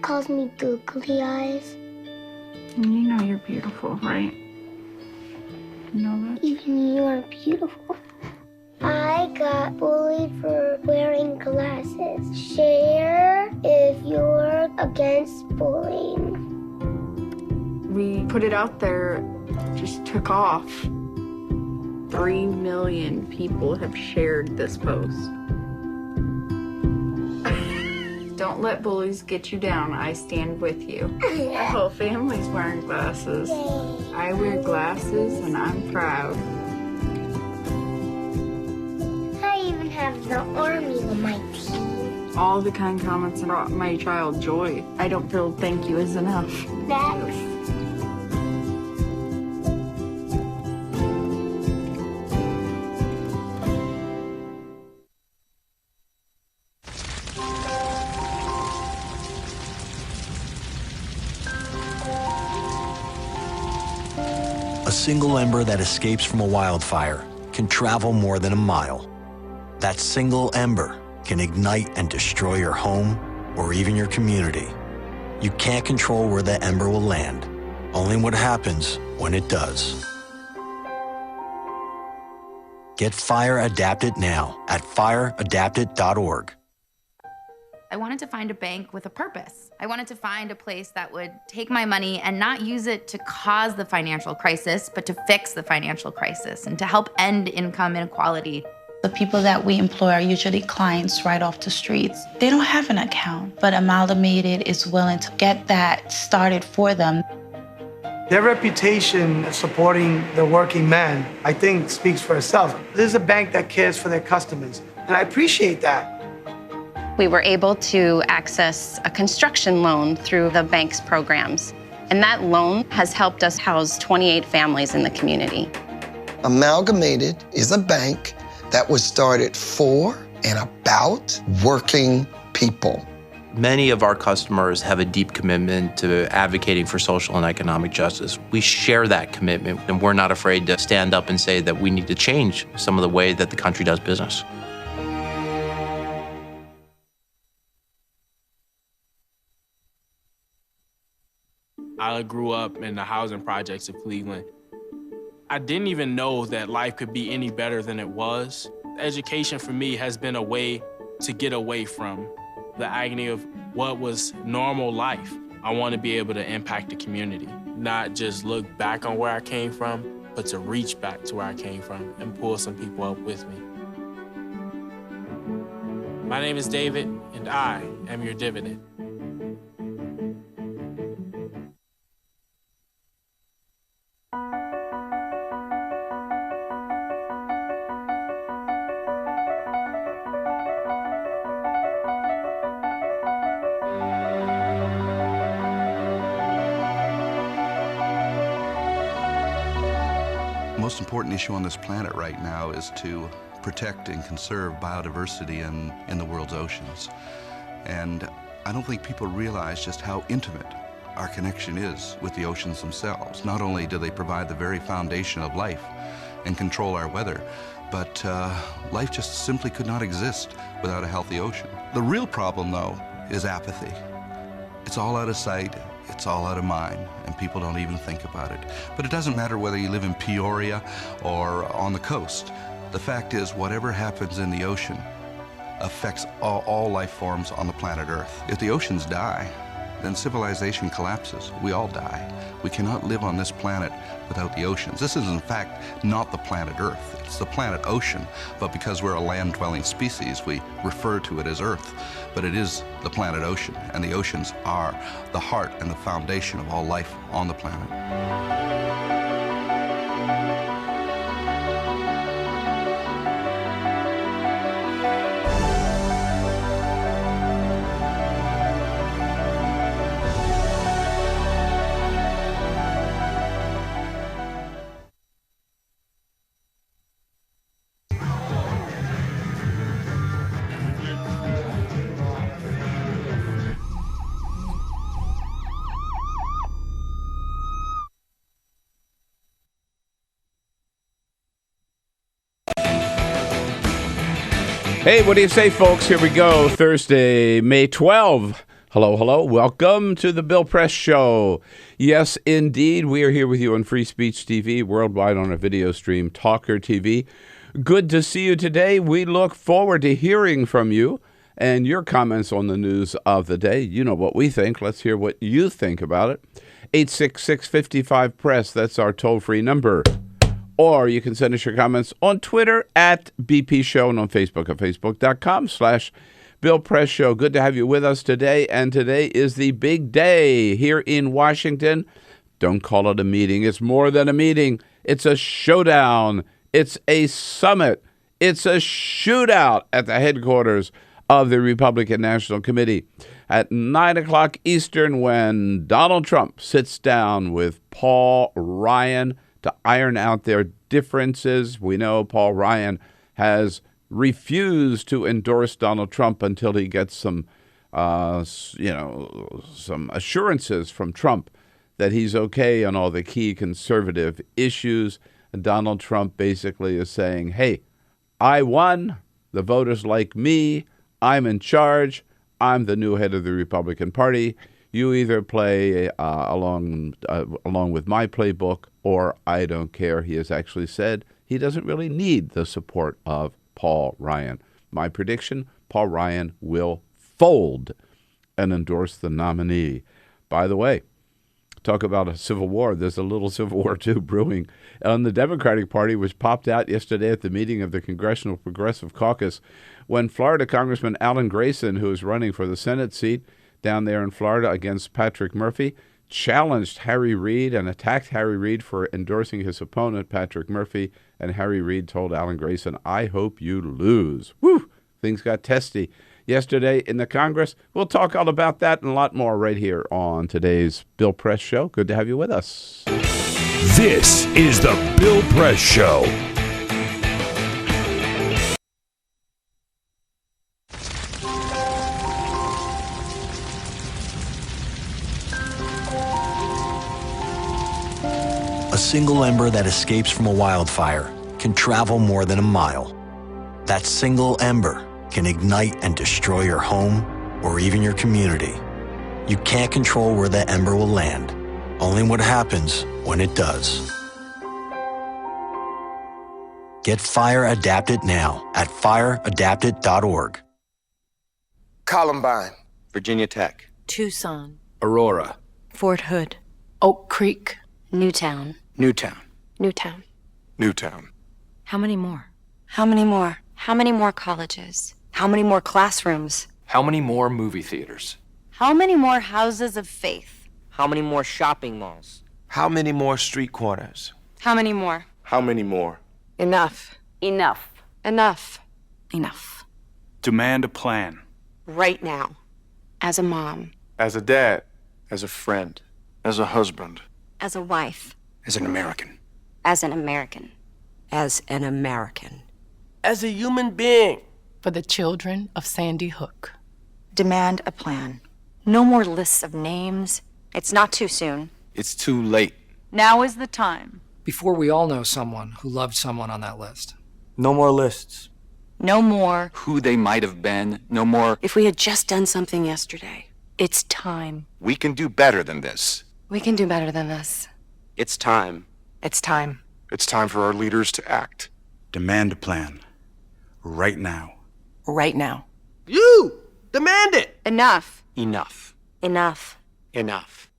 calls me googly eyes. You know you're beautiful, right? You know that? Even you are beautiful. I got bullied for wearing glasses. Share if you're against bullying. We put it out there, just took off. 3 million people have shared this post. Don't let bullies get you down. I stand with you. The whole family's wearing glasses. I wear glasses and I'm proud. I even have the army on my team. All the kind comments brought my child joy. I don't feel thank you is enough. That's A single ember that escapes from a wildfire can travel more than a mile. That single ember can ignite and destroy your home or even your community. You can't control where the ember will land, only what happens when it does. Get Fire Adapted now at fireadapted.org. I wanted to find a bank with a purpose. I wanted to find a place that would take my money and not use it to cause the financial crisis, but to fix the financial crisis and to help end income inequality. The people that we employ are usually clients right off the streets. They don't have an account, but Amalgamated is willing to get that started for them. Their reputation supporting the working man, I think, speaks for itself. This is a bank that cares for their customers, and I appreciate that. We were able to access a construction loan through the bank's programs, and that loan has helped us house 28 families in the community. Amalgamated is a bank that was started for and about working people. Many of our customers have a deep commitment to advocating for social and economic justice. We share that commitment, and we're not afraid to stand up and say that we need to change some of the way that the country does business. I grew up in the housing projects of Cleveland. I didn't even know that life could be any better than it was. Education for me has been a way to get away from the agony of what was normal life. I want to be able to impact the community, not just look back on where I came from, but to reach back to where I came from and pull some people up with me. My name is David, and I am your dividend. The most important issue on this planet right now is to protect and conserve biodiversity in the world's oceans. And I don't think people realize just how intimate our connection is with the oceans themselves. Not only do they provide the very foundation of life and control our weather, but life just simply could not exist without a healthy ocean. The real problem, though, is apathy. It's all out of sight, it's all out of mind, and people don't even think about it. But it doesn't matter whether you live in Peoria or on the coast. The fact is, whatever happens in the ocean affects all life forms on the planet Earth. If the oceans die, then civilization collapses. We all die. We cannot live on this planet without the oceans. This is, in fact, not the planet Earth. It's the planet ocean, but because we're a land-dwelling species, we refer to it as Earth. But it is the planet ocean, and the oceans are the heart and the foundation of all life on the planet. Hey, what do you say, folks? Here we go. Thursday, May 12. Hello, hello. Welcome to the Bill Press Show. Yes, indeed. We are here with you on Free Speech TV, worldwide on a video stream, TawkrTV. Good to see you today. We look forward to hearing from you and your comments on the news of the day. You know what we think. Let's hear what you think about it. 866-55-PRESS. That's our toll-free number. Or you can send us your comments on Twitter at BP Show and on Facebook at facebook.com/Bill Press Show. Good to have you with us today. And today is the big day here in Washington. Don't call it a meeting. It's more than a meeting. It's a showdown. It's a summit. It's a shootout at the headquarters of the Republican National Committee at 9 o'clock Eastern, when Donald Trump sits down with Paul Ryan to iron out their differences. We know Paul Ryan has refused to endorse Donald Trump until he gets some assurances from Trump that he's okay on all the key conservative issues. And Donald Trump basically is saying, hey, I won. The voters like me. I'm in charge. I'm the new head of the Republican Party. You either play along with my playbook, or I don't care. He has actually said he doesn't really need the support of Paul Ryan. My prediction, Paul Ryan will fold and endorse the nominee. By the way, talk about a civil war. There's a little civil war, too, brewing on the Democratic Party, which popped out yesterday at the meeting of the Congressional Progressive Caucus when Florida Congressman Alan Grayson, who is running for the Senate seat down there in Florida against Patrick Murphy, challenged Harry Reid and attacked Harry Reid for endorsing his opponent, Patrick Murphy. And Harry Reid told Alan Grayson, I hope you lose. Woo! Things got testy yesterday in the Congress. We'll talk all about that and a lot more right here on today's Bill Press Show. Good to have you with us. This is the Bill Press Show. A single ember that escapes from a wildfire can travel more than a mile. That single ember can ignite and destroy your home or even your community. You can't control where that ember will land, only what happens when it does. Get Fire Adapted now at fireadapted.org. Columbine, Virginia Tech, Tucson, Aurora, Fort Hood, Oak Creek, Newtown. Newtown, Newtown. Newtown. How many more? How many more? How many more colleges? How many more classrooms? How many more movie theaters? How many more houses of faith? How many more shopping malls? How many more street corners? How many more? How many more? Enough. Enough. Enough. Enough. Demand a plan. Right now. As a mom. As a dad. As a friend. As a husband. As a wife. As an American. As an American. As an American. As a human being. For the children of Sandy Hook. Demand a plan. No more lists of names. It's not too soon. It's too late. Now is the time. Before we all know someone who loved someone on that list. No more lists. No more. Who they might have been. No more. If we had just done something yesterday. It's time. We can do better than this. We can do better than this. It's time. It's time. It's time for our leaders to act. Demand a plan. Right now. Right now. You! Demand it! Enough. Enough. Enough. Enough.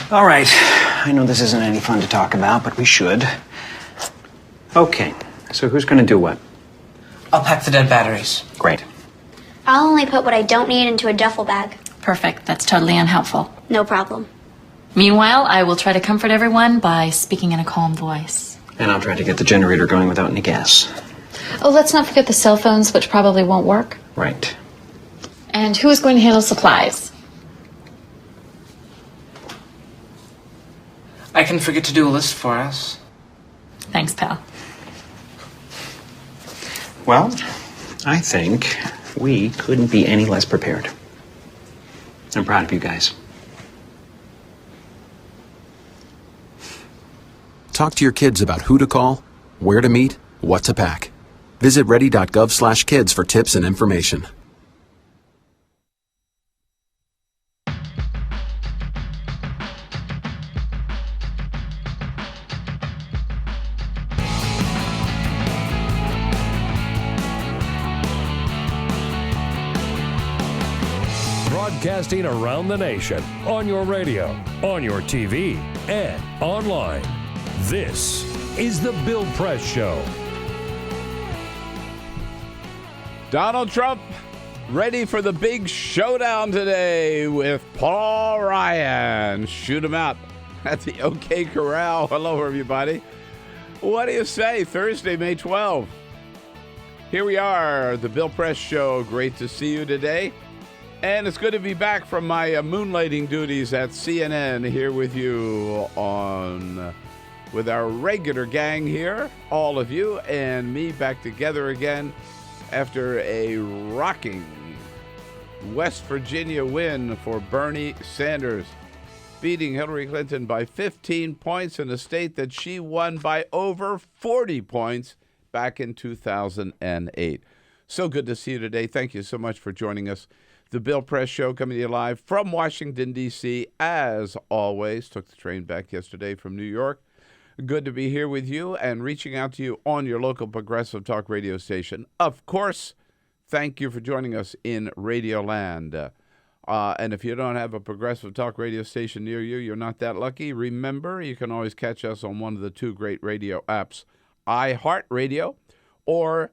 All right. I know this isn't any fun to talk about, but we should. Okay. So who's going to do what? I'll pack the dead batteries. Great. I'll only put what I don't need into a duffel bag. Perfect. That's totally unhelpful. No problem. Meanwhile, I will try to comfort everyone by speaking in a calm voice. And I'll try to get the generator going without any gas. Oh, let's not forget the cell phones, which probably won't work. Right. And who is going to handle supplies? I can forget to do a list for us. Thanks, pal. Well, I think we couldn't be any less prepared. I'm proud of you guys. Talk to your kids about who to call, where to meet, what to pack. Visit ready.gov/kids for tips and information. Broadcasting around the nation, on your radio, on your TV, and online. This is The Bill Press Show. Donald Trump ready for the big showdown today with Paul Ryan. Shoot him out at the OK Corral. Hello, everybody. What do you say? Thursday, May 12th. Here we are, The Bill Press Show. Great to see you today. And it's good to be back from my moonlighting duties at CNN here with you with our regular gang here, all of you and me back together again after a rocking West Virginia win for Bernie Sanders, beating Hillary Clinton by 15 points in a state that she won by over 40 points back in 2008. So good to see you today. Thank you so much for joining us. The Bill Press Show coming to you live from Washington, D.C. As always, took the train back yesterday from New York. Good to be here with you and reaching out to you on your local progressive talk radio station. Of course, thank you for joining us in Radio Land. And if you don't have a progressive talk radio station near you, you're not that lucky. Remember, you can always catch us on one of the two great radio apps, iHeartRadio or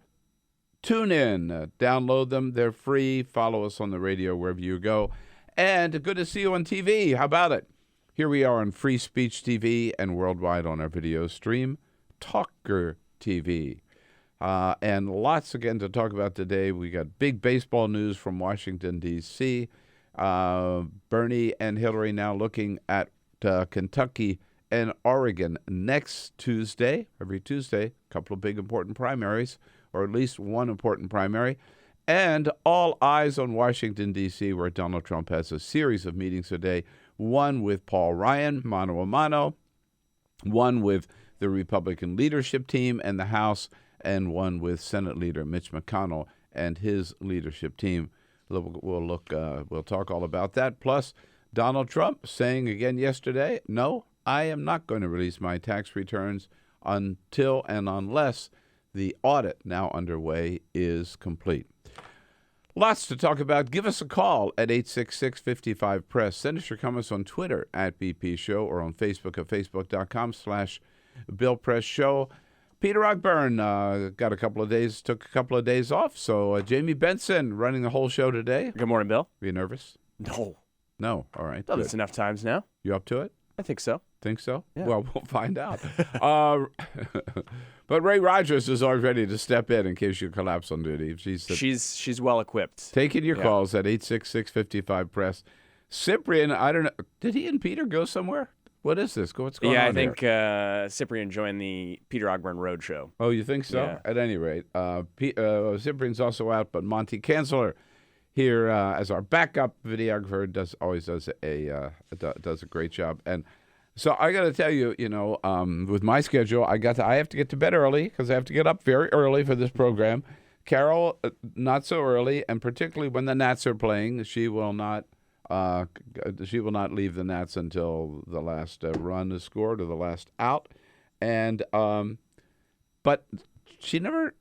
TuneIn. Download them. They're free. Follow us on the radio wherever you go. And good to see you on TV. How about it? Here we are on Free Speech TV and worldwide on our video stream, TawkrTV. And lots, again, to talk about today. We got big baseball news from Washington, D.C. Bernie and Hillary now looking at Kentucky and Oregon next Tuesday. Every Tuesday, a couple of big important primaries, or at least one important primary. And all eyes on Washington, D.C., where Donald Trump has a series of meetings today. One with Paul Ryan, mano a mano, one with the Republican leadership team and the House, and one with Senate Leader Mitch McConnell and his leadership team. We'll talk all about that. Plus, Donald Trump saying again yesterday, no, I am not going to release my tax returns until and unless the audit now underway is complete. Lots to talk about. Give us a call at 866-55-PRESS. Send us your comments on Twitter at BP Show or on Facebook at facebook.com/Bill Press Show. Peter Ogburn took a couple of days off. So Jamie Benson running the whole show today. Good morning, Bill. Are you nervous? No. No. All right. Done this enough times now. You up to it? I think so. Think so? Yeah. Well, we'll find out. But Ray Rogers is always ready to step in case you collapse on duty. She's well equipped. Taking your calls at 866-55-PRESS. Cyprian, I don't know. Did he and Peter go somewhere? What is this? What's going on I here? think Cyprian joined the Peter Ogburn Road Show. Oh, you think so? Yeah. At any rate, Cyprian's also out, but Monty Kanzler here as our backup videographer always does a great job. And so I got to tell you, with my schedule, I have to get to bed early because I have to get up very early for this program. Carol, not so early, and particularly when the Nats are playing, she will not leave the Nats until the last run is scored or the last out. And but she never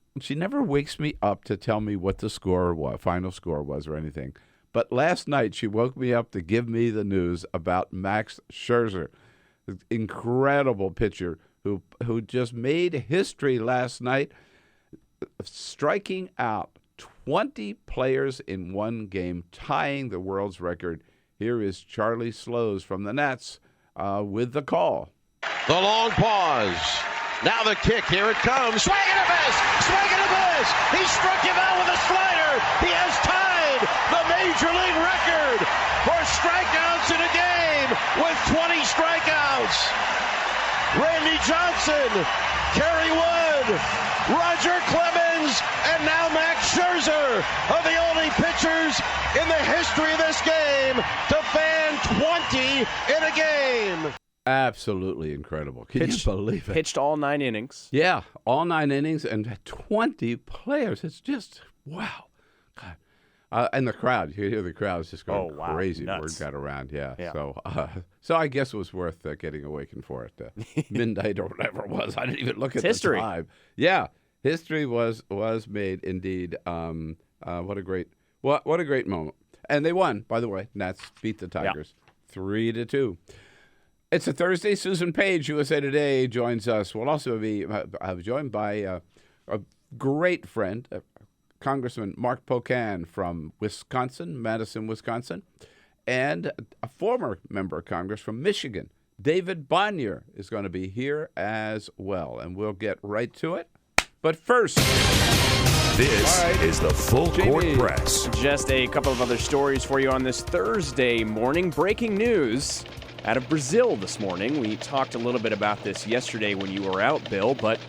wakes me up to tell me what the final score was or anything. But last night she woke me up to give me the news about Max Scherzer, the incredible pitcher who just made history last night, striking out 20 players in one game, tying the world's record. Here is Charlie Slows from the Nats with the call. The long pause. Now the kick. Here it comes. Swing and a miss. Swing and a miss. He struck him out with a slider. He has tied the Major League record for strikeouts in a game with 20 strikeouts. Randy Johnson, Kerry Wood, Roger Clemens, and now Max Scherzer are the only pitchers in the history of this game to fan 20 in a game. Absolutely incredible. Can you believe it? Pitched all 9 innings. Yeah, all 9 innings and 20 players. It's just, wow. God. And the crowd, you hear the crowd is just going crazy. Nuts. Word got around, yeah. So I guess it was worth getting awakened for it. Midnight or whatever it was. I didn't even look at the time. Yeah, history was made indeed. What a great moment. And they won, by the way. Nats beat the Tigers 3-2. It's a Thursday. Susan Page, USA Today, joins us. We'll also be joined by a great friend, Congressman Mark Pocan from Wisconsin, Madison, Wisconsin, and a former member of Congress from Michigan, David Bonnier, is going to be here as well. And we'll get right to it. But first, this is the Full Court Press. Just a couple of other stories for you on this Thursday morning. Breaking news out of Brazil this morning. We talked a little bit about this yesterday when you were out, Bill, but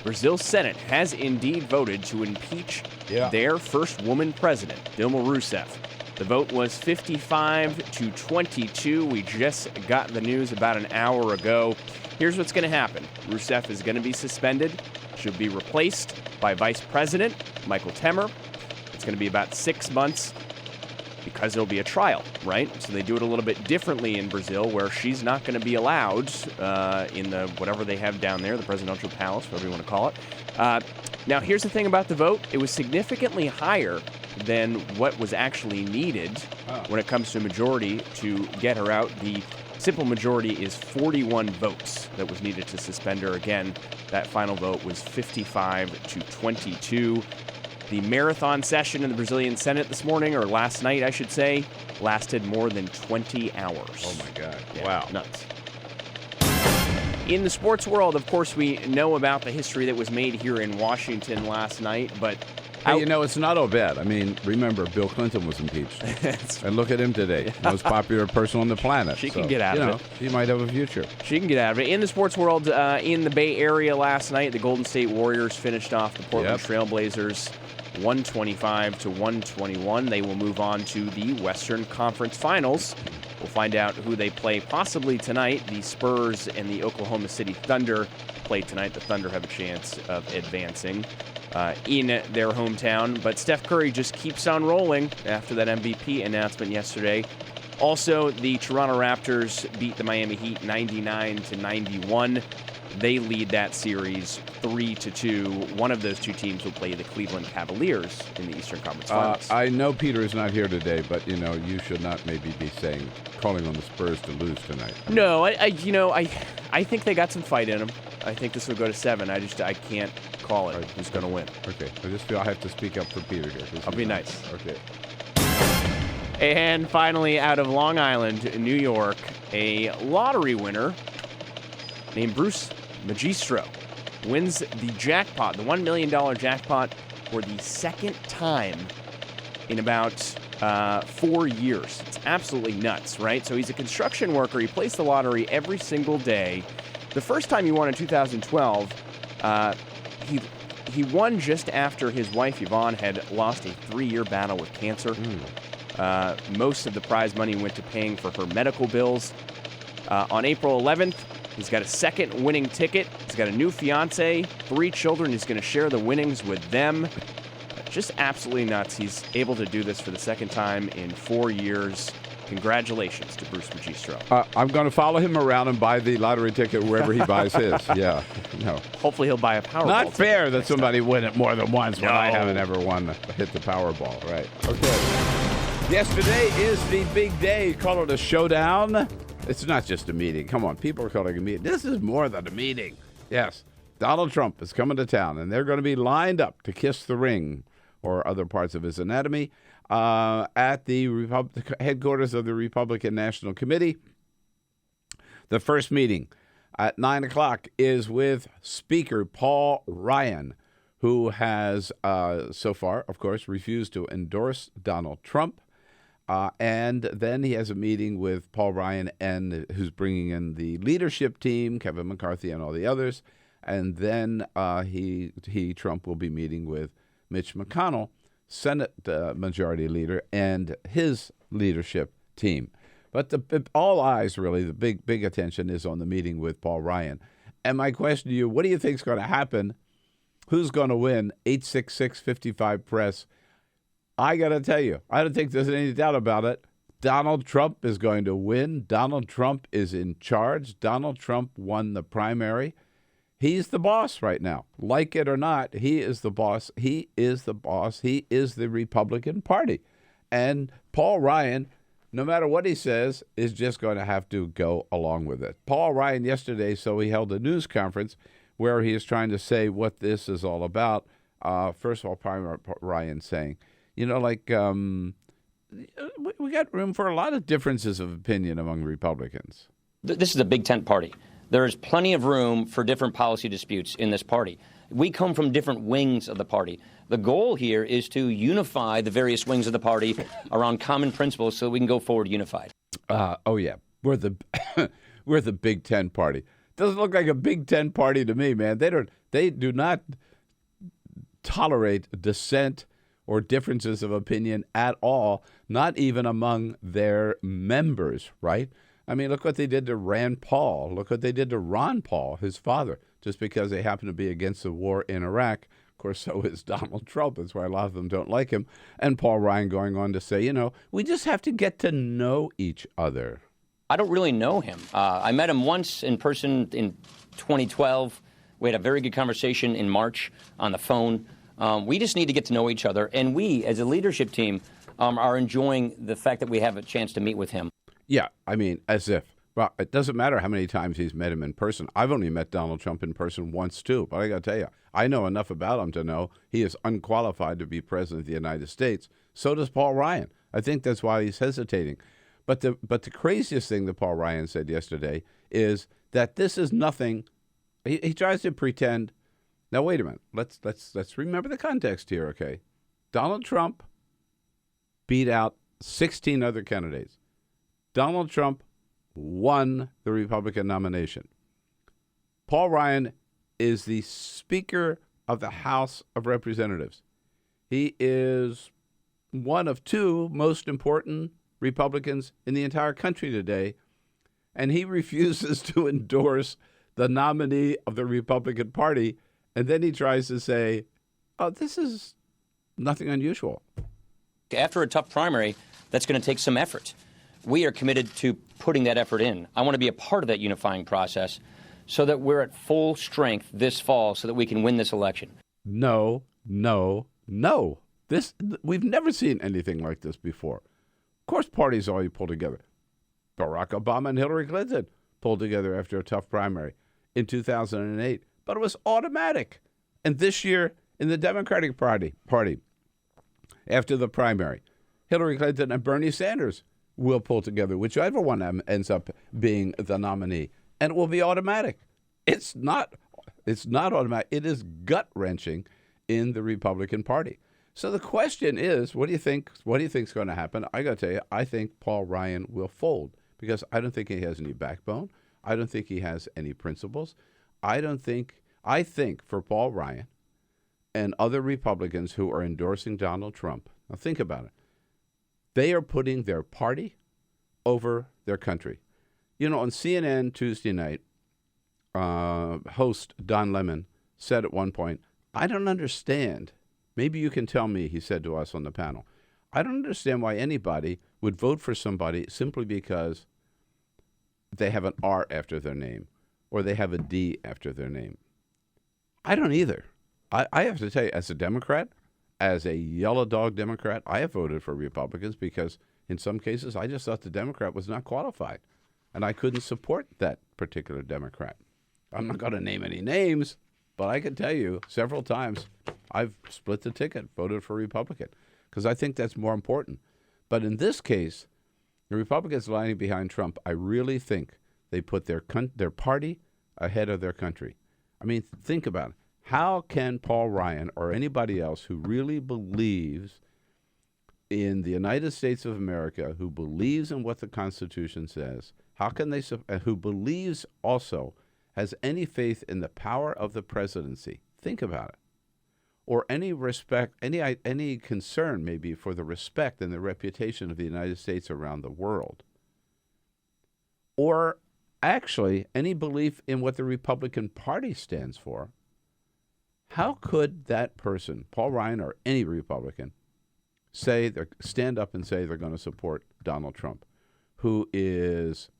Brazil's Senate has indeed voted to impeach their first woman president, Dilma Rousseff. The vote was 55-22. We just got the news about an hour ago. Here's what's going to happen. Rousseff is going to be suspended. She'll be replaced by Vice President Michael Temer. It's going to be about 6 months because there'll be a trial, right? So they do it a little bit differently in Brazil, where she's not going to be allowed in the whatever they have down there, the presidential palace, whatever you want to call it. Now, here's the thing about the vote. It was significantly higher than what was actually needed when it comes to a majority to get her out. The simple majority is 41 votes that was needed to suspend her. Again, that final vote was 55-22. The marathon session in the Brazilian Senate this morning, or last night, I should say, lasted more than 20 hours. Oh, my God. Yeah, wow. Nuts. In the sports world, of course, we know about the history that was made here in Washington last night, but hey, it's not all bad. I mean, remember, Bill Clinton was impeached. And look at him today. Most popular person on the planet. She can get out of it. He might have a future. She can get out of it. In the sports world, in the Bay Area last night, the Golden State Warriors finished off the Portland Trailblazers 125-121. They will move on to the Western Conference Finals. We'll find out who they play possibly tonight. The Spurs and the Oklahoma City Thunder play tonight. The Thunder have a chance of advancing in their hometown. But Steph Curry just keeps on rolling after that MVP announcement yesterday. Also, the Toronto Raptors beat the Miami Heat 99-91. They lead that series 3-2. One of those two teams will play the Cleveland Cavaliers in the Eastern Conference Finals. I know Peter is not here today, but you should not maybe be calling on the Spurs to lose tonight. No, I think they got some fight in them. I think this will go to 7. I can't call it who's going to win. Okay, I just feel I have to speak up for Peter here. I'll be nice. Okay. And finally, out of Long Island, New York, a lottery winner named Bruce Magistro wins the jackpot, the $1 million jackpot, for the second time in about 4 years. It's absolutely nuts, right? So he's a construction worker. He plays the lottery every single day. The first time he won in 2012, he won just after his wife, Yvonne, had lost a 3-year battle with cancer. Most of the prize money went to paying for her medical bills. On April 11th, he's got a second winning ticket. He's got a new fiance, 3 children. He's going to share the winnings with them. Just absolutely nuts. He's able to do this for the second time in 4 years. Congratulations to Bruce Magistro. I'm going to follow him around and buy the lottery ticket wherever he buys his. Yeah. No. Hopefully he'll buy a Powerball. Not fair that somebody win it more than once when I haven't ever hit the Powerball. Right. Okay. Yes, today is the big day. Call it a showdown. It's not just a meeting. Come on. People are calling it a meeting. This is more than a meeting. Yes. Donald Trump is coming to town, and they're going to be lined up to kiss the ring or other parts of his anatomy at the headquarters of the Republican National Committee. The first meeting at 9 o'clock is with Speaker Paul Ryan, who has so far, of course, refused to endorse Donald Trump. And then he has a meeting with Paul Ryan, and who's bringing in the leadership team, Kevin McCarthy and all the others. And then Trump will be meeting with Mitch McConnell, Senate Majority Leader, and his leadership team. But all eyes, really, the big attention is on the meeting with Paul Ryan. And my question to you, what do you think is going to happen? Who's going to win? 866-55-PRESS. I got to tell you, I don't think there's any doubt about it. Donald Trump is going to win. Donald Trump is in charge. Donald Trump won the primary. He's the boss right now. Like it or not, he is the boss. He is the boss. He is the Republican Party. And Paul Ryan, no matter what he says, is just going to have to go along with it. Paul Ryan yesterday, he held a news conference where he is trying to say what this is all about. First of all, Paul Ryan saying, we got room for a lot of differences of opinion among Republicans. This is a big tent party. There is plenty of room for different policy disputes in this party. We come from different wings of the party. The goal here is to unify the various wings of the party around common principles so we can go forward unified. Oh, yeah. We're the Big Ten party. Doesn't look like a Big Ten party to me, man. They do not tolerate dissent or differences of opinion at all, not even among their members, right? I mean, look what they did to Rand Paul. Look what they did to Ron Paul, his father, just because they happen to be against the war in Iraq. Of course, so is Donald Trump. That's why a lot of them don't like him. And Paul Ryan going on to say, we just have to get to know each other. I don't really know him. I met him once in person in 2012. We had a very good conversation in March on the phone. We just need to get to know each other. And we, as a leadership team, are enjoying the fact that we have a chance to meet with him. Yeah, I mean, as if. Well, it doesn't matter how many times he's met him in person. I've only met Donald Trump in person once, too. But I got to tell you, I know enough about him to know he is unqualified to be president of the United States. So does Paul Ryan. I think that's why he's hesitating. But the craziest thing that Paul Ryan said yesterday is that this is nothing. He tries to pretend. Now, wait a minute. Let's remember the context here, okay? Donald Trump beat out 16 other candidates. Donald Trump won the Republican nomination. Paul Ryan is the Speaker of the House of Representatives. He is one of two most important Republicans in the entire country today, and he refuses to endorse the nominee of the Republican Party, and then he tries to say, this is nothing unusual. After a tough primary, that's going to take some effort. We are committed to putting that effort in. I want to be a part of that unifying process so that we're at full strength this fall so that we can win this election. No. We've never seen anything like this before. Of course, parties always pull together. Barack Obama and Hillary Clinton pulled together after a tough primary in 2008, but it was automatic. And this year in the Democratic Party, after the primary, Hillary Clinton and Bernie Sanders will pull together, whichever one ends up being the nominee, and it will be automatic. It's not automatic. It is gut-wrenching in the Republican Party. So the question is, what do you think? What do you think is going to happen? I got to tell you, I think Paul Ryan will fold because I don't think he has any backbone. I don't think he has any principles. I think for Paul Ryan and other Republicans who are endorsing Donald Trump, now think about it. They are putting their party over their country. On CNN Tuesday night, host Don Lemon said at one point, I don't understand. Maybe you can tell me, he said to us on the panel. I don't understand why anybody would vote for somebody simply because they have an R after their name or they have a D after their name. I don't either. I have to tell you, as a Democrat, as a yellow dog Democrat, I have voted for Republicans because in some cases I just thought the Democrat was not qualified and I couldn't support that particular Democrat. I'm not going to name any names, But I can tell you several times I've split the ticket, voted for Republican, because I think that's more important. But in this case, the Republicans lying behind Trump, I really think they put their party ahead of their country. I mean, think about it. How can Paul Ryan or anybody else who really believes in the United States of America, who believes in what the Constitution says, how can they, who believes also, has any faith in the power of the presidency, think about it, or any respect, any concern maybe for the respect and the reputation of the United States around the world, or actually any belief in what the Republican Party stands for, how could that person, Paul Ryan or any Republican, stand up and say they're going to support Donald Trump, who is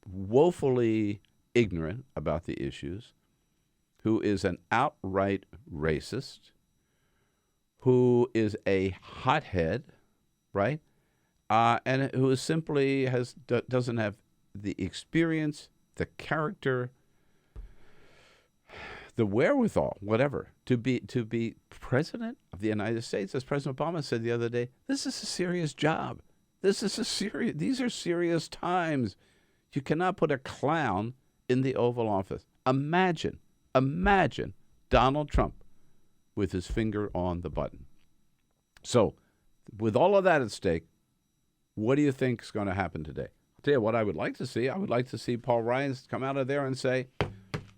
woefully ignorant about the issues, who is an outright racist, who is a hothead, right? And who is simply doesn't have the experience, the character, the wherewithal, whatever, to be president of the United States. As President Obama said the other day, this is a serious job. These are serious times. You cannot put a clown in the Oval Office. Imagine Donald Trump with his finger on the button. So, with all of that at stake, what do you think is going to happen today? I'll tell you what I would like to see. I would like to see Paul Ryan come out of there and say,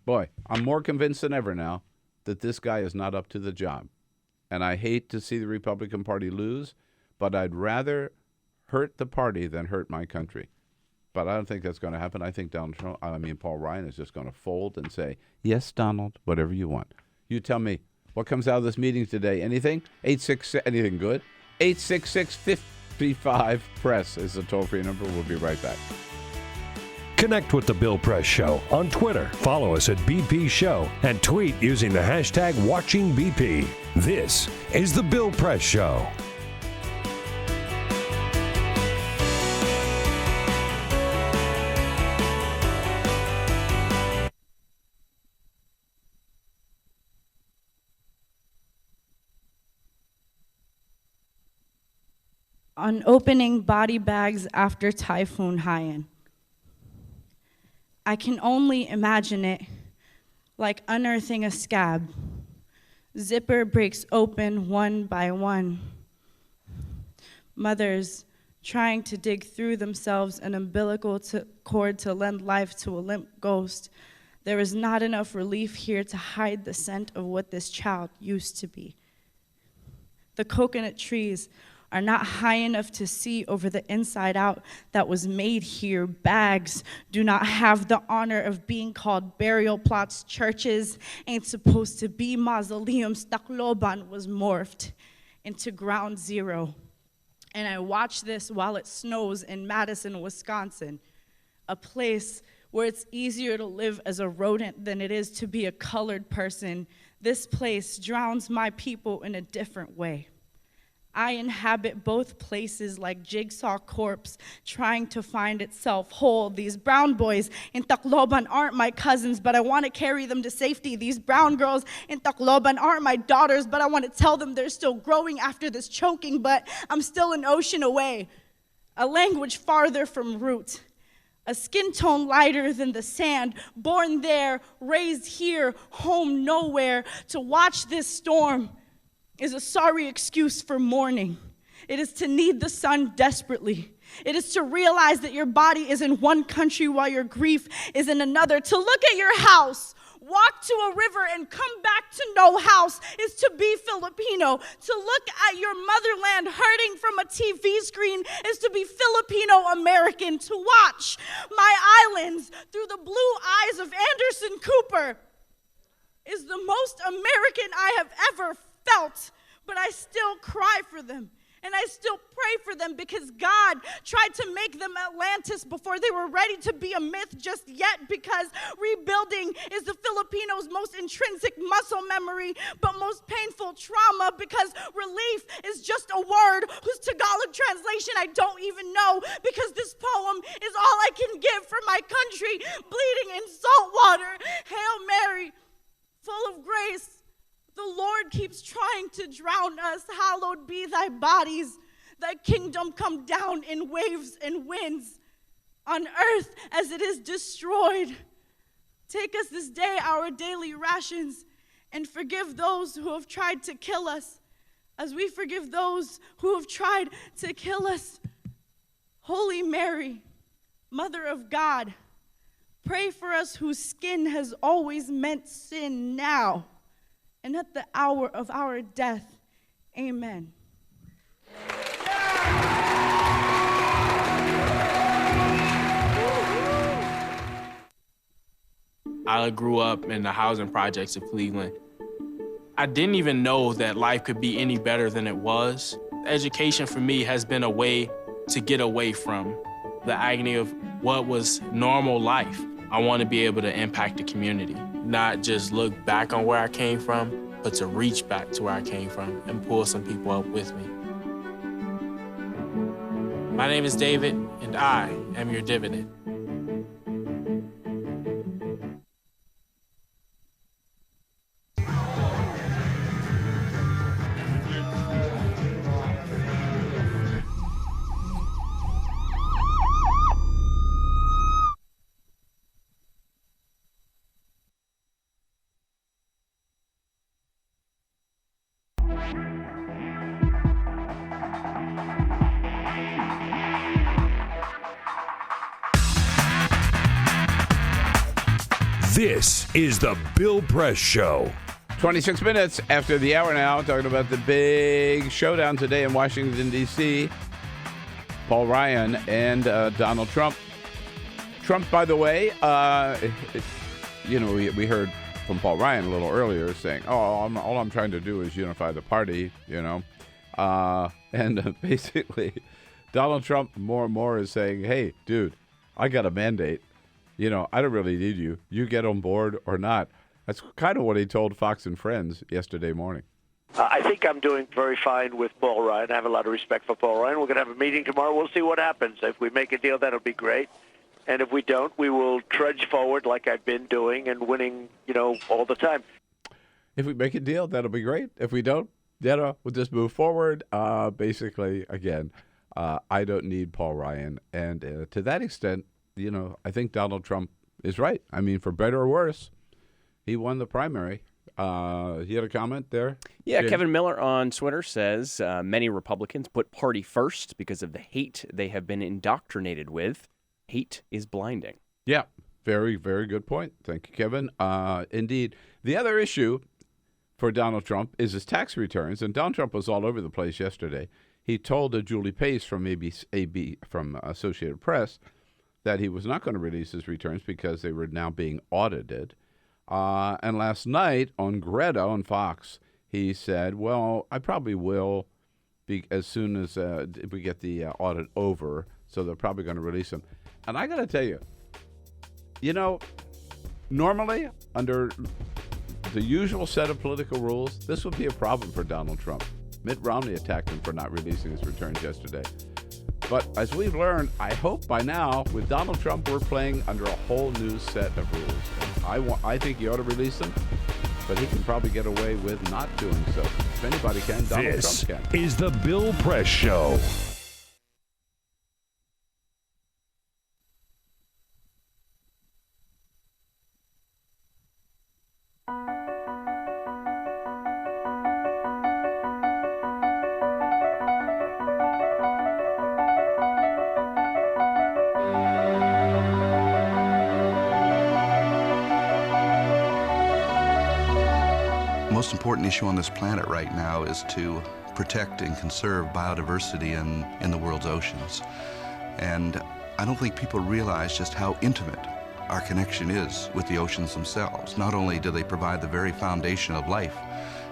boy, I'm more convinced than ever now that this guy is not up to the job. And I hate to see the Republican Party lose, but I'd rather hurt the party than hurt my country. But I don't think that's going to happen. I think Paul Ryan is just going to fold and say, yes, Donald, whatever you want. You tell me, what comes out of this meeting today? Anything? 866, anything good? 866-55-PRESS is the toll-free number. We'll be right back. Connect with The Bill Press Show on Twitter. Follow us at BP Show and tweet using the hashtag WatchingBP. This is The Bill Press Show. On opening body bags after Typhoon Haiyan. I can only imagine it like unearthing a scab. Zipper breaks open one by one. Mothers trying to dig through themselves an umbilical cord to lend life to a limp ghost. There is not enough relief here to hide the scent of what this child used to be. The coconut trees are not high enough to see over the inside out that was made here. Bags do not have the honor of being called burial plots. Churches ain't supposed to be mausoleums. Tacloban was morphed into ground zero. And I watch this while it snows in Madison, Wisconsin, a place where it's easier to live as a rodent than it is to be a colored person. This place drowns my people in a different way. I inhabit both places like Jigsaw corpse trying to find itself whole. These brown boys in Tacloban aren't my cousins, but I want to carry them to safety. These brown girls in Tacloban aren't my daughters, but I want to tell them they're still growing after this choking, but I'm still an ocean away, a language farther from root, a skin tone lighter than the sand, born there, raised here, home nowhere. To watch this storm is a sorry excuse for mourning. It is to need the sun desperately. It is to realize that your body is in one country while your grief is in another. To look at your house, walk to a river, and come back to no house is to be Filipino. To look at your motherland hurting from a TV screen is to be Filipino-American. To watch my islands through the blue eyes of Anderson Cooper is the most American I have ever felt, but I still cry for them. And I still pray for them because God tried to make them Atlantis before they were ready to be a myth just yet, because rebuilding is the Filipinos' most intrinsic muscle memory, but most painful trauma, because relief is just a word whose Tagalog translation I don't even know, because this poem is all I can give for my country bleeding in salt water. Hail Mary, full of grace. The Lord keeps trying to drown us. Hallowed be thy bodies. Thy kingdom come down in waves and winds on earth as it is destroyed. Take us this day our daily rations and forgive those who have tried to kill us as we forgive those who have tried to kill us. Holy Mary, Mother of God, pray for us whose skin has always meant sin now and at the hour of our death. Amen. I grew up in the housing projects of Cleveland. I didn't even know that life could be any better than it was. Education for me has been a way to get away from the agony of what was normal life. I want to be able to impact the community, not just look back on where I came from, but to reach back to where I came from and pull some people up with me. My name is David, and I am your dividend. This is the Bill Press Show. 26 minutes after the hour now, talking about the big showdown today in Washington, D.C. Paul Ryan and Donald Trump. Trump, by the way, we heard from Paul Ryan a little earlier saying, all I'm trying to do is unify the party, and basically Donald Trump more and more is saying, hey, dude, I got a mandate. I don't really need you. You get on board or not. That's kind of what he told Fox and Friends yesterday morning. I think I'm doing very fine with Paul Ryan. I have a lot of respect for Paul Ryan. We're going to have a meeting tomorrow. We'll see what happens. If we make a deal, that'll be great. And if we don't, we will trudge forward like I've been doing and winning, all the time. If we make a deal, that'll be great. If we don't, we'll just move forward. Basically, again, I don't need Paul Ryan. And to that extent, I think Donald Trump is right. I mean, for better or worse, he won the primary. He had a comment there? Yeah, Kevin Miller on Twitter says, many Republicans put party first because of the hate they have been indoctrinated with. Hate is blinding. Yeah, very, very good point. Thank you, Kevin. Indeed. The other issue for Donald Trump is his tax returns, and Donald Trump was all over the place yesterday. He told Julie Pace from from Associated Press that he was not going to release his returns because they were now being audited. And last night on Greta on Fox, he said, well, I probably will as soon as we get the audit over, so they're probably going to release them. And I got to tell you, normally under the usual set of political rules, this would be a problem for Donald Trump. Mitt Romney attacked him for not releasing his returns yesterday. But as we've learned, I hope by now, with Donald Trump, we're playing under a whole new set of rules. I think he ought to release them, but he can probably get away with not doing so. If anybody can, Donald Trump can. This is the Bill Press Show. The most important issue on this planet right now is to protect and conserve biodiversity in the world's oceans. And I don't think people realize just how intimate our connection is with the oceans themselves. Not only do they provide the very foundation of life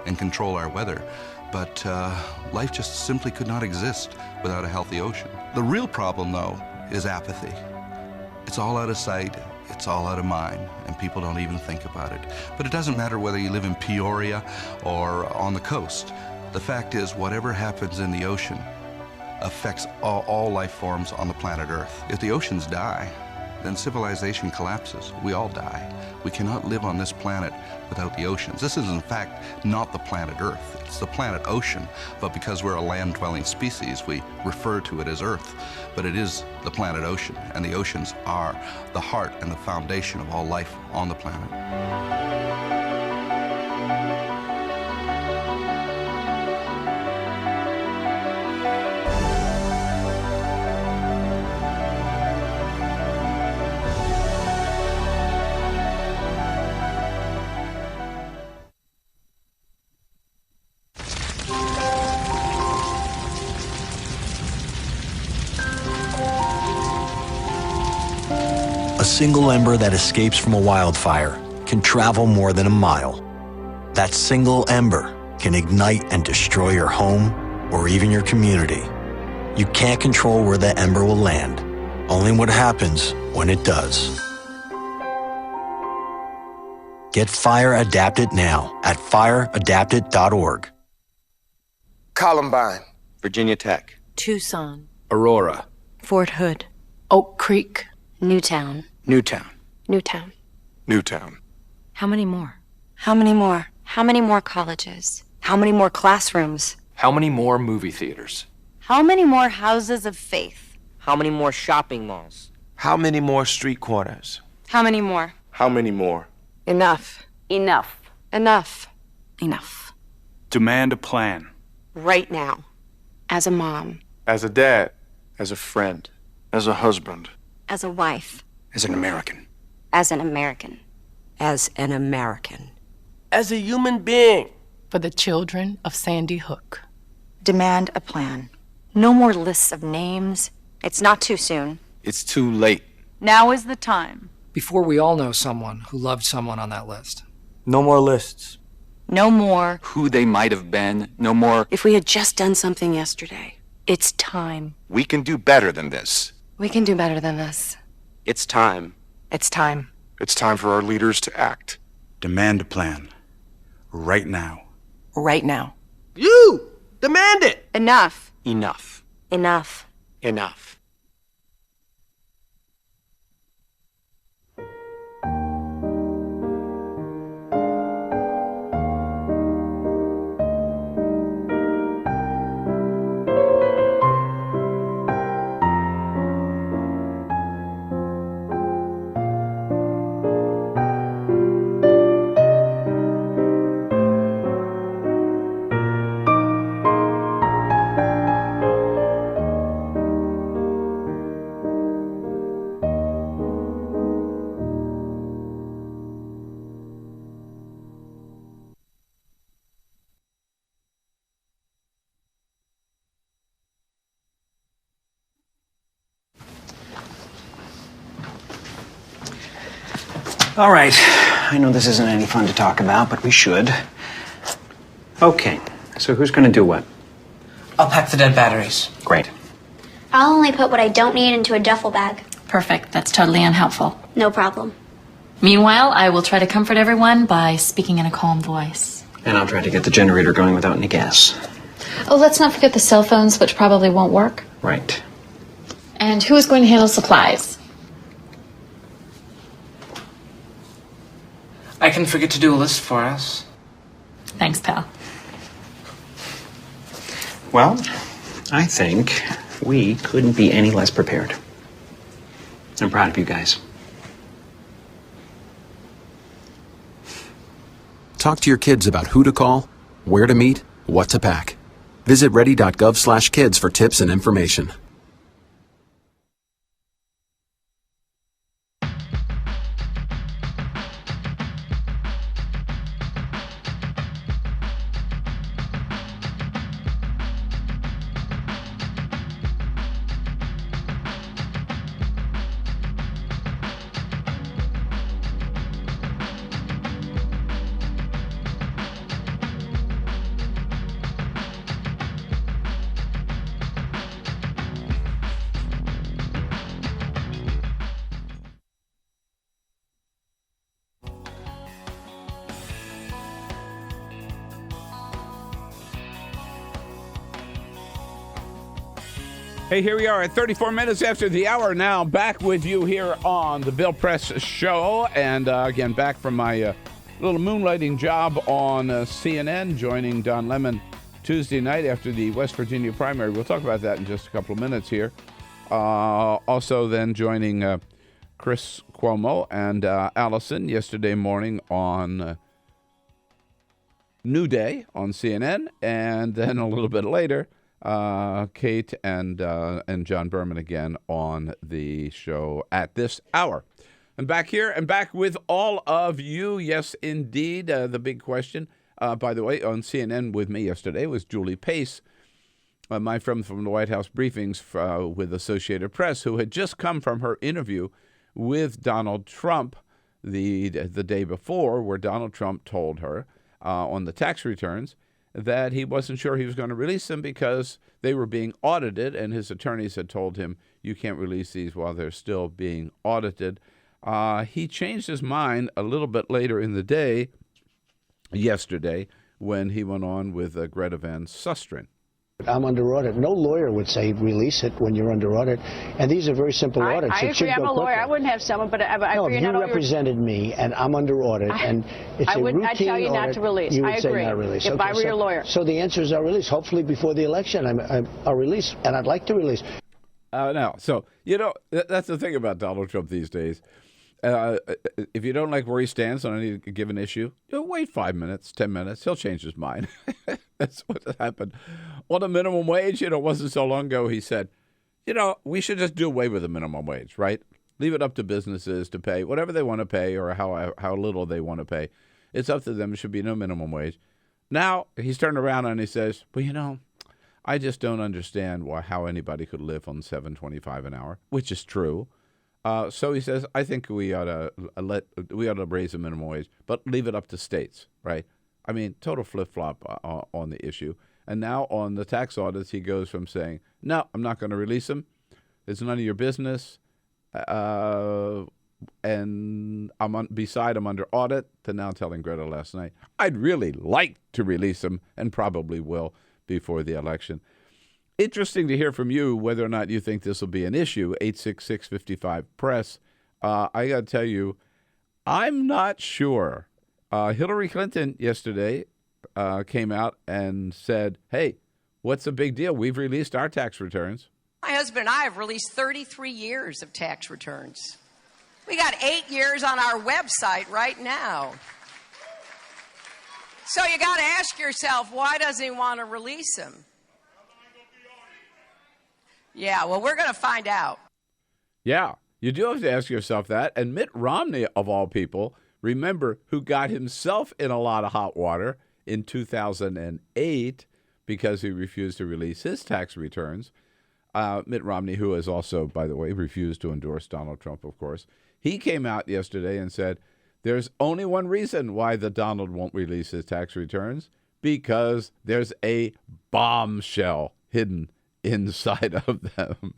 and control our weather, but life just simply could not exist without a healthy ocean. The real problem, though, is apathy. It's all out of sight. It's all out of mind, and people don't even think about it. But it doesn't matter whether you live in Peoria or on the coast. The fact is, whatever happens in the ocean affects all life forms on the planet Earth. If the oceans die, then civilization collapses. We all die. We cannot live on this planet without the oceans. This is, in fact, not the planet Earth. It's the planet ocean, but because we're a land-dwelling species, we refer to it as Earth. But it is the planet ocean, and the oceans are the heart and the foundation of all life on the planet. A single ember that escapes from a wildfire can travel more than a mile. That single ember can ignite and destroy your home or even your community. You can't control where the ember will land, only what happens when it does. Get Fire Adapted now at fireadapted.org. Columbine, Virginia Tech, Tucson, Aurora, Fort Hood, Oak Creek, Newtown. Newtown, Newtown. Newtown. How many more? How many more? How many more colleges? How many more classrooms? How many more movie theaters? How many more houses of faith? How many more shopping malls? How many more street corners? How many more? How many more? Enough. Enough. Enough. Enough. Demand a plan. Right now. As a mom. As a dad. As a friend. As a husband. As a wife. As an American. As an American. As an American. As a human being. For the children of Sandy Hook. Demand a plan. No more lists of names. It's not too soon. It's too late. Now is the time. Before we all know someone who loved someone on that list. No more lists. No more. Who they might have been. No more. If we had just done something yesterday. It's time. We can do better than this. We can do better than this. It's time. It's time. It's time for our leaders to act. Demand a plan. Right now. Right now. You! Demand it! Enough. Enough. Enough. Enough. All right. I know this isn't any fun to talk about, but we should. Okay. So who's going to do what? I'll pack the dead batteries. Great. I'll only put what I don't need into a duffel bag. Perfect. That's totally unhelpful. No problem. Meanwhile, I will try to comfort everyone by speaking in a calm voice. And I'll try to get the generator going without any gas. Oh, let's not forget the cell phones, which probably won't work. Right. And who is going to handle supplies? I can forget to do a list for us. Thanks, pal. Well, I think we couldn't be any less prepared. I'm proud of you guys. Talk to your kids about who to call, where to meet, what to pack. Visit ready.gov/kids for tips and information. Hey, here we are at 34 minutes after the hour now, back with you here on the Bill Press Show. And again, back from my little moonlighting job on CNN, joining Don Lemon Tuesday night after the West Virginia primary. We'll talk about that in just a couple of minutes here. Also then joining Chris Cuomo and Allison yesterday morning on New Day on CNN. And then a little bit later, Kate and John Berman again on the show at this hour. And back here and back with all of you. Yes, indeed. The big question, by the way, on CNN with me yesterday was Julie Pace, my friend from the White House briefings with Associated Press, who had just come from her interview with Donald Trump the day before, where Donald Trump told her on the tax returns that he wasn't sure he was going to release them because they were being audited, and his attorneys had told him, you can't release these while they're still being audited. He changed his mind a little bit later in the day, yesterday, when he went on with Greta Van Susteren. I'm under audit. No lawyer would say release it when you're under audit. And these are very simple audits. I agree. I'm a lawyer. I wouldn't have someone, but I agree. No, if you represented me and I'm under audit and it's a routine I'd tell you audit, not to release. you would I say agree. not release. If I were your lawyer. So the answer is I'll release. Hopefully before the election I'll release. And I'd like to release. Now, so, that's the thing about Donald Trump these days. If you don't like where he stands on any given issue, wait 5 minutes, 10 minutes. He'll change his mind. That's what happened. On the minimum wage, it wasn't so long ago, he said, we should just do away with the minimum wage, right? Leave it up to businesses to pay whatever they want to pay or how little they want to pay. It's up to them. There should be no minimum wage. Now, he's turned around and he says, well, I just don't understand how anybody could live on $7.25 an hour, which is true. So he says, I think we ought to raise the minimum wage, but leave it up to states, right? I mean, total flip-flop on the issue. And now on the tax audits, he goes from saying, no, I'm not going to release them. It's none of your business. And I'm under audit, to now telling Greta last night, I'd really like to release them and probably will before the election. Interesting to hear from you whether or not you think this will be an issue. 866-55-PRESS. I got to tell you, I'm not sure. Hillary Clinton yesterday came out and said, hey, what's the big deal? We've released our tax returns. My husband and I have released 33 years of tax returns. We got 8 years on our website right now. So you got to ask yourself, why doesn't he want to release them? Yeah, well, we're going to find out. Yeah, you do have to ask yourself that. And Mitt Romney, of all people, remember, who got himself in a lot of hot water in 2008 because he refused to release his tax returns. Mitt Romney, who has also, by the way, refused to endorse Donald Trump, of course, he came out yesterday and said, there's only one reason why the Donald won't release his tax returns, because there's a bombshell hidden inside of them.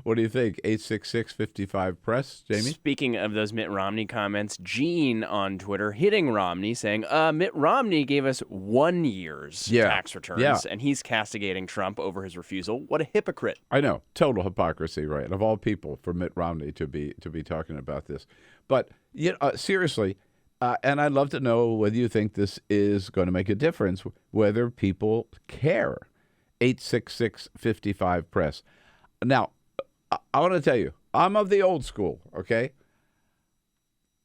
What do you think? 866-55-PRESS, Jamie? Speaking of those Mitt Romney comments, Gene on Twitter hitting Romney saying, Mitt Romney gave us 1 year's tax returns, and he's castigating Trump over his refusal. What a hypocrite. I know. Total hypocrisy, right? Of all people, for Mitt Romney to be talking about this. But seriously, and I'd love to know whether you think this is going to make a difference, whether people care. 866-55-PRESS. Now, I want to tell you, I'm of the old school, okay?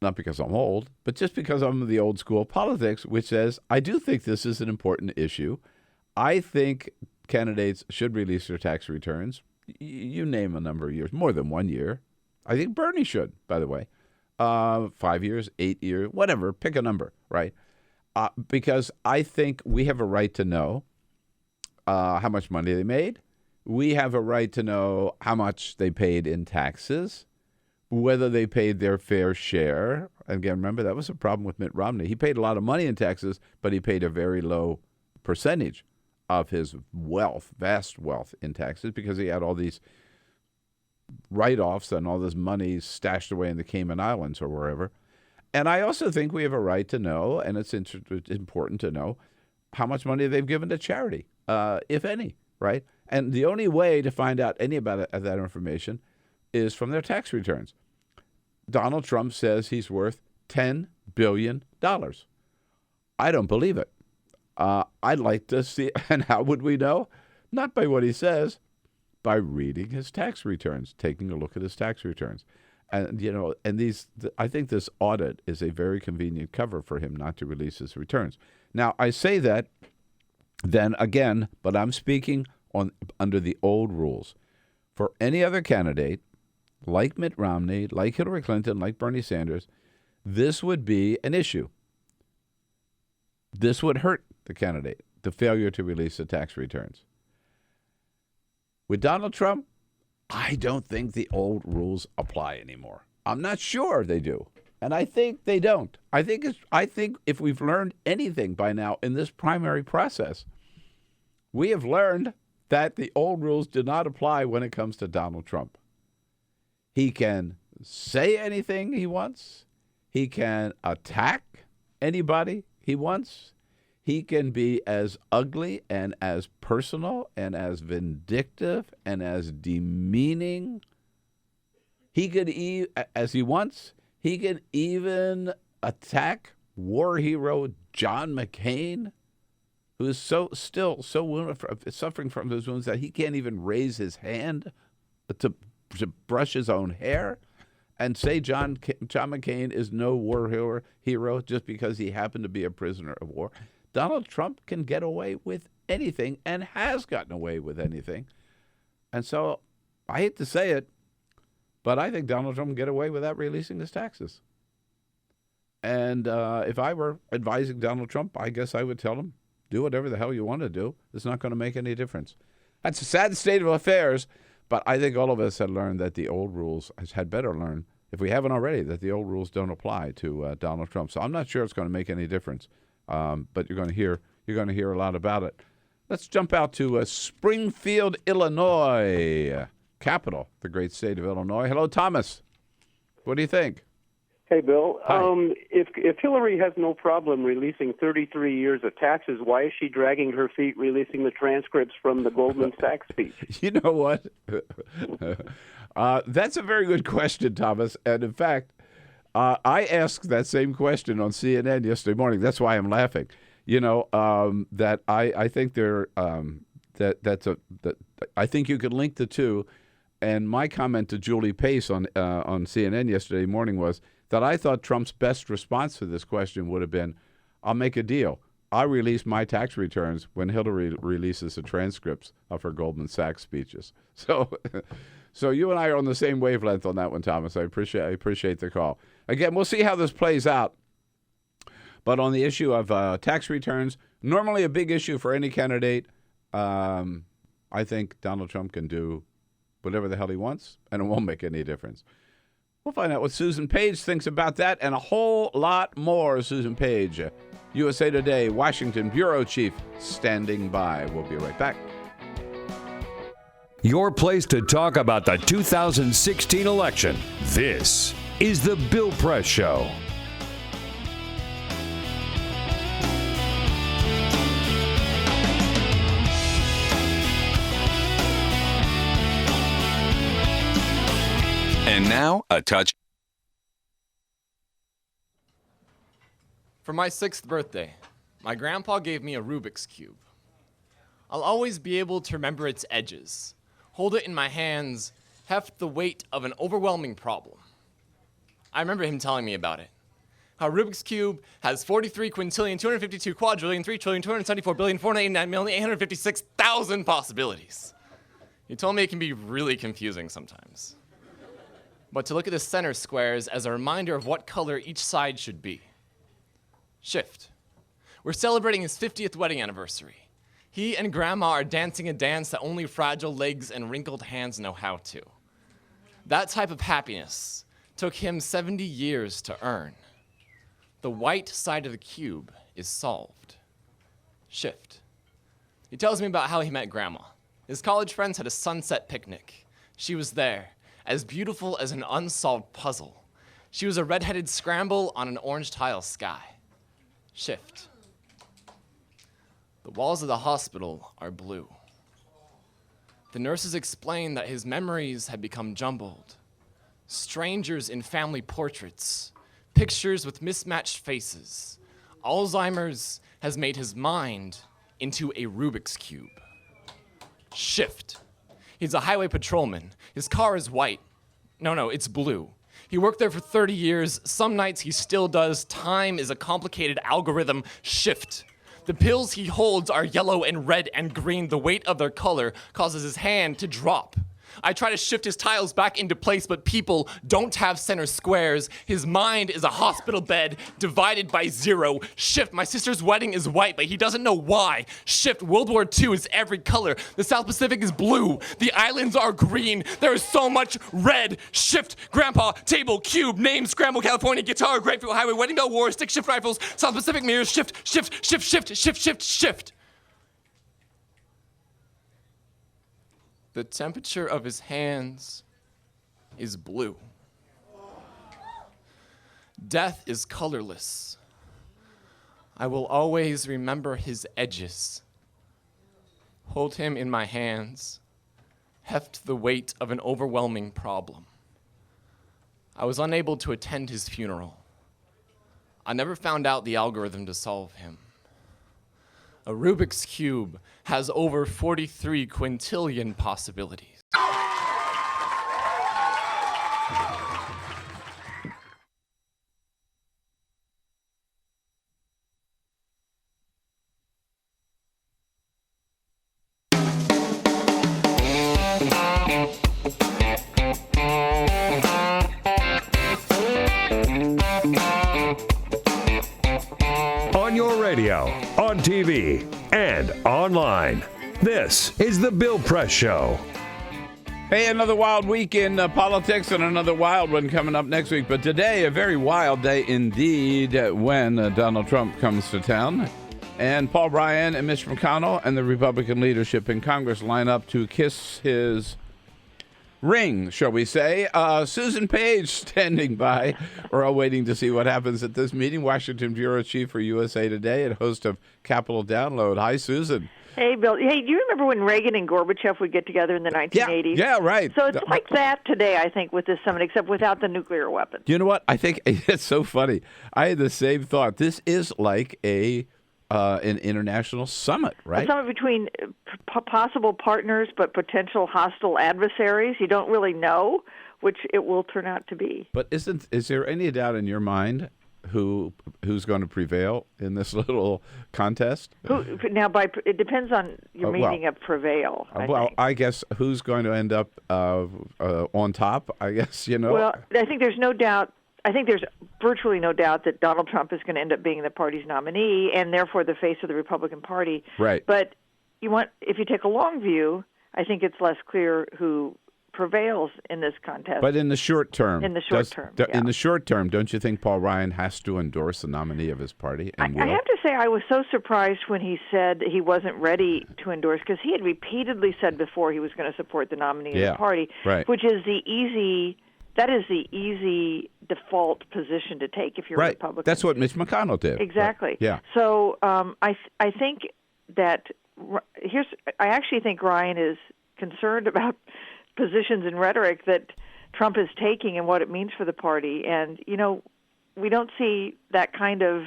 Not because I'm old, but just because I'm of the old school politics, which says I do think this is an important issue. I think candidates should release their tax returns. You name a number of years, more than 1 year. I think Bernie should, by the way. 5 years, 8 years, whatever, pick a number, right? Because I think we have a right to know how much money they made. We have a right to know how much they paid in taxes, whether they paid their fair share. Again, remember, that was a problem with Mitt Romney. He paid a lot of money in taxes, but he paid a very low percentage of his wealth, vast wealth, in taxes because he had all these write-offs and all this money stashed away in the Cayman Islands or wherever. And I also think we have a right to know, and it's important to know, how much money they've given to charity, if any, right? And the only way to find out any about that information is from their tax returns. Donald Trump says he's worth $10 billion. I don't believe it. I'd like to see, and how would we know? Not by what he says, by reading his tax returns, taking a look at his tax returns. And, I think this audit is a very convenient cover for him not to release his returns. Now, I say that then again, but I'm speaking under the old rules. For any other candidate, like Mitt Romney, like Hillary Clinton, like Bernie Sanders, this would be an issue. This would hurt the candidate, the failure to release the tax returns. With Donald Trump, I don't think the old rules apply anymore. I'm not sure they do, and I think they don't. I think if we've learned anything by now in this primary process, we have learned that the old rules do not apply when it comes to Donald Trump. He can say anything he wants. He can attack anybody he wants. He can be as ugly and as personal and as vindictive and as demeaning. He could, as he wants, he can even attack war hero John McCain, who is still so wounded, suffering from his wounds that he can't even raise his hand to brush his own hair, and say John McCain is no war hero just because he happened to be a prisoner of war. Donald Trump can get away with anything and has gotten away with anything. And so I hate to say it, but I think Donald Trump can get away without releasing his taxes. And if I were advising Donald Trump, I guess I would tell him, do whatever the hell you want to do. It's not going to make any difference. That's a sad state of affairs, but I think all of us had learned that the old rules, had better learn, if we haven't already, that the old rules don't apply to Donald Trump. So I'm not sure it's going to make any difference. But you're going to hear a lot about it. Let's jump out to Springfield, Illinois, capital, the great state of Illinois. Hello, Thomas. What do you think? Hey, Bill. Hi. If Hillary has no problem releasing 33 years of taxes, why is she dragging her feet releasing the transcripts from the Goldman Sachs speech? You know what? That's a very good question, Thomas. And in fact, I asked that same question on CNN yesterday morning. That's why I'm laughing. That I think I think you could link the two. And my comment to Julie Pace on CNN yesterday morning was that I thought Trump's best response to this question would have been, "I'll make a deal. I'll release my tax returns when Hillary releases the transcripts of her Goldman Sachs speeches." So you and I are on the same wavelength on that one, Thomas. I appreciate the call. Again, we'll see how this plays out. But on the issue of tax returns, normally a big issue for any candidate, I think Donald Trump can do whatever the hell he wants, and it won't make any difference. We'll find out what Susan Page thinks about that and a whole lot more. Susan Page, USA Today, Washington Bureau Chief, standing by. We'll be right back. Your place to talk about the 2016 election. This is the Bill Press Show. And now, a touch. For my 6th birthday, my grandpa gave me a Rubik's Cube. I'll always be able to remember its edges, hold it in my hands, heft the weight of an overwhelming problem. I remember him telling me about it. How Rubik's Cube has 43 quintillion, 252 quadrillion, 3 trillion, 274 billion, 489 million, 856,000 possibilities. He told me it can be really confusing sometimes. But to look at the center squares as a reminder of what color each side should be. Shift. We're celebrating his 50th wedding anniversary. He and Grandma are dancing a dance that only fragile legs and wrinkled hands know how to. That type of happiness took him 70 years to earn. The white side of the cube is solved. Shift. He tells me about how he met Grandma. His college friends had a sunset picnic. She was there, as beautiful as an unsolved puzzle. She was a red-headed scramble on an orange tile sky. Shift. The walls of the hospital are blue. The nurses explained that his memories had become jumbled. Strangers in family portraits, pictures with mismatched faces. Alzheimer's has made his mind into a Rubik's Cube. Shift. He's a highway patrolman. His car is white. No, it's blue. He worked there for 30 years. Some nights he still does. Time is a complicated algorithm. Shift. The pills he holds are yellow and red and green. The weight of their color causes his hand to drop. I try to shift his tiles back into place, but people don't have center squares. His mind is a hospital bed divided by 0. Shift. My sister's wedding is white, but he doesn't know why. Shift. World War II is every color. The South Pacific is blue. The islands are green. There is so much red. Shift. Grandpa, table, cube, name, scramble, California, guitar, grapefruit highway, wedding bell, war, stick shift rifles, South Pacific mirrors, shift, shift, shift, shift, shift, shift, shift. The temperature of his hands is blue. Death is colorless. I will always remember his edges. Hold him in my hands, heft the weight of an overwhelming problem. I was unable to attend his funeral. I never found out the algorithm to solve him. A Rubik's Cube has over 43 quintillion possibilities. On your radio, on TV, and online. This is The Bill Press Show. Hey, another wild week in politics and another wild one coming up next week. But today, a very wild day indeed when Donald Trump comes to town. And Paul Ryan and Mitch McConnell and the Republican leadership in Congress line up to kiss his ring, shall we say. Susan Page standing by. We're all waiting to see what happens at this meeting. Washington Bureau Chief for USA Today and host of Capitol Download. Hi, Susan. Hey, Bill. Hey, do you remember when Reagan and Gorbachev would get together in the 1980s? Yeah, right. So it's like that today, I think, with this summit, except without the nuclear weapons. You know what? I think it's so funny. I had the same thought. This is like an international summit, right? A summit between possible partners but potential hostile adversaries. You don't really know which it will turn out to be. But is there any doubt in your mind who's going to prevail in this little contest? It depends on your meaning of prevail. I guess who's going to end up on top? I guess Well, I think there's no doubt. I think there's virtually no doubt that Donald Trump is going to end up being the party's nominee and therefore the face of the Republican Party. Right. But if you take a long view, I think it's less clear who prevails in this contest. But in the short term, in the short term, don't you think Paul Ryan has to endorse the nominee of his party? I have to say I was so surprised when he said he wasn't ready to endorse, because he had repeatedly said before he was going to support the nominee of the party, right. which is the easy default position to take if you're a Republican. That's what Mitch McConnell did. Exactly. Right. Yeah. So I think that I actually think Ryan is concerned about positions and rhetoric that Trump is taking and what it means for the party. And, we don't see that kind of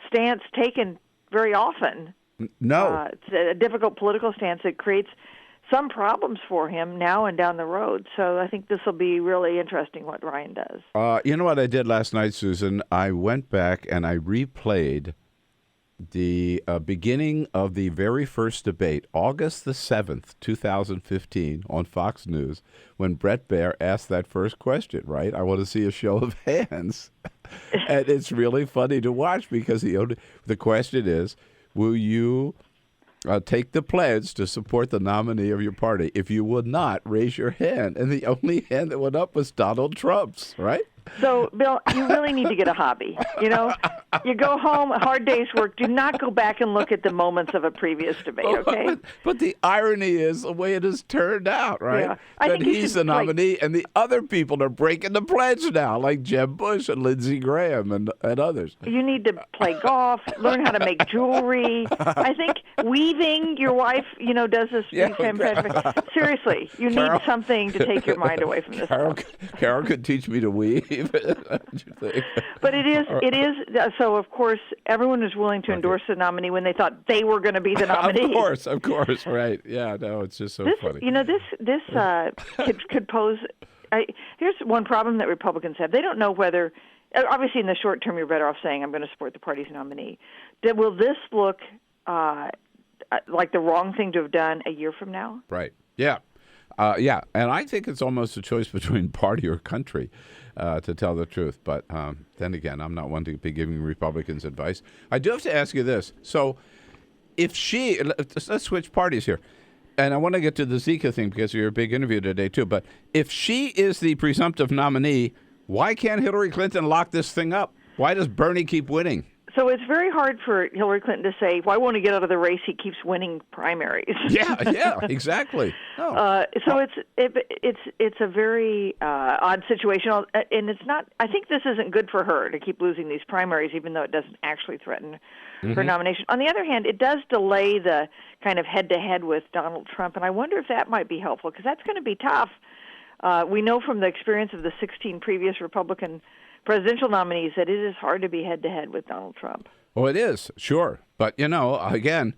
stance taken very often. No. It's a difficult political stance that creates some problems for him now and down the road. So I think this will be really interesting what Ryan does. You know what I did last night, Susan? I went back and I replayed the beginning of the very first debate, August the 7th, 2015, on Fox News, when Brett Baer asked that first question, right? I want to see a show of hands. And it's really funny to watch because the question is, will you take the pledge to support the nominee of your party? If you would not, raise your hand. And the only hand that went up was Donald Trump's, right? So, Bill, you really need to get a hobby. You know, you go home, a hard day's work. Do not go back and look at the moments of a previous debate, okay? But the irony is the way it has turned out, right? Yeah. I That think you he's should, the nominee, and the other people are breaking the pledge now, like Jeb Bush and Lindsey Graham and others. You need to play golf, learn how to make jewelry. I think weaving, your wife, you know, does this. Seriously, you need something to take your mind away from this. Carol could teach me to weave. But it is. So of course, everyone is willing to endorse the nominee when they thought they were going to be the nominee. Of course, right? Yeah, no, it's just so funny. You know, this could pose. Here's one problem that Republicans have: they don't know whether. Obviously, in the short term, you're better off saying, "I'm going to support the party's nominee." Will this look like the wrong thing to have done a year from now? Right. Yeah. Yeah, and I think it's almost a choice between party or country, to tell the truth. But then again, I'm not one to be giving Republicans advice. I do have to ask you this. So if let's switch parties here. And I want to get to the Zika thing because you're a big interview today, too. But if she is the presumptive nominee, why can't Hillary Clinton lock this thing up? Why does Bernie keep winning? So it's very hard for Hillary Clinton to say, "Why won't he get out of the race? He keeps winning primaries." Yeah, exactly. No. So it's a very odd situation, and it's not. I think this isn't good for her to keep losing these primaries, even though it doesn't actually threaten her nomination. On the other hand, it does delay the kind of head-to-head with Donald Trump, and I wonder if that might be helpful because that's going to be tough. We know from the experience of the 16 previous Republican presidential nominees that it is hard to be head-to-head with Donald Trump. Well, it is, sure. But, you know, again,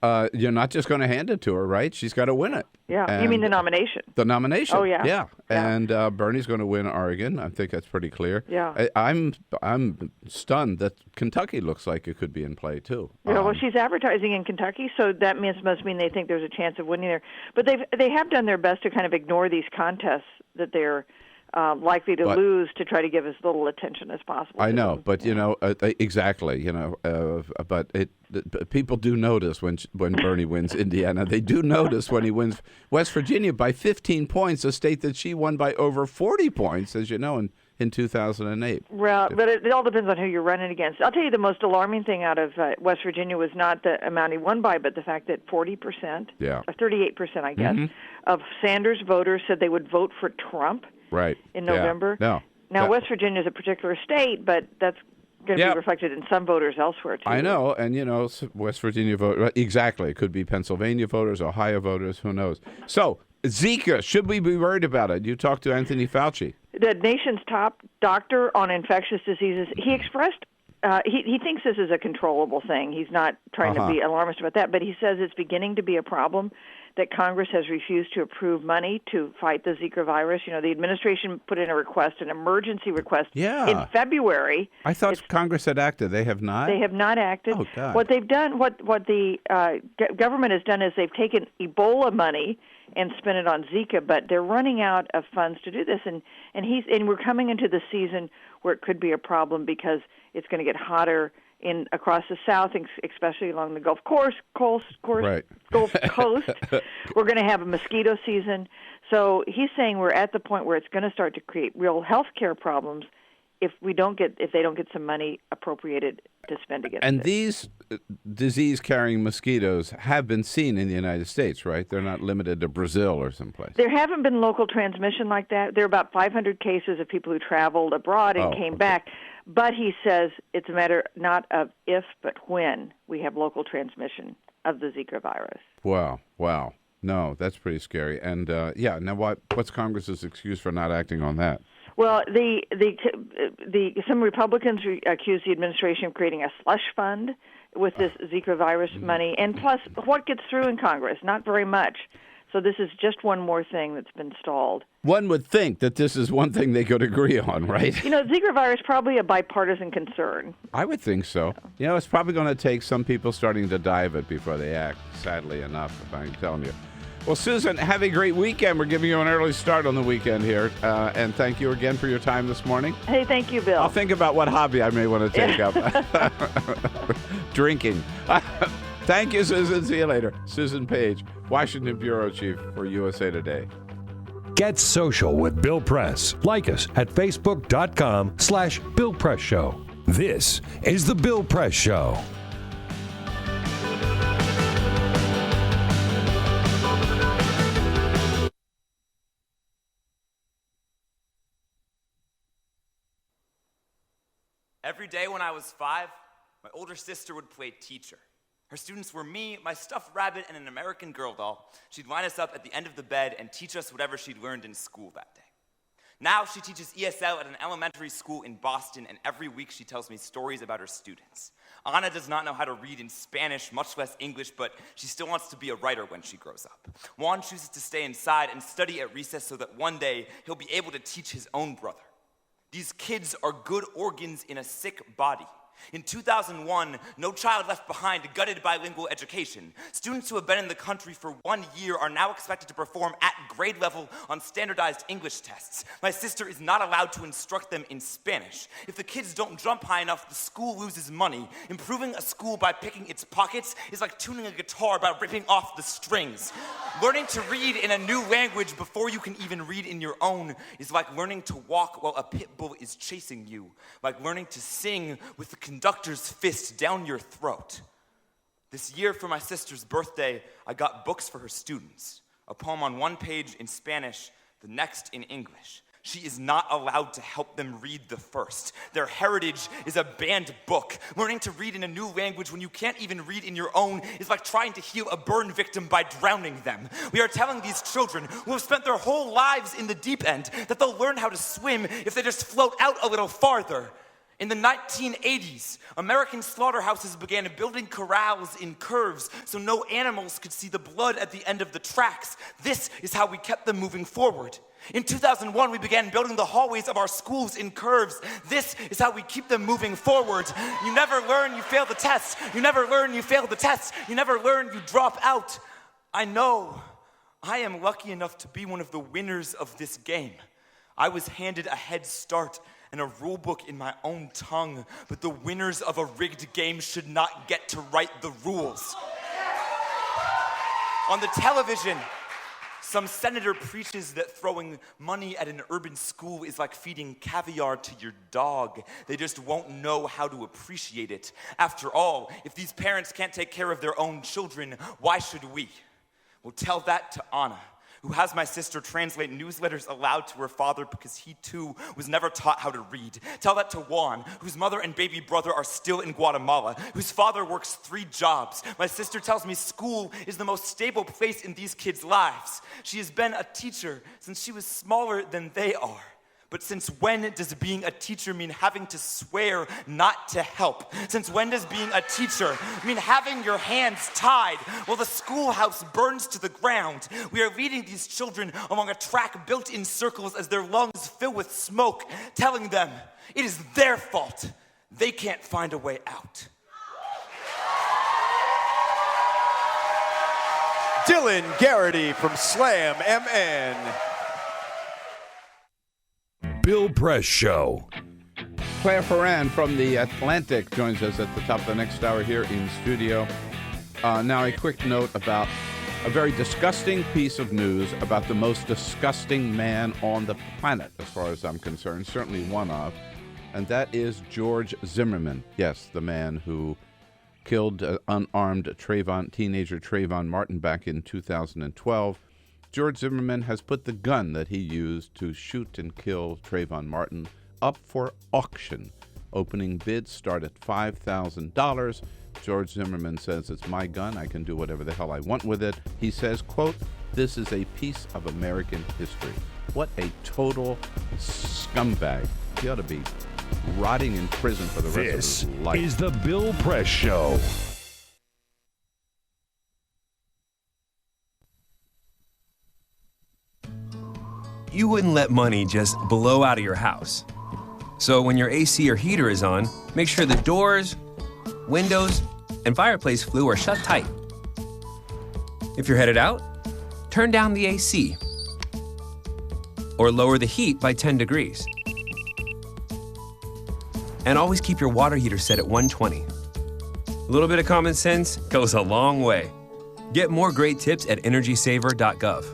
you're not just going to hand it to her, right? She's got to win it. Yeah, and you mean the nomination? The nomination. Oh, yeah. Yeah. And Bernie's going to win Oregon. I think that's pretty clear. Yeah. I'm stunned that Kentucky looks like it could be in play, too. Yeah, well, she's advertising in Kentucky, so that must mean they think there's a chance of winning there. But they have done their best to kind of ignore these contests that they're likely to lose to try to give as little attention as possible. I know, but you know exactly. You know, but people do notice when Bernie wins Indiana. They do notice when he wins West Virginia by 15 points, a state that she won by over 40 points, as you know, in 2008. Well, but it all depends on who you're running against. I'll tell you the most alarming thing out of West Virginia was not the amount he won by, but the fact that 40%, or 38%, I guess, of Sanders voters said they would vote for Trump. Right. In November. Yeah. Now, West Virginia is a particular state, but that's going to be reflected in some voters elsewhere, too. I know. And, you know, West Virginia voters, exactly. It could be Pennsylvania voters, Ohio voters, who knows. So, Zika, should we be worried about it? You talked to Anthony Fauci. The nation's top doctor on infectious diseases. He expressed he thinks this is a controllable thing. He's not trying to be alarmist about that, but he says it's beginning to be a problem that Congress has refused to approve money to fight the Zika virus. You know, the administration put in a request, an emergency request, in February. I thought Congress had acted. They have not? They have not acted. Oh, God. What they've done, what the government has done is they've taken Ebola money and spent it on Zika, but they're running out of funds to do this. And we're coming into the season where it could be a problem because it's going to get hotter across the South, especially along the Gulf Coast. Right. Gulf Coast. We're going to have a mosquito season. So he's saying we're at the point where it's going to start to create real health care problems if they don't get some money appropriated to spend against it. And these disease-carrying mosquitoes have been seen in the United States, right? They're not limited to Brazil or someplace. There haven't been local transmission like that. There are about 500 cases of people who traveled abroad and came back. But he says it's a matter not of if, but when we have local transmission of the Zika virus. Wow. No, that's pretty scary. And, now what's Congress's excuse for not acting on that? Well, some Republicans accuse the administration of creating a slush fund with this Zika virus money. And plus, what gets through in Congress? Not very much. So this is just one more thing that's been stalled. One would think that this is one thing they could agree on, right? You know, Zika virus is probably a bipartisan concern. I would think so. You know, it's probably going to take some people starting to die of it before they act, sadly enough, if I'm telling you. Well, Susan, have a great weekend. We're giving you an early start on the weekend here. And thank you again for your time this morning. Hey, thank you, Bill. I'll think about what hobby I may want to take up. Drinking. Thank you, Susan. See you later. Susan Page, Washington Bureau Chief for USA Today. Get social with Bill Press. Like us at facebook.com/Bill Press Show. This is The Bill Press Show. Every day when I was 5, my older sister would play teacher. Her students were me, my stuffed rabbit, and an American Girl doll. She'd line us up at the end of the bed and teach us whatever she'd learned in school that day. Now she teaches ESL at an elementary school in Boston, and every week she tells me stories about her students. Anna does not know how to read in Spanish, much less English, but she still wants to be a writer when she grows up. Juan chooses to stay inside and study at recess so that one day he'll be able to teach his own brother. These kids are good organs in a sick body. In 2001, No Child Left Behind gutted bilingual education. Students who have been in the country for 1 year are now expected to perform at grade level on standardized English tests. My sister is not allowed to instruct them in Spanish. If the kids don't jump high enough, the school loses money. Improving a school by picking its pockets is like tuning a guitar by ripping off the strings. Learning to read in a new language before you can even read in your own is like learning to walk while a pit bull is chasing you. Like learning to sing with the conductor's fist down your throat. This year for my sister's birthday, I got books for her students. A poem on one page in Spanish, the next in English. She is not allowed to help them read the first. Their heritage is a banned book. Learning to read in a new language when you can't even read in your own is like trying to heal a burn victim by drowning them. We are telling these children who have spent their whole lives in the deep end that they'll learn how to swim if they just float out a little farther. In the 1980s, American slaughterhouses began building corrals in curves so no animals could see the blood at the end of the tracks. This is how we kept them moving forward. In 2001, we began building the hallways of our schools in curves. This is how we keep them moving forward. You never learn, you fail the test. You never learn, you fail the test. You never learn, you drop out. I know I am lucky enough to be one of the winners of this game. I was handed a head start and a rule book in my own tongue, but the winners of a rigged game should not get to write the rules. On the television, some senator preaches that throwing money at an urban school is like feeding caviar to your dog. They just won't know how to appreciate it. After all, if these parents can't take care of their own children, why should we? Well, tell that to Anna, who has my sister translate newsletters aloud to her father because he too was never taught how to read. Tell that to Juan, whose mother and baby brother are still in Guatemala, whose father works 3 jobs. My sister tells me school is the most stable place in these kids' lives. She has been a teacher since she was smaller than they are. But since when does being a teacher mean having to swear not to help? Since when does being a teacher mean having your hands tied while the schoolhouse burns to the ground? We are leading these children along a track built in circles as their lungs fill with smoke, telling them it is their fault. They can't find a way out. Dylan Garrity from Slam MN. Bill Press Show. Claire Ferran from The Atlantic joins us at the top of the next hour here in studio. Now, a quick note about a very disgusting piece of news about the most disgusting man on the planet, as far as I'm concerned, certainly one of, and that is George Zimmerman. Yes, the man who killed unarmed teenager Trayvon Martin back in 2012. George Zimmerman has put the gun that he used to shoot and kill Trayvon Martin up for auction. Opening bids start at $5,000. George Zimmerman says, it's my gun. I can do whatever the hell I want with it. He says, quote, this is a piece of American history. What a total scumbag. He ought to be rotting in prison for the rest of his life. This is the Bill Press Show. You wouldn't let money just blow out of your house. So when your AC or heater is on, make sure the doors, windows, and fireplace flue are shut tight. If you're headed out, turn down the AC or lower the heat by 10 degrees. And always keep your water heater set at 120. A little bit of common sense goes a long way. Get more great tips at energysaver.gov.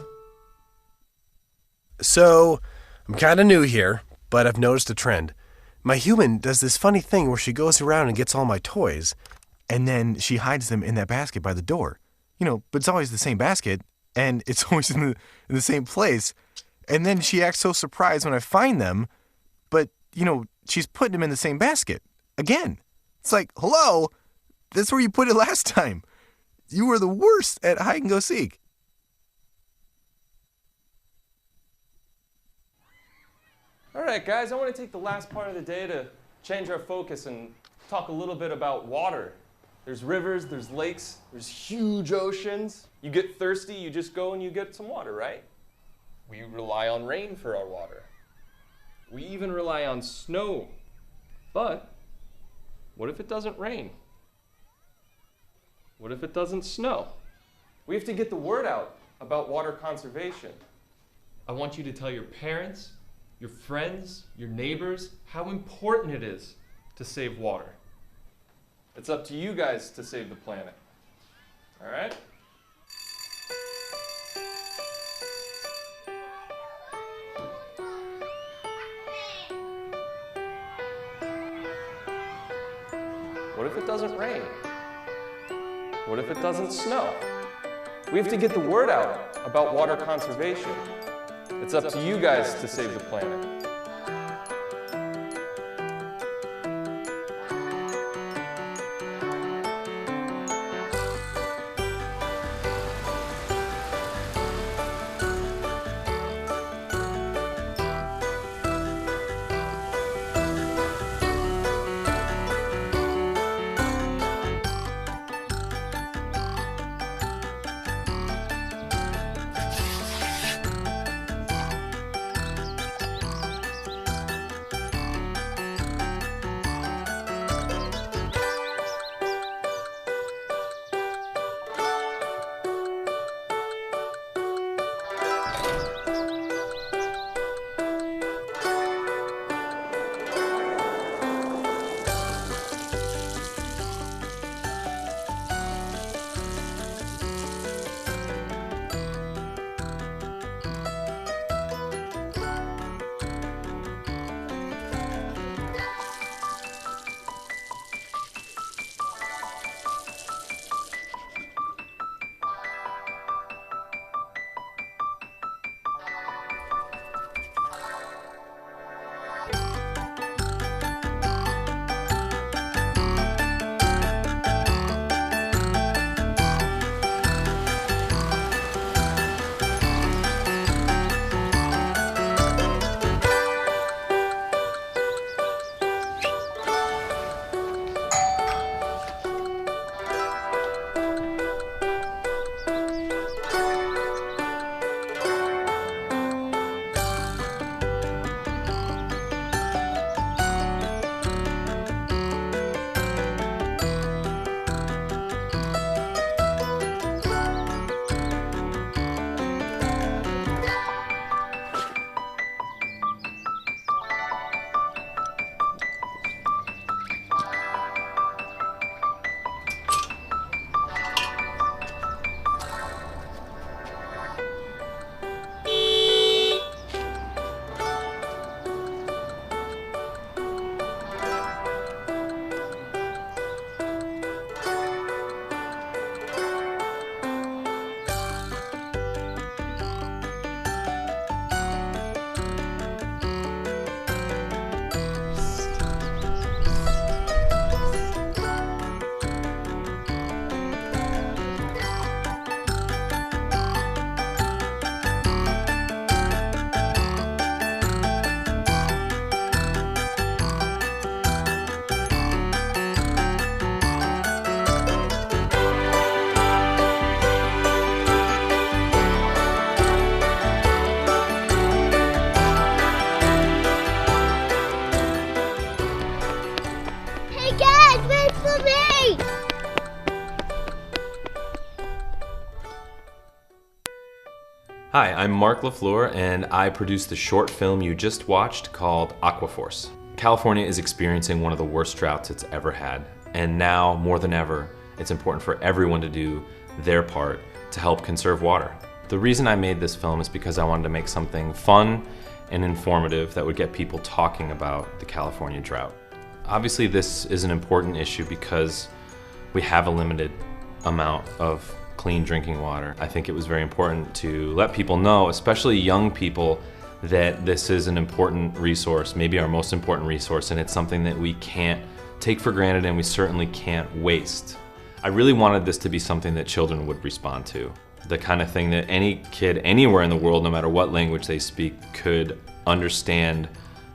So, I'm kind of new here, but I've noticed a trend. My human does this funny thing where she goes around and gets all my toys, and then she hides them in that basket by the door. But it's always the same basket, and it's always in the same place. And then she acts so surprised when I find them, but, she's putting them in the same basket. Again. It's like, hello? That's where you put it last time. You were the worst at hide and go seek. All right, guys, I want to take the last part of the day to change our focus and talk a little bit about water. There's rivers, there's lakes, there's huge oceans. You get thirsty, you just go and you get some water, right? We rely on rain for our water. We even rely on snow. But what if it doesn't rain? What if it doesn't snow? We have to get the word out about water conservation. I want you to tell your parents, your friends, your neighbors, how important it is to save water. It's up to you guys to save the planet. All right? What if it doesn't rain? What if it doesn't snow? We have to get the word out about water conservation. It's up to you guys to save the planet. Hi, I'm Mark LaFleur, and I produced the short film you just watched called Aquaforce. California is experiencing one of the worst droughts it's ever had, and now, more than ever, it's important for everyone to do their part to help conserve water. The reason I made this film is because I wanted to make something fun and informative that would get people talking about the California drought. Obviously, this is an important issue because we have a limited amount of clean drinking water. I think it was very important to let people know, especially young people, that this is an important resource, maybe our most important resource, and it's something that we can't take for granted and we certainly can't waste. I really wanted this to be something that children would respond to. The kind of thing that any kid anywhere in the world, no matter what language they speak, could understand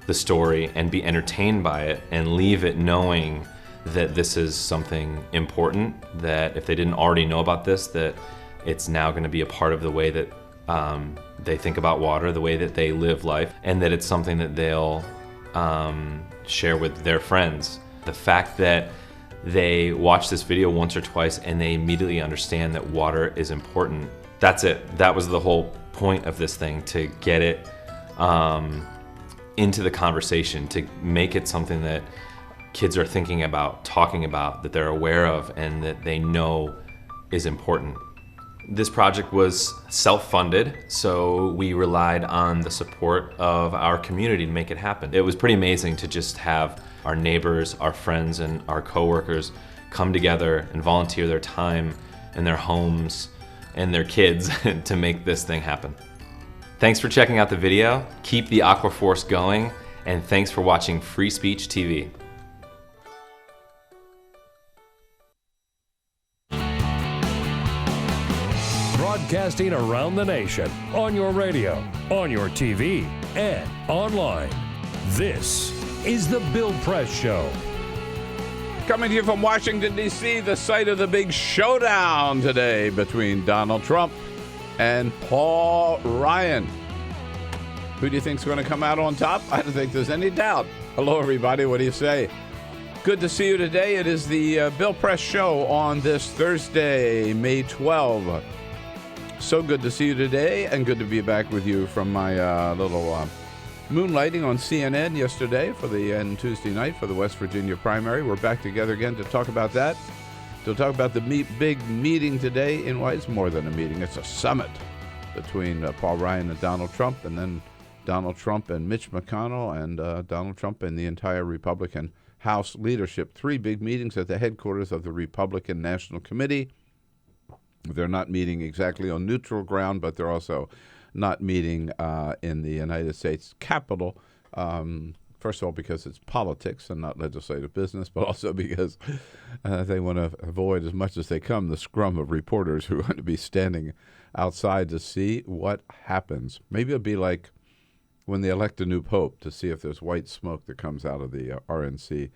the story and be entertained by it and leave it knowing that this is something important, that if they didn't already know about this, that it's now going to be a part of the way that they think about water, the way that they live life, and that it's something that they'll share with their friends. The fact that they watch this video once or twice and they immediately understand that water is important. That's it. That was the whole point of this thing, to get it into the conversation, to make it something that kids are thinking about, talking about, that they're aware of, and that they know is important. This project was self-funded, so we relied on the support of our community to make it happen. It was pretty amazing to just have our neighbors, our friends, and our coworkers come together and volunteer their time and their homes and their kids to make this thing happen. Thanks for checking out the video. Keep the Aquaforce going, and thanks for watching Free Speech TV. Broadcasting around the nation, on your radio, on your TV, and online. This is The Bill Press Show. Coming to you from Washington, D.C., the site of the big showdown today between Donald Trump and Paul Ryan. Who do you think is going to come out on top? I don't think there's any doubt. Hello, everybody. What do you say? Good to see you today. It is the Bill Press Show on this Thursday, May 12. So good to see you today, and good to be back with you from my little moonlighting on CNN yesterday and Tuesday night for the West Virginia primary. We're back together again to talk about that. To talk about the big meeting today it's more than a meeting. It's a summit between Paul Ryan and Donald Trump, and then Donald Trump and Mitch McConnell, and Donald Trump and the entire Republican House leadership. 3 big meetings at the headquarters of the Republican National Committee. They're not meeting exactly on neutral ground, but they're also not meeting in the United States Capitol. First of all, because it's politics and not legislative business, but also because they want to avoid as much as they can the scrum of reporters who are going to be standing outside to see what happens. Maybe it'll be like when they elect a new pope, to see if there's white smoke that comes out of the RNC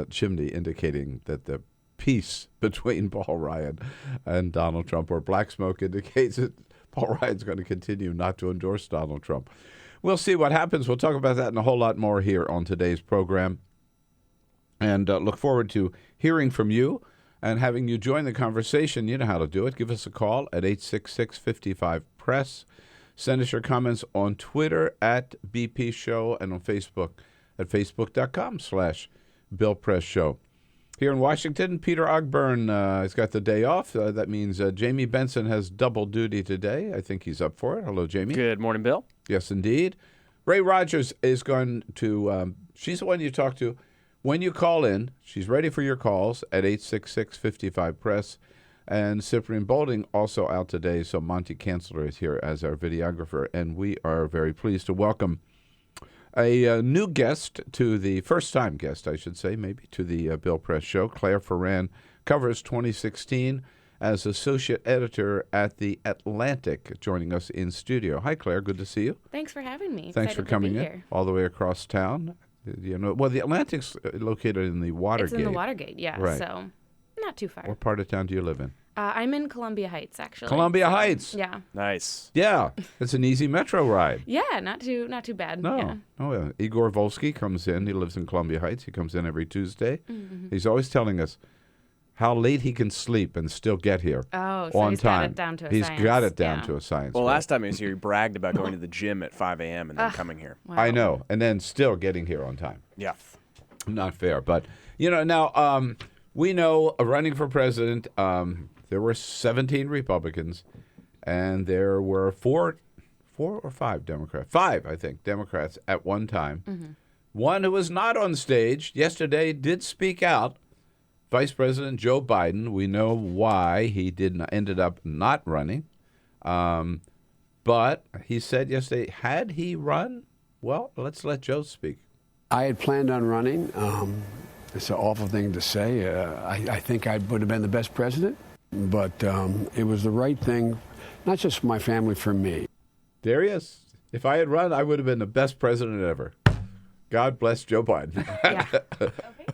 chimney, indicating that the peace between Paul Ryan and Donald Trump, or black smoke indicates that Paul Ryan's going to continue not to endorse Donald Trump. We'll see what happens. We'll talk about that and a whole lot more here on today's program, and look forward to hearing from you and having you join the conversation. You know how to do it. Give us a call at 866-55-PRESS. Send us your comments on Twitter at BP Show, and on Facebook at facebook.com/Bill Press Show. Here in Washington, Peter Ogburn has got the day off. That means Jamie Benson has double duty today. I think he's up for it. Hello, Jamie. Good morning, Bill. Yes, indeed. Ray Rogers is going to, she's the one you talk to when you call in. She's ready for your calls at 866-55-PRESS. And Cyprian Bolding also out today, so Monty Kanzler is here as our videographer. And we are very pleased to welcome a new guest to the first-time guest, I should say, maybe, to the Bill Press Show. Claire Ferran covers 2016 as associate editor at The Atlantic, joining us in studio. Hi, Claire. Good to see you. Thanks for having me. Thanks for coming in here. all the way across town. You know, well, The Atlantic's located in the Watergate. It's in the Watergate, yeah. Right. So not too far. What part of town do you live in? I'm in Columbia Heights, actually. Columbia Heights. Yeah. Nice. Yeah, it's an easy metro ride. Yeah, not too bad. No. Yeah. Oh, yeah. Igor Volsky comes in. He lives in Columbia Heights. He comes in every Tuesday. Mm-hmm. He's always telling us how late he can sleep and still get here Oh, so on he's time. got it down to a He's science. got it down Yeah. to a science. Well, right? last time he was here, he bragged about going to the gym at 5 a.m. and then coming here. Wow. I know, and then still getting here on time. Yeah. Not fair, but now we know running for president, there were 17 Republicans, and there were four or five Democrats. Five, I think, Democrats at one time. Mm-hmm. One who was not on stage yesterday did speak out. Vice President Joe Biden. We know why he ended up not running. But he said yesterday, had he run? Well, let's let Joe speak. I had planned on running. It's an awful thing to say. I think I would have been the best president, but it was the right thing, not just for my family, for me. There he is. If I had run, I would have been the best president ever. God bless Joe Biden.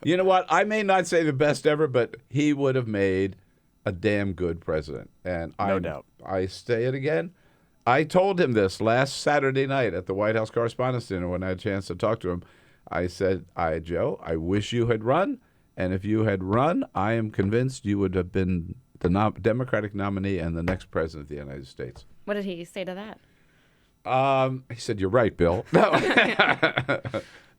You know what? I may not say the best ever, but he would have made a damn good president. And No doubt. I say it again. I told him this last Saturday night at the White House Correspondents' Dinner when I had a chance to talk to him. I said, Joe, I wish you had run. And if you had run, I am convinced you would have been the Democratic nominee and the next president of the United States. What did he say to that? He said, "You're right, Bill." No,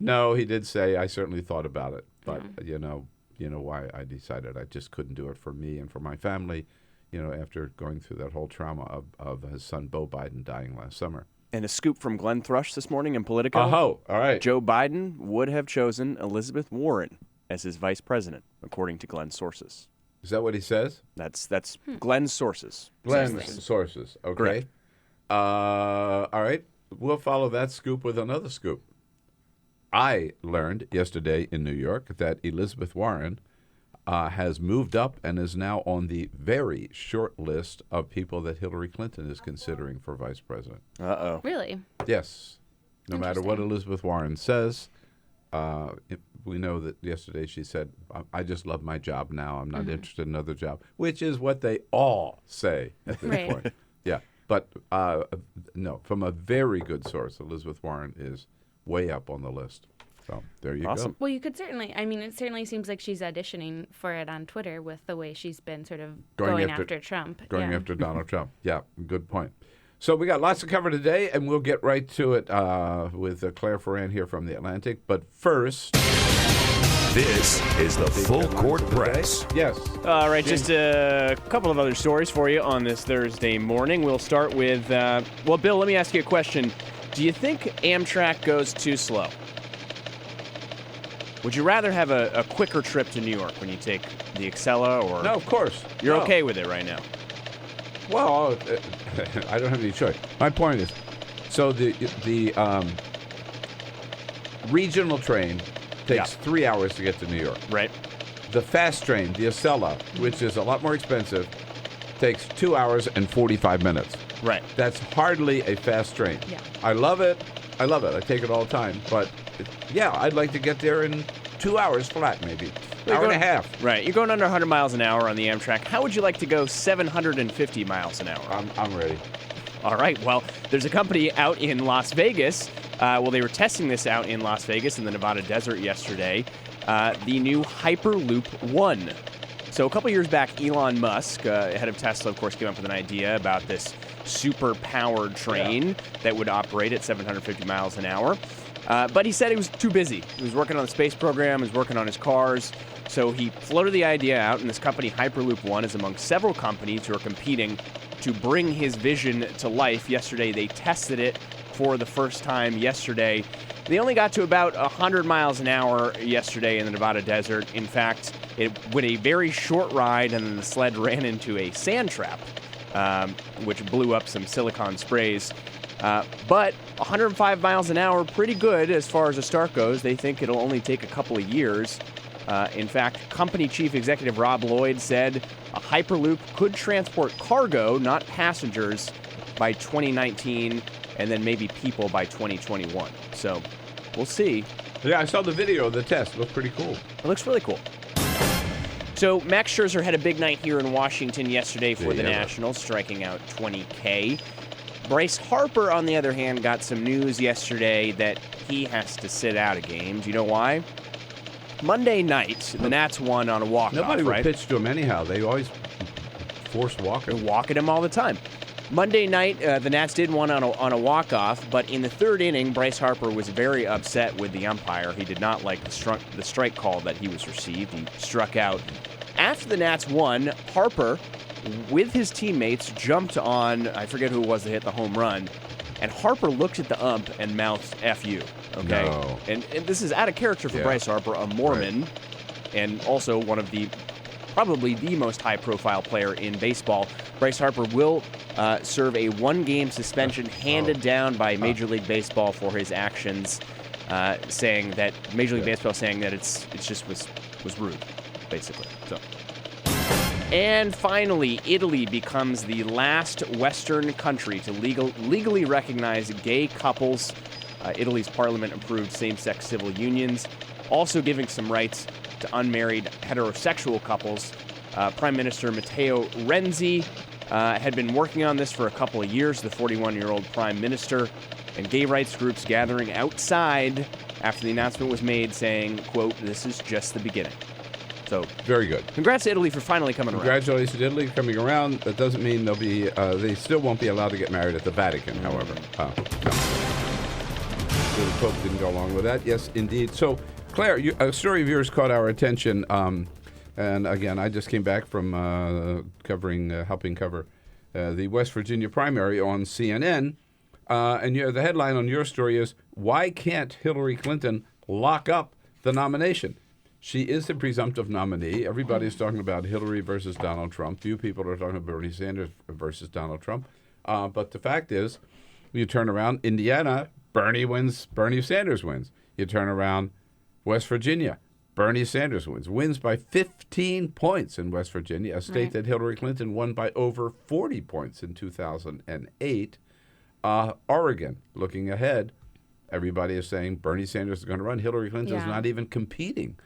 no, he did say, "I certainly thought about it, but you know why I decided I just couldn't do it for me and for my family, after going through that whole trauma of his son Beau Biden dying last summer." And a scoop from Glenn Thrush this morning in Politico. Oh, all right. Joe Biden would have chosen Elizabeth Warren as his vice president, according to Glenn's sources. Is that what he says? That's Glenn's sources. Glenn's sources. Okay. Correct. All right. We'll follow that scoop with another scoop. I learned yesterday in New York that Elizabeth Warren has moved up and is now on the very short list of people that Hillary Clinton is considering for vice president. Uh-oh. Really? Yes. No matter what Elizabeth Warren says, we know that yesterday she said, "I just love my job now. I'm not interested in another job," which is what they all say at this point. Yeah. But no, from a very good source, Elizabeth Warren is way up on the list. So there you go. Well, you could certainly, it certainly seems like she's auditioning for it on Twitter with the way she's been sort of going after Trump. Going after Donald Trump. Yeah, good point. So we got lots to cover today, and we'll get right to it with Claire Ferran here from The Atlantic. But first... This is the Full Court Press. Yes. All right, just a couple of other stories for you on this Thursday morning. We'll start with, Bill, let me ask you a question. Do you think Amtrak goes too slow? Would you rather have a quicker trip to New York when you take the Excella? Or no, of course. You're okay with it right now? Well, I don't have any choice. My point is, so the regional train takes 3 hours to get to New York. Right. The fast train, the Acela, which is a lot more expensive, takes 2 hours and 45 minutes. Right. That's hardly a fast train. Yeah. I love it. I take it all the time. But, I'd like to get there in 2 hours flat, maybe. Hour and a half. Right. You're going under 100 miles an hour on the Amtrak. How would you like to go 750 miles an hour? I'm ready. All right. Well, there's a company out in Las Vegas. They were testing this out in Las Vegas in the Nevada desert yesterday. The new Hyperloop One. So a couple years back, Elon Musk, head of Tesla, of course, came up with an idea about this super-powered train that would operate at 750 miles an hour. But he said he was too busy. He was working on the space program, he was working on his cars. So he floated the idea out, and this company, Hyperloop One, is among several companies who are competing to bring his vision to life. Yesterday, they tested it for the first time yesterday. They only got to about 100 miles an hour yesterday in the Nevada desert. In fact, it went a very short ride, and then the sled ran into a sand trap, which blew up some silicone sprays. But 105 miles an hour, pretty good as far as a start goes. They think it'll only take a couple of years. In fact, company chief executive Rob Lloyd said a Hyperloop could transport cargo, not passengers, by 2019, and then maybe people by 2021. So we'll see. Yeah, I saw the video of the test. It looked pretty cool. It looks really cool. So Max Scherzer had a big night here in Washington yesterday for the Nationals, striking out 20K. Bryce Harper, on the other hand, got some news yesterday that he has to sit out of games. You know why? Monday night, the Nats won on a walk-off, Nobody would right? pitch to him anyhow. They always force walking. They walk at him all the time. Monday night, the Nats did one on a walk-off, but in the third inning, Bryce Harper was very upset with the umpire. He did not like the strike call that he was received. He struck out. After the Nats won, Harper with his teammates, jumped on, I forget who it was that hit the home run, and Harper looked at the ump and mouthed F you, okay? No. And this is out of character for Bryce Harper, a Mormon, and also one of probably the most high-profile player in baseball. Bryce Harper will serve a one-game suspension handed down by Major League Baseball for his actions, saying that Major League Baseball saying that it's just was rude, basically. So. And finally, Italy becomes the last Western country to legally recognize gay couples. Italy's parliament approved same-sex civil unions, also giving some rights to unmarried heterosexual couples. Prime Minister Matteo Renzi had been working on this for a couple of years, the 41-year-old prime minister, and gay rights groups gathering outside after the announcement was made saying, quote, "This is just the beginning." So very good. Congrats to Italy for finally coming around. Congratulations to Italy coming around. That doesn't mean they'll be. They still won't be allowed to get married at the Vatican, however. No. So the Pope didn't go along with that. Yes, indeed. So, Claire, a story of yours caught our attention. And again, I just came back from helping cover the West Virginia primary on CNN. And the headline on your story is, "Why can't Hillary Clinton lock up the nomination?" She is the presumptive nominee. Everybody's talking about Hillary versus Donald Trump. Few people are talking about Bernie Sanders versus Donald Trump. But the fact is, you turn around Indiana, Bernie Sanders wins. You turn around West Virginia, Bernie Sanders wins by 15 points in West Virginia, a state that Hillary Clinton won by over 40 points in 2008. Oregon, looking ahead, everybody is saying Bernie Sanders is going to run. Hillary Clinton is not even competing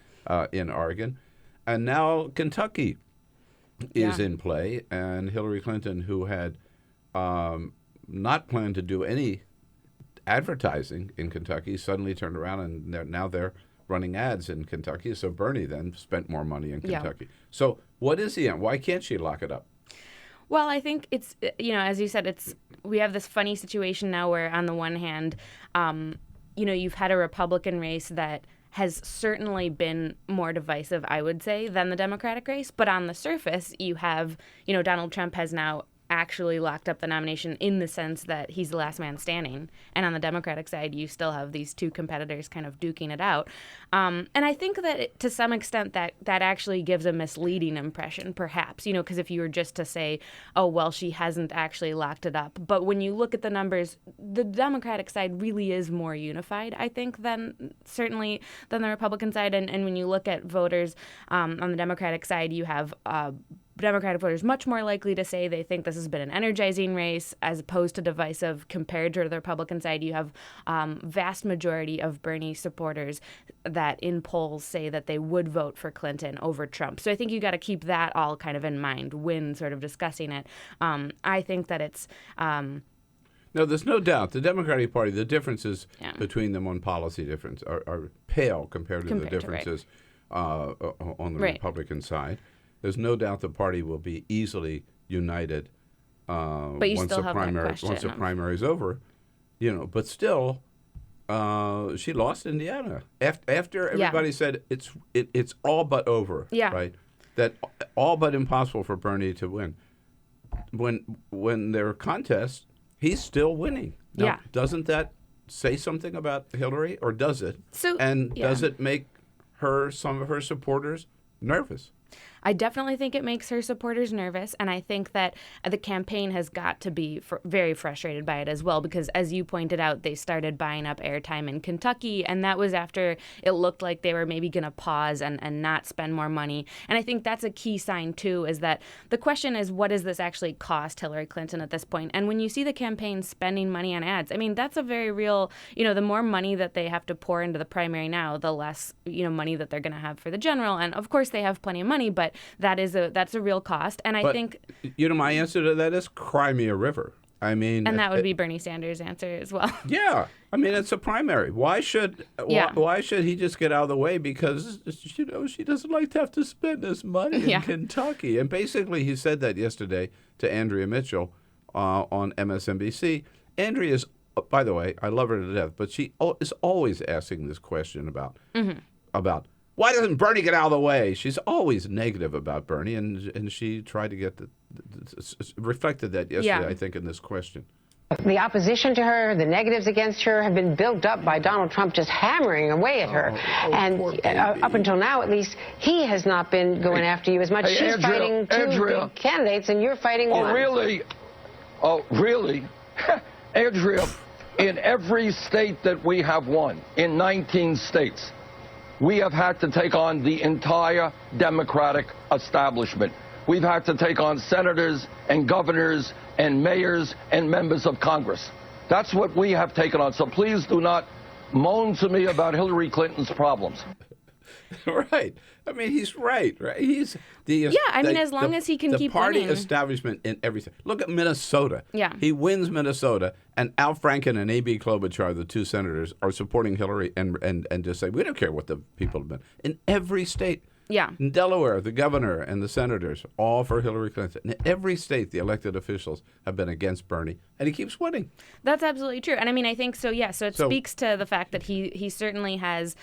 in Oregon. And now Kentucky is in play, and Hillary Clinton, who had not planned to do any advertising in Kentucky, suddenly turned around, and now they're running ads in Kentucky. So Bernie then spent more money in Kentucky. So what is the end? Why can't she lock it up? Well, I think it's, as you said, we have this funny situation now where on the one hand, you've had a Republican race that has certainly been more divisive, I would say, than the Democratic race. But on the surface, you have, Donald Trump has now actually locked up the nomination in the sense that he's the last man standing. And on the Democratic side, you still have these two competitors kind of duking it out. And I think that to some extent that actually gives a misleading impression, perhaps, because if you were just to say, oh, well, she hasn't actually locked it up. But when you look at the numbers, the Democratic side really is more unified, I think, than the Republican side. And when you look at voters on the Democratic side, you have Democratic voters much more likely to say they think this has been an energizing race as opposed to divisive. Compared to the Republican side, you have vast majority of Bernie supporters that in polls say that they would vote for Clinton over Trump. So I think you got to keep that all kind of in mind when sort of discussing it. I think that it's... No, there's no doubt. The Democratic Party, the differences between them on policy difference are pale compared to the differences on the Republican side. There's no doubt the party will be easily united once the primary is over. But still, she lost Indiana after everybody said it's all but over. Yeah. Right. That all but impossible for Bernie to win. When there are contests, he's still winning. Now, doesn't that say something about Hillary, or does it? Does it make some of her supporters nervous? I definitely think it makes her supporters nervous, and I think that the campaign has got to be very frustrated by it as well, because as you pointed out, they started buying up airtime in Kentucky, and that was after it looked like they were maybe going to pause and not spend more money. And I think that's a key sign, too, is that the question is, what does this actually cost Hillary Clinton at this point? And when you see the campaign spending money on ads, I mean, that's a very real, the more money that they have to pour into the primary now, the less, money that they're going to have for the general. And of course, they have plenty of money, but that's a real cost. And I think my answer to that is cry me a river. I mean, and that would be Bernie Sanders' answer as well. Yeah, I mean, it's a primary. Why should he just get out of the way? Because she doesn't like to have to spend this money in Kentucky. And basically, he said that yesterday to Andrea Mitchell on MSNBC. Andrea is, by the way, I love her to death, but she is always asking this question about Why doesn't Bernie get out of the way? She's always negative about Bernie, and she tried to get reflected that yesterday, I think, in this question. The opposition to her, the negatives against her have been built up by Donald Trump just hammering away at her. Up until now, at least, he has not been going after you as much. She's fighting two big candidates, and you're fighting one. Really? Oh, really? Andrea, in every state that we have won, in 19 states, we have had to take on the entire Democratic establishment. We've had to take on senators and governors and mayors and members of Congress. That's what we have taken on. So please do not moan to me about Hillary Clinton's problems. Right. I mean, he's right. He's as long as he can keep winning. The winning. party establishment in everything. Look at Minnesota. Yeah. He wins Minnesota, and Al Franken and A.B. Klobuchar, the two senators, are supporting Hillary and just say, we don't care what the people have been. In every state. Yeah. In Delaware, the governor and the senators, all for Hillary Clinton. In every state, the elected officials have been against Bernie, and he keeps winning. That's absolutely true. And I mean, I think so, yeah. So it speaks to the fact that he certainly has,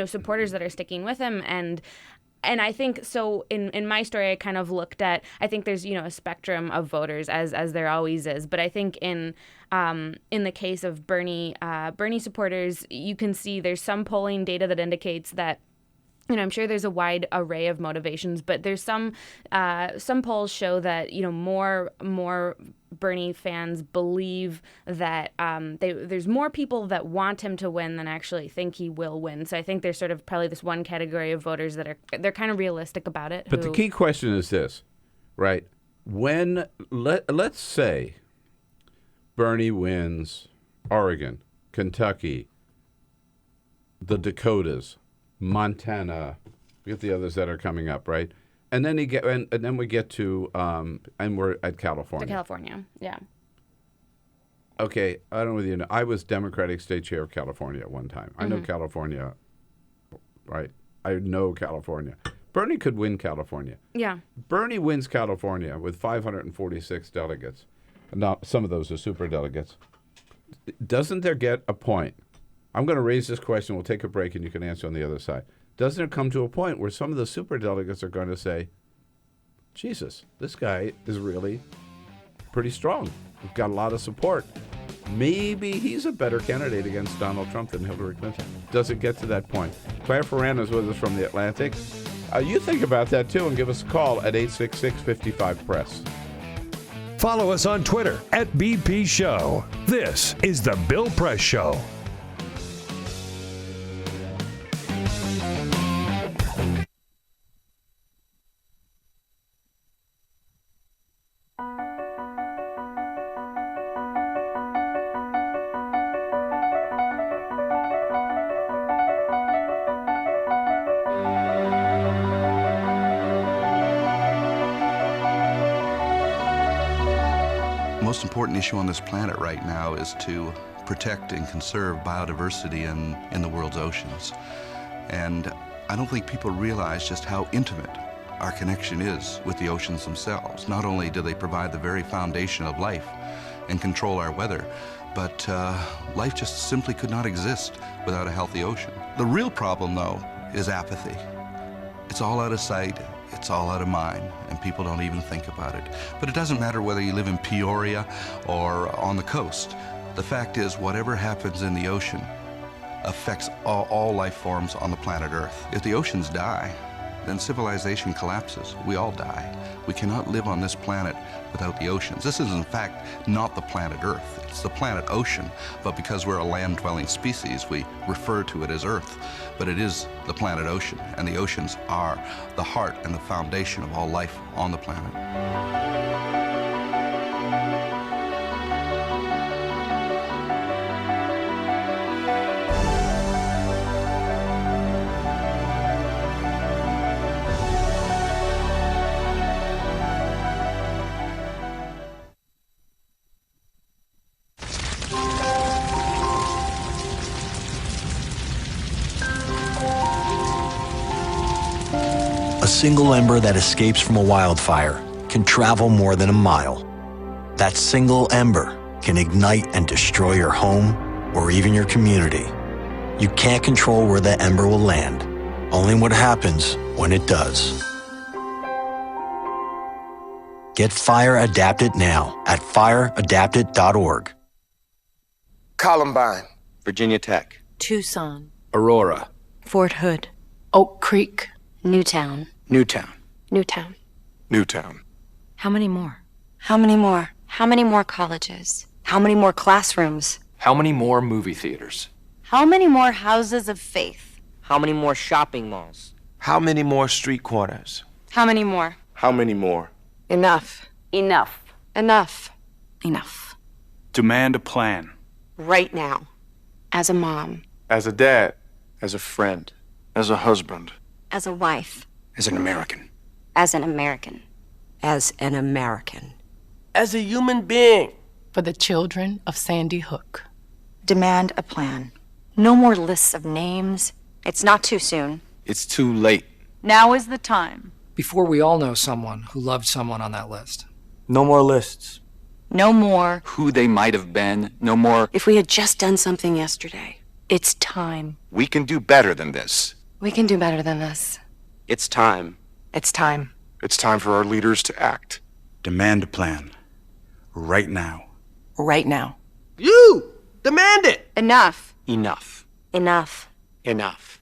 supporters that are sticking with him. And I think so in my story, I kind of looked at, I think there's, a spectrum of voters as there always is. But I think in the case of Bernie supporters, you can see there's some polling data that indicates that, I'm sure there's a wide array of motivations, but there's some polls show that, more Bernie fans believe that there's more people that want him to win than actually think he will win. So I think there's sort of probably this one category of voters that they're kind of realistic about it. But the key question is this, right? When let's say Bernie wins Oregon, Kentucky, the Dakotas, Montana, we get the others that are coming up, right? And then then we get to and we're at California. To California, yeah. Okay, I don't know whether you know. I was Democratic State Chair of California at one time. I know California, right? I know California. Bernie could win California. Yeah. Bernie wins California with 546 delegates. Now, some of those are super delegates. Doesn't there get a point? I'm going to raise this question. We'll take a break, and you can answer on the other side. Doesn't it come to a point where some of the superdelegates are going to say, Jesus, this guy is really pretty strong. We've got a lot of support. Maybe he's a better candidate against Donald Trump than Hillary Clinton. Does it get to that point? Claire Ferrand is with us from the Atlantic. You think about that, too, and give us a call at 866-55-PRESS. Follow us on Twitter at BP Show. This is The Bill Press Show. Most important issue on this planet right now is to protect and conserve biodiversity in the world's oceans. And I don't think people realize just how intimate our connection is with the oceans themselves. Not only do they provide the very foundation of life and control our weather, but life just simply could not exist without a healthy ocean. The real problem, though, is apathy. It's all out of sight. It's all out of mind, and people don't even think about it. But it doesn't matter whether you live in Peoria or on the coast. The fact is, whatever happens in the ocean affects all life forms on the planet Earth. If the oceans die, then civilization collapses. We all die. We cannot live on this planet without the oceans. This is, in fact, not the planet Earth. It's the planet ocean, but because we're a land-dwelling species, we refer to it as Earth. But it is the planet ocean, and the oceans are the heart and the foundation of all life on the planet. A single ember that escapes from a wildfire can travel more than a mile. That single ember can ignite and destroy your home or even your community. You can't control where that ember will land. only what happens when it does. Get Fire Adapted now at fireadapted.org. Columbine, Virginia Tech, Tucson, Aurora, Fort Hood, Oak Creek, Newtown. Newtown, Newtown. Newtown. How many more? How many more? How many more colleges? How many more classrooms? How many more movie theaters? How many more houses of faith? How many more shopping malls? How many more street corners? How many more? How many more? Enough. Enough. Enough. Enough. Demand a plan. Right now. As a mom. As a dad, as a friend, as a husband, As a wife. as an American. As an American. As an American. As a human being. For the children of Sandy Hook. Demand a plan. No more lists of names. It's not too soon. It's too late. Now is the time. Before we all know someone who loved someone on that list. No more lists. No more. Who they might have been. No more. If we had just done something yesterday. It's time. We can do better than this. We can do better than this. It's time. It's time. It's time for our leaders to act. Demand a plan. Right now. Right now. You! Demand it! Enough. Enough. Enough. Enough.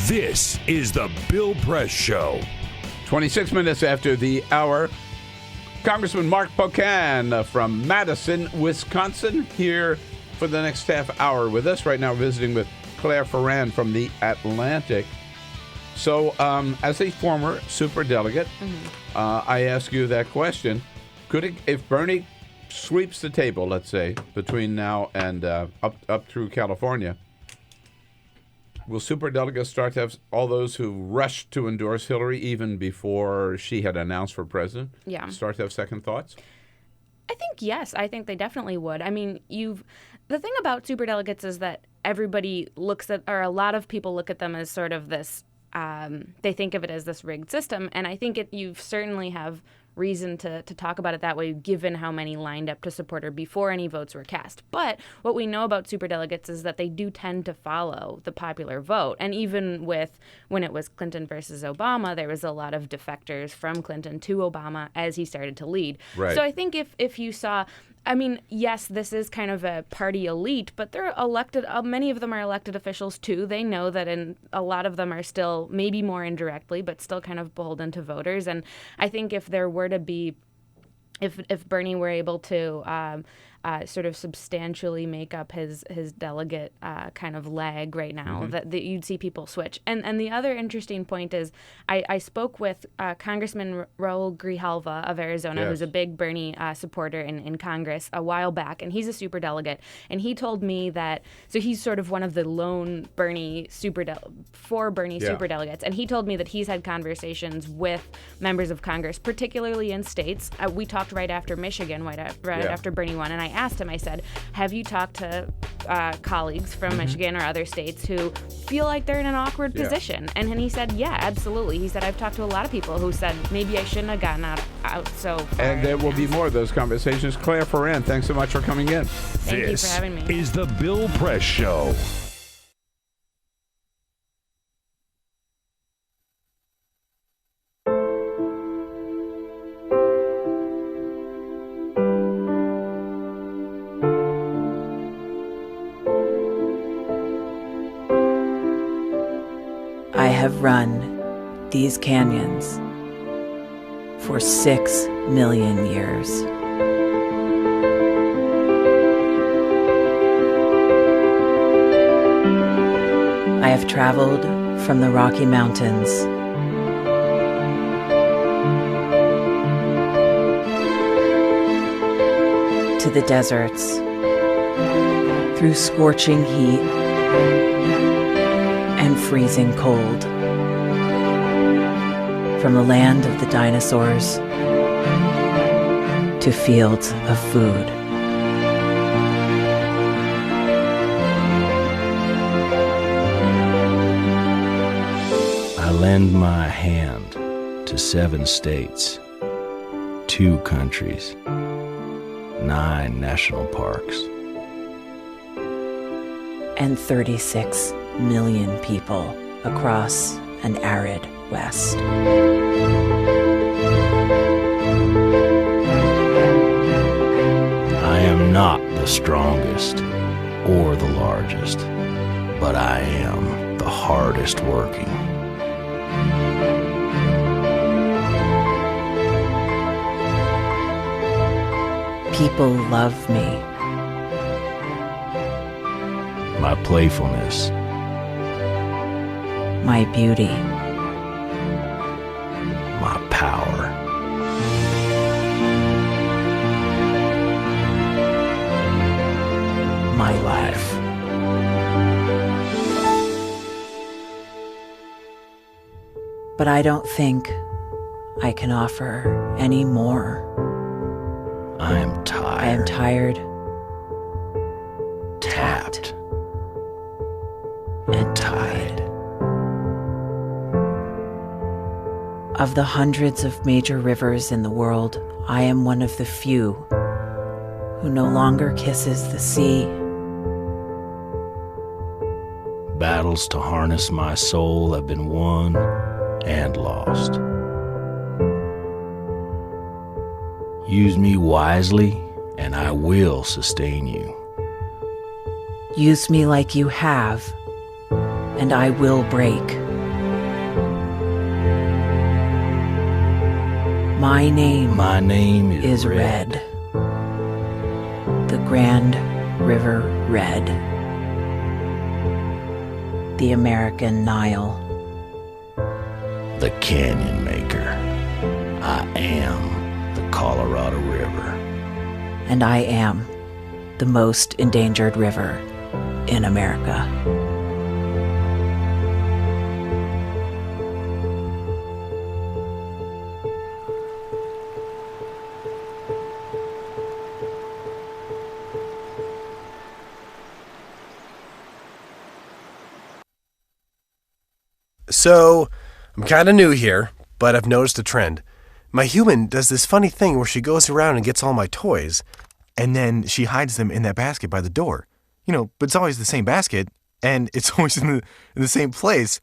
This is the Bill Press Show. 26 minutes after the hour, Congressman Mark Pocan from Madison, Wisconsin, here for the next half hour with us. Right now visiting with Claire Ferrand from The Atlantic. So, as a former superdelegate, I ask you that question. If Bernie sweeps the table, let's say, between now and up through California, will superdelegates start to have all those who rushed to endorse Hillary even before she had announced for president start to have second thoughts? I think yes. I think they definitely would. I mean, the thing about superdelegates is that everybody looks at, or a lot of people look at them as sort of this, they think of it as this rigged system. And I think you certainly have reason to talk about it that way, given how many lined up to support her before any votes were cast. But what we know about superdelegates is that they do tend to follow the popular vote. And even when it was Clinton versus Obama, there was a lot of defectors from Clinton to Obama as he started to lead. Right. So I think if you saw, I mean, yes, this is kind of a party elite, but they're elected, many of them are elected officials too. They know that, and a lot of them are still, maybe more indirectly, but still kind of beholden to voters. And I think if there were to be, if Bernie were able to sort of substantially make up his delegate kind of lag right now, that you'd see people switch. And the other interesting point is I spoke with Congressman Raul Grijalva of Arizona, who's a big Bernie supporter in Congress a while back, and he's a superdelegate. And he told me that, so he's sort of one of the lone Bernie superdelegates, and he told me that he's had conversations with members of Congress, particularly in states. We talked right after Michigan, right after Bernie won, and I asked him, I said, have you talked to colleagues from Michigan or other states who feel like they're in an awkward position? And he said, yeah, absolutely. He said, I've talked to a lot of people who said, maybe I shouldn't have gotten out so far. And there will be more of those conversations. Claire Ferrand, thanks so much for coming in. Thank you for having me. Is the Bill Press Show. I have run these canyons for 6 million years. I have traveled from the Rocky Mountains to the deserts, through scorching heat and freezing cold, from the land of the dinosaurs to fields of food. I lend my hand to 7 states, 2 countries, 9 national parks, and 36 million people across an arid West. I am not the strongest or the largest, but I am the hardest working. People love me. My playfulness, My beauty. my power, My life. But I don't think I can offer any more. I am tired. I am tired, tapped, and tied. Of the hundreds of major rivers in the world, I am one of the few who no longer kisses the sea. Battles to harness my soul have been won and lost. Use me wisely, and I will sustain you. Use me like you have, and I will break. My name is Red. The Grand River Red. The American Nile. The Canyon Maker. I am the Colorado River. And I am the most endangered river in America. So, I'm kind of new here, but I've noticed a trend. My human does this funny thing where she goes around and gets all my toys, and then she hides them in that basket by the door. But it's always the same basket, and it's always in the same place.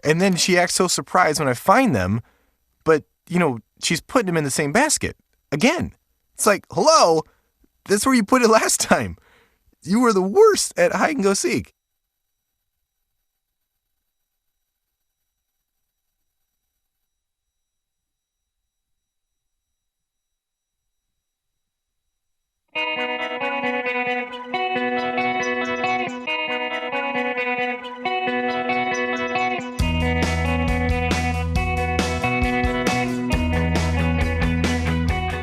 And then she acts so surprised when I find them, but, she's putting them in the same basket. Again. It's like, hello? That's where you put it last time. You were the worst at hide and go seek.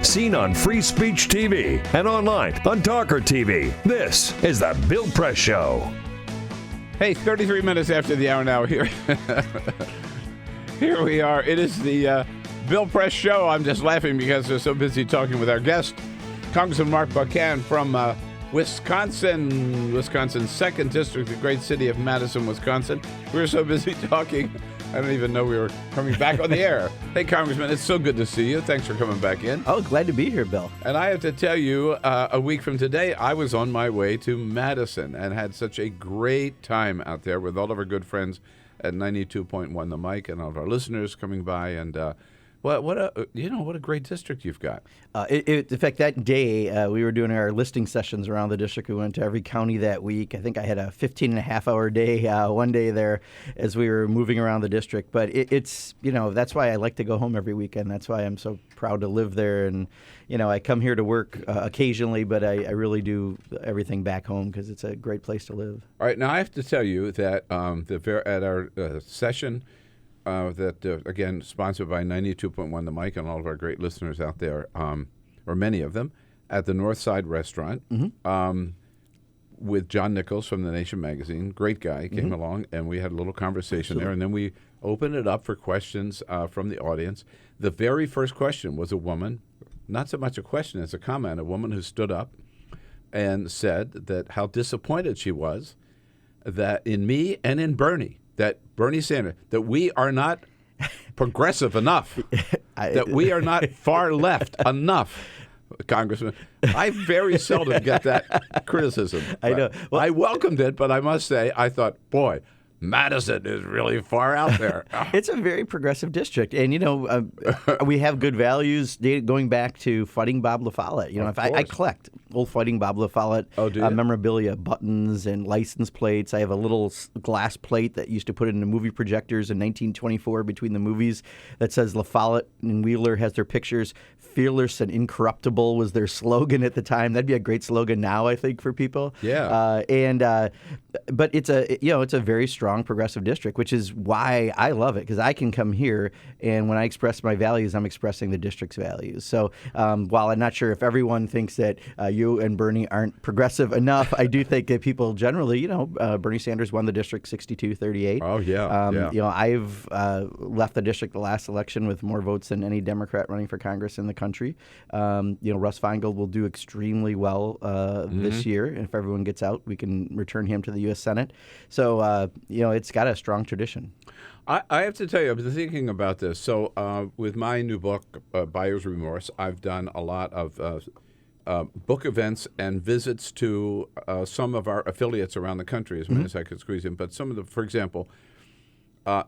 Seen on Free Speech TV and online on TawkrTV. This is the Bill Press Show. Hey, 33 minutes after the hour now here. Here we are. It is the Bill Press Show. I'm just laughing because we're so busy talking with our guest, Congressman Mark Buchan from Wisconsin's 2nd District, the great city of Madison, Wisconsin. We were so busy talking, I don't even know we were coming back on the air. Hey, Congressman, it's so good to see you. Thanks for coming back in. Oh, glad to be here, Bill. And I have to tell you, a week from today, I was on my way to Madison and had such a great time out there with all of our good friends at 92.1 The Mic and all of our listeners coming by. And Well, what a great district you've got. In fact, that day we were doing our listing sessions around the district. We went to every county that week. I think I had a 15-and-a-half-hour day one day there as we were moving around the district. But it's that's why I like to go home every weekend. That's why I'm so proud to live there. And I come here to work occasionally, but I really do everything back home because it's a great place to live. All right, now I have to tell you that at our session. Again, sponsored by 92.1 The Mic and all of our great listeners out there, or many of them, at the Northside Restaurant with John Nichols from The Nation magazine. Great guy, came along, and we had a little conversation there, and then we opened it up for questions from the audience. The very first question was a woman, not so much a question as a comment, a woman who stood up and said that how disappointed she was that in me and in Bernie, that Bernie Sanders, that we are not progressive enough, that we are not far left enough, Congressman. I very seldom get that criticism. I know. Well, I welcomed it, but I must say, I thought, boy, Madison is really far out there. It's a very progressive district. And, we have good values going back to Fighting Bob La Follette. I collect old Fighting Bob La Follette memorabilia, buttons and license plates. I have a little glass plate that used to put into movie projectors in 1924 between the movies that says La Follette and Wheeler has their pictures. Fearless and incorruptible was their slogan at the time. That'd be a great slogan now, I think, for people. Yeah. But it's a very strong progressive district, which is why I love it, because I can come here and when I express my values, I'm expressing the district's values. So while I'm not sure if everyone thinks that you and Bernie aren't progressive enough, I do think that people generally, Bernie Sanders won the district 62-38. Oh, yeah. I've left the district the last election with more votes than any Democrat running for Congress in the country. Russ Feingold will do extremely well this year. And if everyone gets out, we can return him to the U.S. Senate. So, it's got a strong tradition. I have to tell you, I've been thinking about this. So with my new book, Buyer's Remorse, I've done a lot of book events and visits to some of our affiliates around the country, as many as I could squeeze in. But some of them, for example,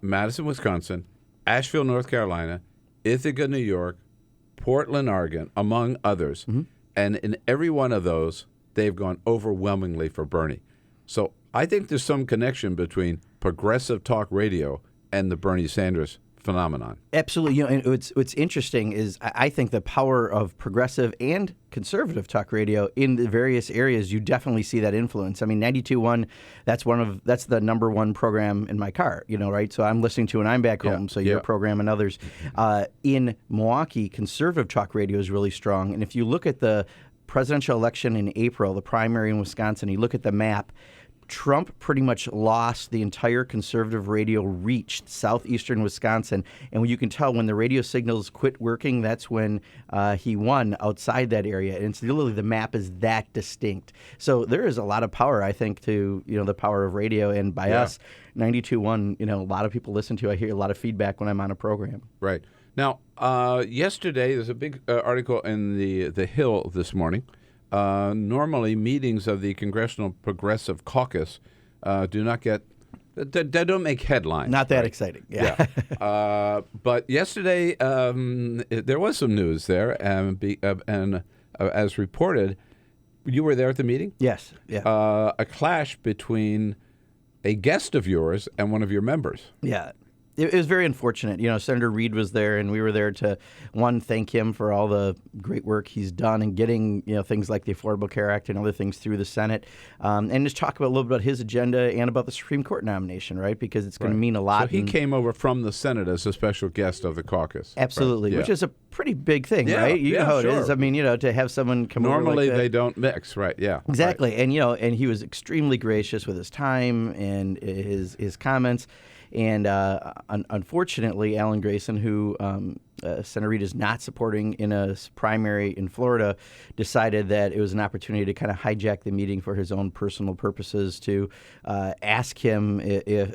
Madison, Wisconsin, Asheville, North Carolina, Ithaca, New York, Portland, Oregon, among others. And in every one of those, they've gone overwhelmingly for Bernie. So I think there's some connection between progressive talk radio and the Bernie Sanders phenomenon. Absolutely. And what's interesting is I think the power of progressive and conservative talk radio in the various areas, you definitely see that influence. I mean, 92.1, that's the number one program in my car, right? So I'm listening to when I'm back home, so your program and others. In Milwaukee, conservative talk radio is really strong. And if you look at the presidential election in April, the primary in Wisconsin, you look at the map, Trump pretty much lost the entire conservative radio reach, southeastern Wisconsin. And you can tell when the radio signals quit working, that's when he won outside that area. And it's literally the map is that distinct. So there is a lot of power, I think, to the power of radio. And by us, 92.1, a lot of people listen to. I hear a lot of feedback when I'm on a program. Right. Now, yesterday, there's a big article in the Hill this morning. Normally, meetings of the Congressional Progressive Caucus do not get they don't make headlines. Not that exciting. Yeah. But yesterday, there was some news there, and as reported, you were there at the meeting? Yes. Yeah. A clash between a guest of yours and one of your members. Yeah. It was very unfortunate. Senator Reid was there, and we were there to, thank him for all the great work he's done in getting, things like the Affordable Care Act and other things through the Senate, and just talk about a little bit about his agenda and about the Supreme Court nomination, right? Because it's going to mean a lot. So he came over from the Senate as a special guest of the caucus. Absolutely, which is a pretty big thing, right? You know how it is. I mean, to have someone come over normally like that. They don't mix, right? Yeah, exactly. Right. And he was extremely gracious with his time and his comments. And unfortunately, Alan Grayson, who Senator Reid is not supporting in a primary in Florida, decided that it was an opportunity to kind of hijack the meeting for his own personal purposes, to ask him,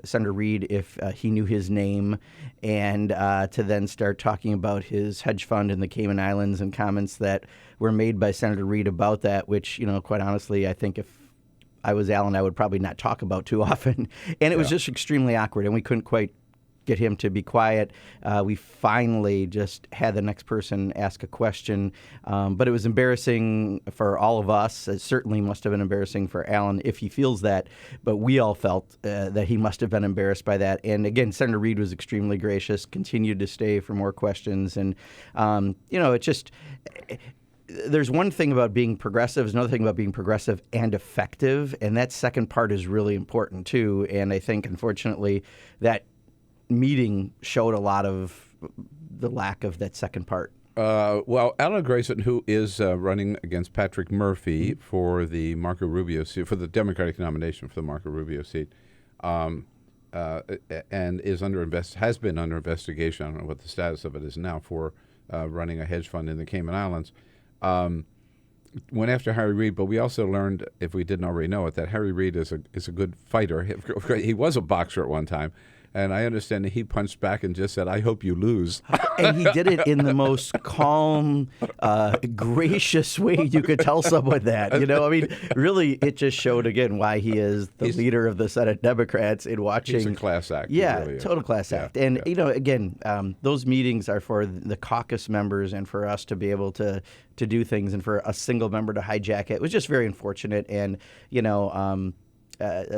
Senator Reid, if he knew his name, and to then start talking about his hedge fund in the Cayman Islands and comments that were made by Senator Reid about that, which, quite honestly, I think if I was Alan, I would probably not talk about too often. And it was just extremely awkward, and we couldn't quite get him to be quiet. We finally just had the next person ask a question. But it was embarrassing for all of us. It certainly must have been embarrassing for Alan if he feels that. But we all felt that he must have been embarrassed by that. And again, Senator Reid was extremely gracious, continued to stay for more questions. And, it just... There's one thing about being progressive, there's another thing about being progressive and effective, and that second part is really important too. And I think, unfortunately, that meeting showed a lot of the lack of that second part. Well, Alan Grayson, who is running against Patrick Murphy for the Marco Rubio seat, for the Democratic nomination for the Marco Rubio seat, and has been under investigation. I don't know what the status of it is now for running a hedge fund in the Cayman Islands. Went after Harry Reid, but we also learned, if we didn't already know it, that Harry Reid is a good fighter. He was a boxer at one time, and I understand that he punched back and just said, "I hope you lose." And he did it in the most calm, gracious way you could tell someone that. Really, it just showed again why he is the leader of the Senate Democrats in watching. He's a class act. Yeah, really total class act. And again, those meetings are for the caucus members and for us to be able to do things, and for a single member to hijack it. It was just very unfortunate. And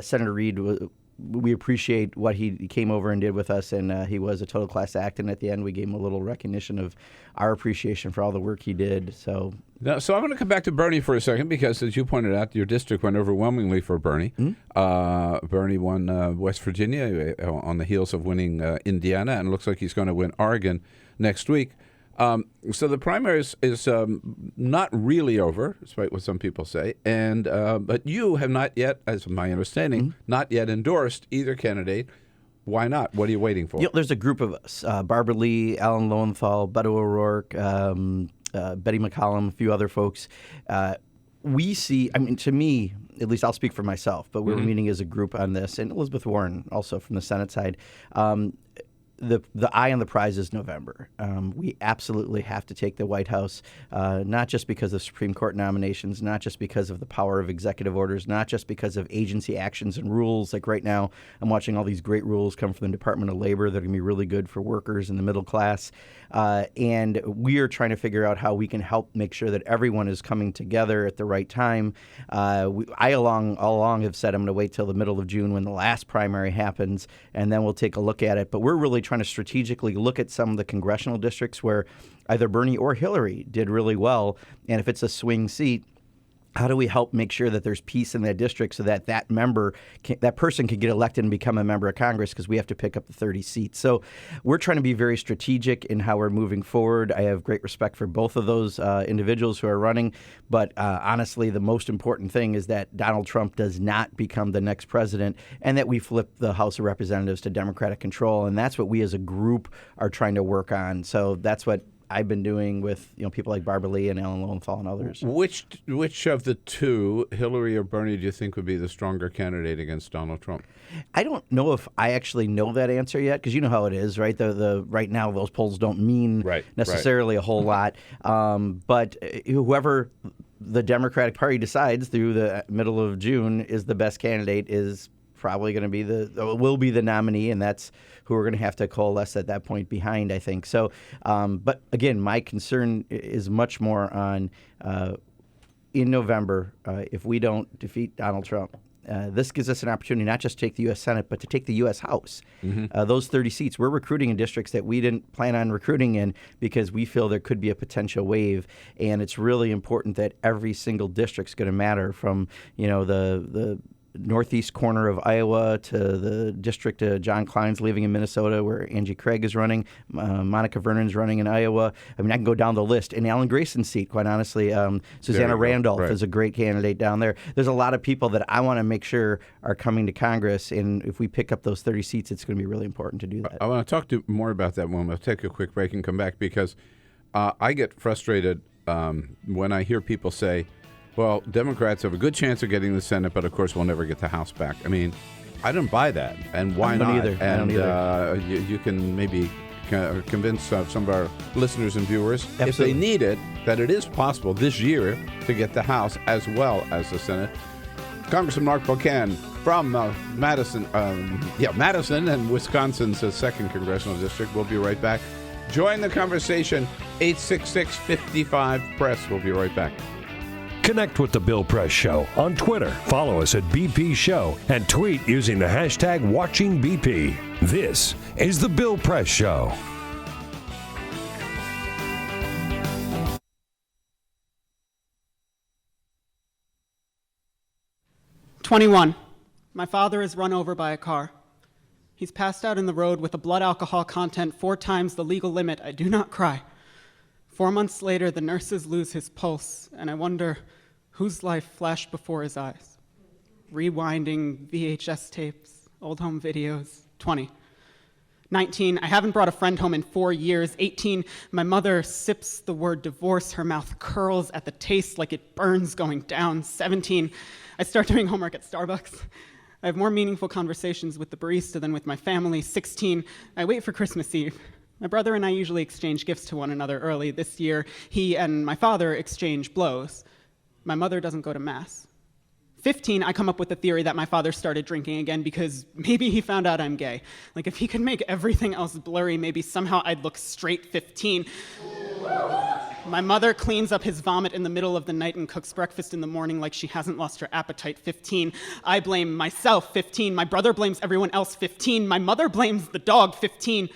Senator Reid, we appreciate what he came over and did with us, and he was a total class act. And at the end, we gave him a little recognition of our appreciation for all the work he did. So I'm going to come back to Bernie for a second, because as you pointed out, your district went overwhelmingly for Bernie. Mm-hmm. Bernie won West Virginia on the heels of winning Indiana, and it looks like he's going to win Oregon next week. So the primary is not really over, despite what some people say, and but you have not yet, as my understanding, not yet endorsed either candidate. Why not? What are you waiting for? There's a group of us: Barbara Lee, Alan Lowenthal, Beto O'Rourke, Betty McCollum, a few other folks. We see, to me, at least I'll speak for myself, but we were meeting as a group on this, and Elizabeth Warren also from the Senate side. The eye on the prize is November. We absolutely have to take the White House, not just because of Supreme Court nominations, not just because of the power of executive orders, not just because of agency actions and rules. Like right now, I'm watching all these great rules come from the Department of Labor that are going to be really good for workers and the middle class. And we are trying to figure out how we can help make sure that everyone is coming together at the right time. I all along have said I'm going to wait till the middle of June when the last primary happens, and then we'll take a look at it. But we're really trying to strategically look at some of the congressional districts where either Bernie or Hillary did really well. And if it's a swing seat, how do we help make sure that there's peace in that district so that that person can get elected and become a member of Congress, because we have to pick up the 30 seats. So we're trying to be very strategic in how we're moving forward. I have great respect for both of those individuals who are running. But honestly, the most important thing is that Donald Trump does not become the next president, and that we flip the House of Representatives to Democratic control. And that's what we as a group are trying to work on. So that's what I've been doing with people like Barbara Lee and Alan Lowenthal and others. Which of the two, Hillary or Bernie, do you think would be the stronger candidate against Donald Trump? I don't know if I actually know that answer yet, because you know how it is, right? The right now those polls don't mean necessarily a whole lot. But whoever the Democratic Party decides through the middle of June is the best candidate is probably going to will be the nominee, and that's who we're going to have to coalesce at that point behind, I think. So, but again, my concern is much more on in November, if we don't defeat Donald Trump, this gives us an opportunity not just to take the U.S. Senate, but to take the U.S. House. Those 30 seats, we're recruiting in districts that we didn't plan on recruiting in because we feel there could be a potential wave. And it's really important that every single district's going to matter, from the northeast corner of Iowa to the district John Klein's leaving in Minnesota, where Angie Craig is running, Monica Vernon's running in Iowa. I mean, I can go down the list. In Alan Grayson's seat, quite honestly, Susanna Randolph is a great candidate down there. There's a lot of people that I want to make sure are coming to Congress, and if we pick up those 30 seats, it's going to be really important to do that. I want to talk more about that when we'll take a quick break and come back, because I get frustrated when I hear people say, well, Democrats have a good chance of getting the Senate, but of course we'll never get the House back. I mean, I don't buy that, and why not? Either. And you can maybe convince some of our listeners and viewers, if they need it, that it is possible this year to get the House as well as the Senate. Congressman Mark Pocan from Madison and Wisconsin's 2nd Congressional District. We'll be right back. Join the conversation, 866-55-PRESS. We'll be right back. Connect with The Bill Press Show on Twitter. Follow us at BP Show and tweet using the hashtag WatchingBP. This is The Bill Press Show. "21. My father is run over by a car. He's passed out in the road with a blood alcohol content 4 times the legal limit. I do not cry. 4 months later, the nurses lose his pulse, and I wonder whose life flashed before his eyes. Rewinding VHS tapes, old home videos. 20. 19. I haven't brought a friend home in 4 years. 18. My mother sips the word divorce. Her mouth curls at the taste like it burns going down. 17. I start doing homework at Starbucks. I have more meaningful conversations with the barista than with my family. 16. I wait for Christmas Eve. My brother and I usually exchange gifts to one another early. This year, he and my father exchange blows. My mother doesn't go to Mass. 15, I come up with the theory that my father started drinking again because maybe he found out I'm gay. Like, if he could make everything else blurry, maybe somehow I'd look straight. 15. My mother cleans up his vomit in the middle of the night and cooks breakfast in the morning like she hasn't lost her appetite. 15. I blame myself. 15. My brother blames everyone else. 15. My mother blames the dog. 15.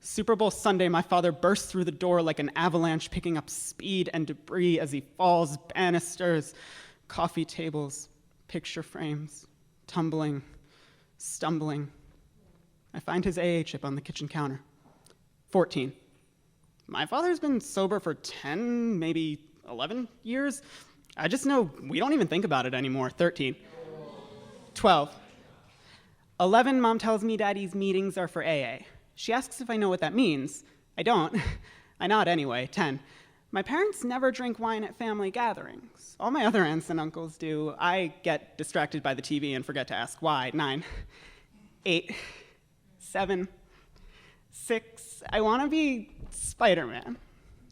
Super Bowl Sunday, my father bursts through the door like an avalanche, picking up speed and debris as he falls. Banisters, coffee tables, picture frames, tumbling, stumbling. I find his AA chip on the kitchen counter. 14. My father's been sober for 10, maybe 11 years. I just know we don't even think about it anymore. 13. 12. 11, Mom tells me Daddy's meetings are for AA. She asks if I know what that means. I don't. I nod anyway. 10. My parents never drink wine at family gatherings. All my other aunts and uncles do. I get distracted by the TV and forget to ask why. 9. 8. 7. 6. I want to be Spider-Man.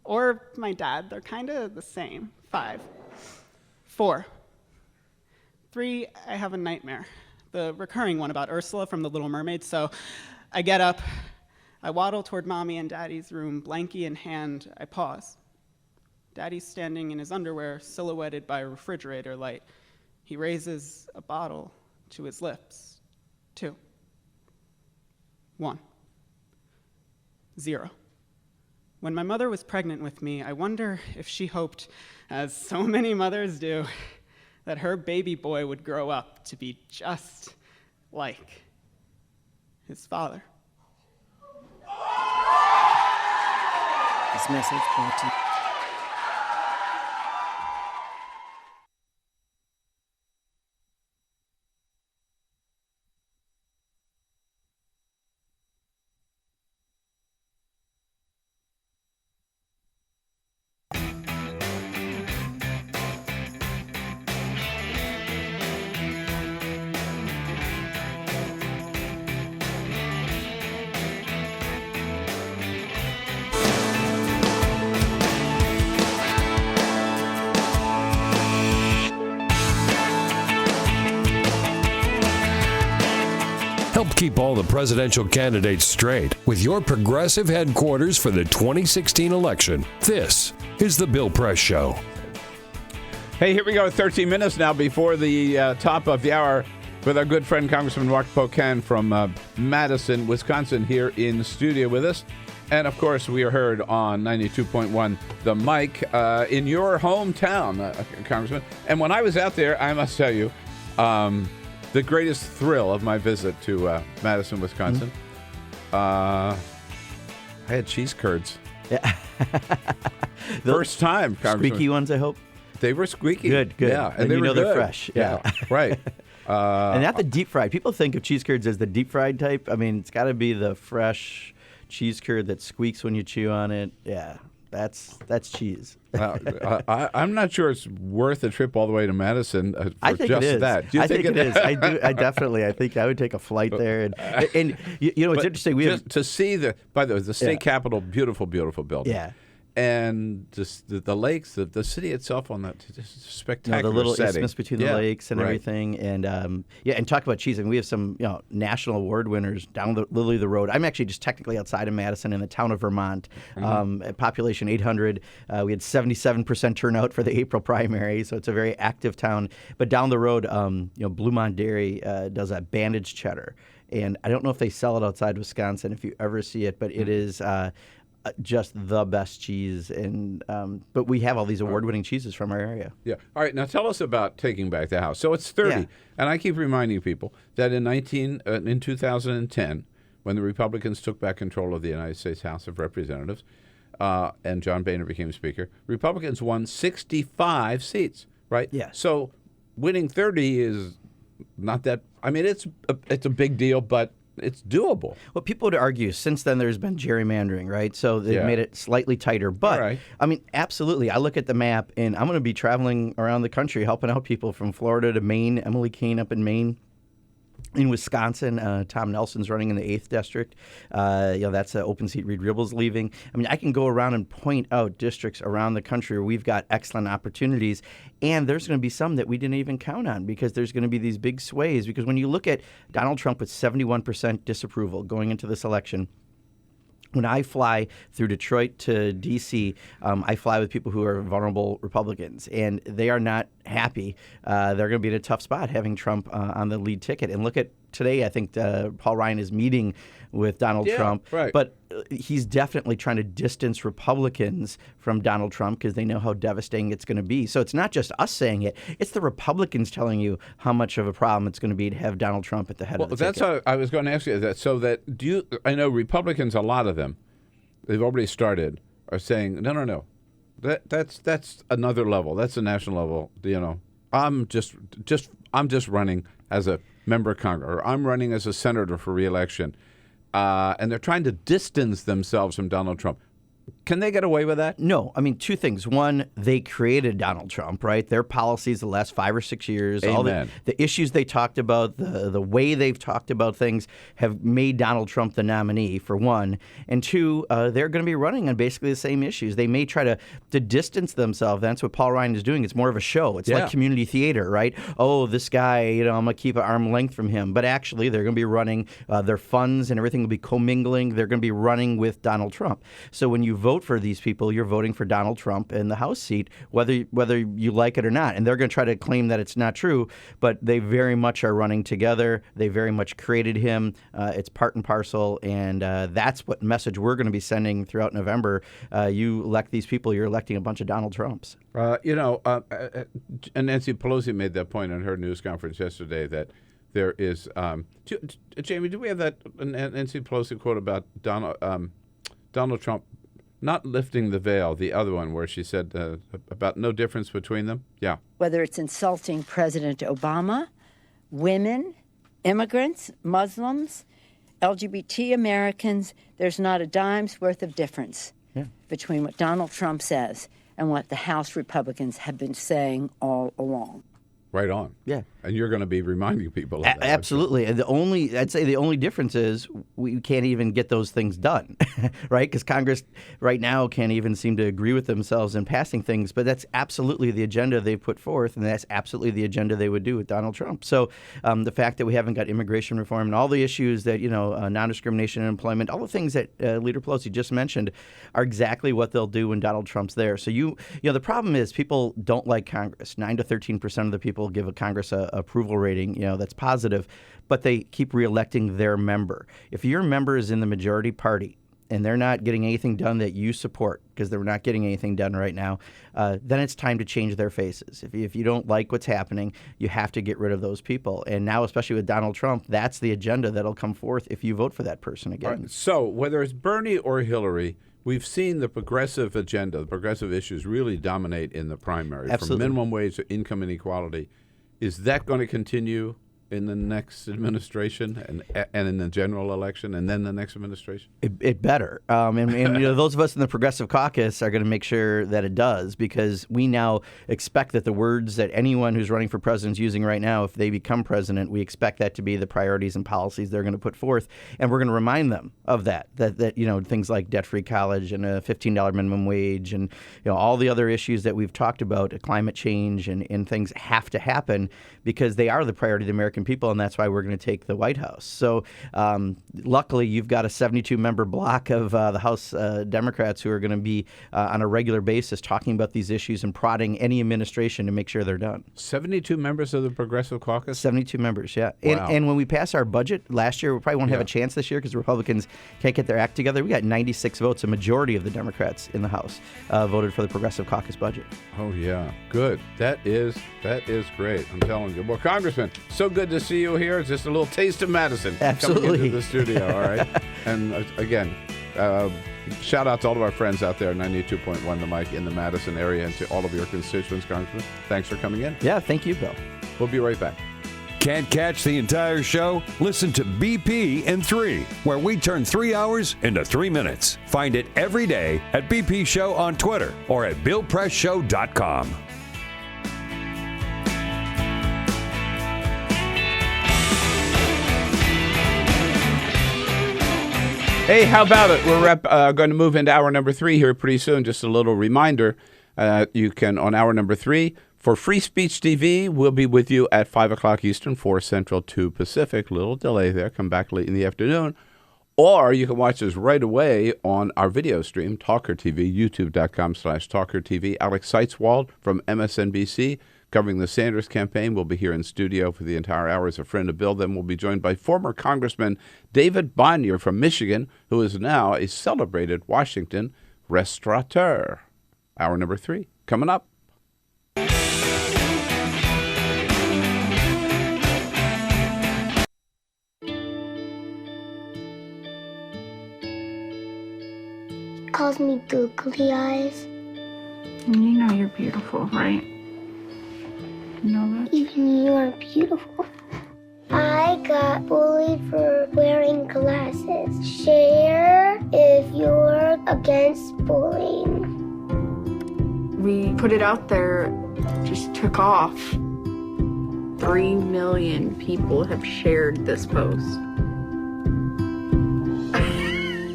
Or my dad. They're kind of the same. 5. 4. 3. I have a nightmare. The recurring one about Ursula from The Little Mermaid. So I get up. I waddle toward Mommy and Daddy's room, blankie in hand. I pause. Daddy's standing in his underwear, silhouetted by a refrigerator light. He raises a bottle to his lips. 2. 1. 0. When my mother was pregnant with me, I wonder if she hoped, as so many mothers do, that her baby boy would grow up to be just like his father. This message brought to you. Help keep all the presidential candidates straight with your progressive headquarters for the 2016 election. This is The Bill Press Show. Hey, here we go. 13 minutes now before the top of the hour with our good friend Congressman Mark Pocan from Madison, Wisconsin, here in studio with us. And, of course, we are heard on 92.1 The Mic in your hometown, Congressman. And when I was out there, I must tell you, the greatest thrill of my visit to Madison, Wisconsin, I had cheese curds. Yeah. First time, Congressman. Squeaky ones, I hope? They were squeaky. Good. Yeah, and they were they're good. fresh. Yeah, right. And not the deep fried. People think of cheese curds as the deep fried type. I mean, it's got to be the fresh cheese curd that squeaks when you chew on it. Yeah, that's cheese. I'm not sure it's worth a trip all the way to Madison for I think just it is. that. Do you I think it is. I do. I definitely. I think I would take a flight there. And you know, it's interesting. We have to see by the way, the state capitol, beautiful, beautiful building. Yeah. and just the lakes, the city itself on that spectacular the little setting. isthmus between the lakes and everything, and and talk about cheese. And we have some national award winners down literally the road. I'm actually just technically outside of Madison in the town of Vermont. Population 800. We had 77% turnout for the April primary, so it's a very active town. But down the road, Bluemont Dairy does a bandaged cheddar, and I don't know if they sell it outside Wisconsin if you ever see it, but it is. Just the best cheese, and but we have all these award-winning cheeses from our area. Yeah. All right. Now tell us about taking back the House. So it's 30, and I keep reminding people that in 2010, when the Republicans took back control of the United States House of Representatives, and John Boehner became Speaker, Republicans won 65 seats. Right. Yeah. So winning 30 is not that. I mean, it's a big deal, but it's doable. Well, people would argue since then there's been gerrymandering, right? So they've made it slightly tighter. But, I mean, absolutely. I look at the map, and I'm going to be traveling around the country helping out people from Florida to Maine. Emily Kane up in Maine. In Wisconsin, Tom Nelson's running in the 8th District. That's an open seat. Reed Ribble's leaving. I mean, I can go around and point out districts around the country where we've got excellent opportunities, and there's going to be some that we didn't even count on because there's going to be these big sways. Because when you look at Donald Trump with 71% disapproval going into this election, when I fly through Detroit to D.C., I fly with people who are vulnerable Republicans, and they are not happy. They're going to be in a tough spot having Trump on the lead ticket. And look at today, I think Paul Ryan is meeting with Donald Trump, but he's definitely trying to distance Republicans from Donald Trump because they know how devastating it's going to be. So it's not just us saying it; it's the Republicans telling you how much of a problem it's going to be to have Donald Trump at the head of the ticket. That's how I was going to ask you that. So that I know Republicans, a lot of them, they've already started, are saying no. That's another level. That's a national level. I'm just running as a member of Congress, or I'm running as a senator for re-election. And they're trying to distance themselves from Donald Trump. Can they get away with that? No. I mean, two things. One, they created Donald Trump, right? Their policies the last 5 or 6 years, all the issues they talked about, the way they've talked about things have made Donald Trump the nominee, for one. And two, they're going to be running on basically the same issues. They may try to distance themselves. That's what Paul Ryan is doing. It's more of a show. It's like community theater, right? Oh, this guy, I'm going to keep an arm length from him. But actually, they're going to be running their funds and everything will be commingling. They're going to be running with Donald Trump. So when you vote for these people, you're voting for Donald Trump in the House seat, whether you like it or not. And they're going to try to claim that it's not true, but they very much are running together. They very much created him. It's part and parcel, and that's what message we're going to be sending throughout November. You elect these people, you're electing a bunch of Donald Trumps. And Nancy Pelosi made that point on her news conference yesterday that there is Jamie, do we have that Nancy Pelosi quote about Donald Trump not lifting the veil, the other one where she said about no difference between them? Yeah. Whether it's insulting President Obama, women, immigrants, Muslims, LGBT Americans, there's not a dime's worth of difference between what Donald Trump says and what the House Republicans have been saying all along. Right on. Yeah. And you're going to be reminding people of that. Absolutely. And I'd say the only difference is we can't even get those things done, right? Because Congress right now can't even seem to agree with themselves in passing things. But that's absolutely the agenda they've put forth, and that's absolutely the agenda they would do with Donald Trump. So the fact that we haven't got immigration reform and all the issues that, non-discrimination in employment, all the things that Leader Pelosi just mentioned are exactly what they'll do when Donald Trump's there. So the problem is people don't like Congress. 9 to 13% of the people give a Congress a approval rating, that's positive, but they keep reelecting their member. If your member is in the majority party and they're not getting anything done that you support, because they're not getting anything done right now, then it's time to change their faces. If you don't like what's happening, you have to get rid of those people. And now, especially with Donald Trump, that's the agenda that'll come forth if you vote for that person again. Right. So whether it's Bernie or Hillary, we've seen the progressive agenda, the progressive issues really dominate in the primary. Absolutely. From minimum wage to income inequality. Is that going to continue? in the next administration and in the general election and then the next administration? It better. And those of us in the Progressive Caucus are going to make sure that it does, because we now expect that the words that anyone who's running for president is using right now, if they become president, we expect that to be the priorities and policies they're going to put forth. And we're going to remind them of that things like debt-free college and a $15 minimum wage and all the other issues that we've talked about, climate change and things have to happen because they are the priority of the American people, and that's why we're going to take the White House. So luckily, you've got a 72-member block of the House Democrats who are going to be on a regular basis talking about these issues and prodding any administration to make sure they're done. 72 members of the Progressive Caucus? 72 members, yeah. Wow. And when we pass our budget last year, we probably won't have a chance this year because Republicans can't get their act together. We got 96 votes. A majority of the Democrats in the House voted for the Progressive Caucus budget. Oh, yeah. Good. That is great. I'm telling you. Well, Congressman, so good to see you here. It's just a little taste of Madison. Absolutely. Coming into the studio, all right? And again, shout out to all of our friends out there, 92.1 The Mic in the Madison area, and to all of your constituents, Congressman. Thanks for coming in. Yeah, thank you, Bill. We'll be right back. Can't catch the entire show? Listen to BP in 3, where we turn 3 hours into 3 minutes. Find it every day at BP Show on Twitter or at BillPressShow.com. Hey, how about it? We're going to move into hour number 3 here pretty soon. Just a little reminder, you can, on hour number 3, for Free Speech TV, we'll be with you at 5 o'clock Eastern, 4 Central, 2 Pacific. Little delay there. Come back late in the afternoon. Or you can watch us right away on our video stream, TawkrTV, youtube.com/TawkrTV. Alex Seitzwald from MSNBC, covering the Sanders campaign, will be here in studio for the entire hour as a friend of Bill. Then we'll be joined by former Congressman David Bonnier from Michigan, who is now a celebrated Washington restaurateur. Hour number 3, coming up. Calls me googly eyes. You know you're beautiful, right? You know that? Even you are beautiful. I got bullied for wearing glasses. Share if you're against bullying. We put it out there, just took off. 3 million people have shared this post.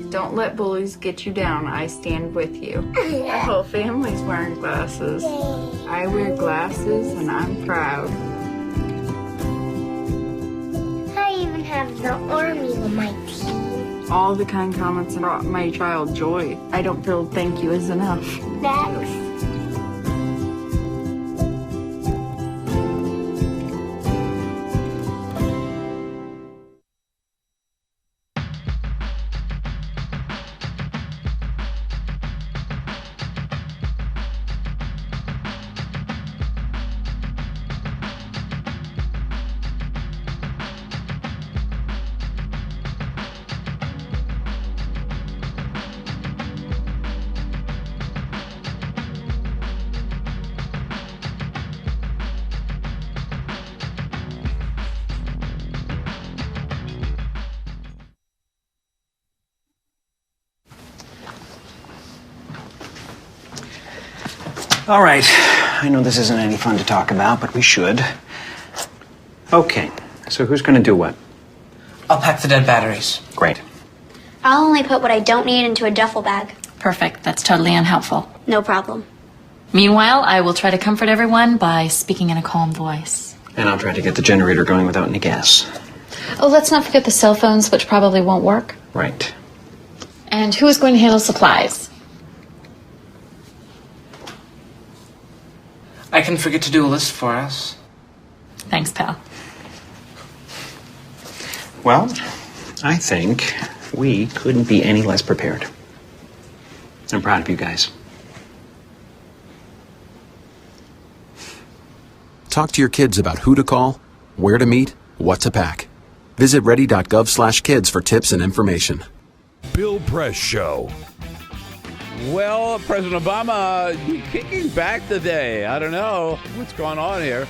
Don't let bullies get you down. I stand with you. The whole family's wearing glasses. I wear glasses and I'm proud. I even have the army on my team. All the kind comments brought my child joy. I don't feel thank you is enough. Next. All right. I know this isn't any fun to talk about, but we should. Okay. So who's going to do what? I'll pack the dead batteries. Great. I'll only put what I don't need into a duffel bag. Perfect. That's totally unhelpful. No problem. Meanwhile, I will try to comfort everyone by speaking in a calm voice. And I'll try to get the generator going without any gas. Oh, let's not forget the cell phones, which probably won't work. Right. And who is going to handle supplies? I can forget to do a list for us. Thanks, pal. Well, I think we couldn't be any less prepared. I'm proud of you guys. Talk to your kids about who to call, where to meet, what to pack. Visit ready.gov/kids for tips and information. Bill Press Show. Well, President Obama kicking back today. I don't know what's going on here.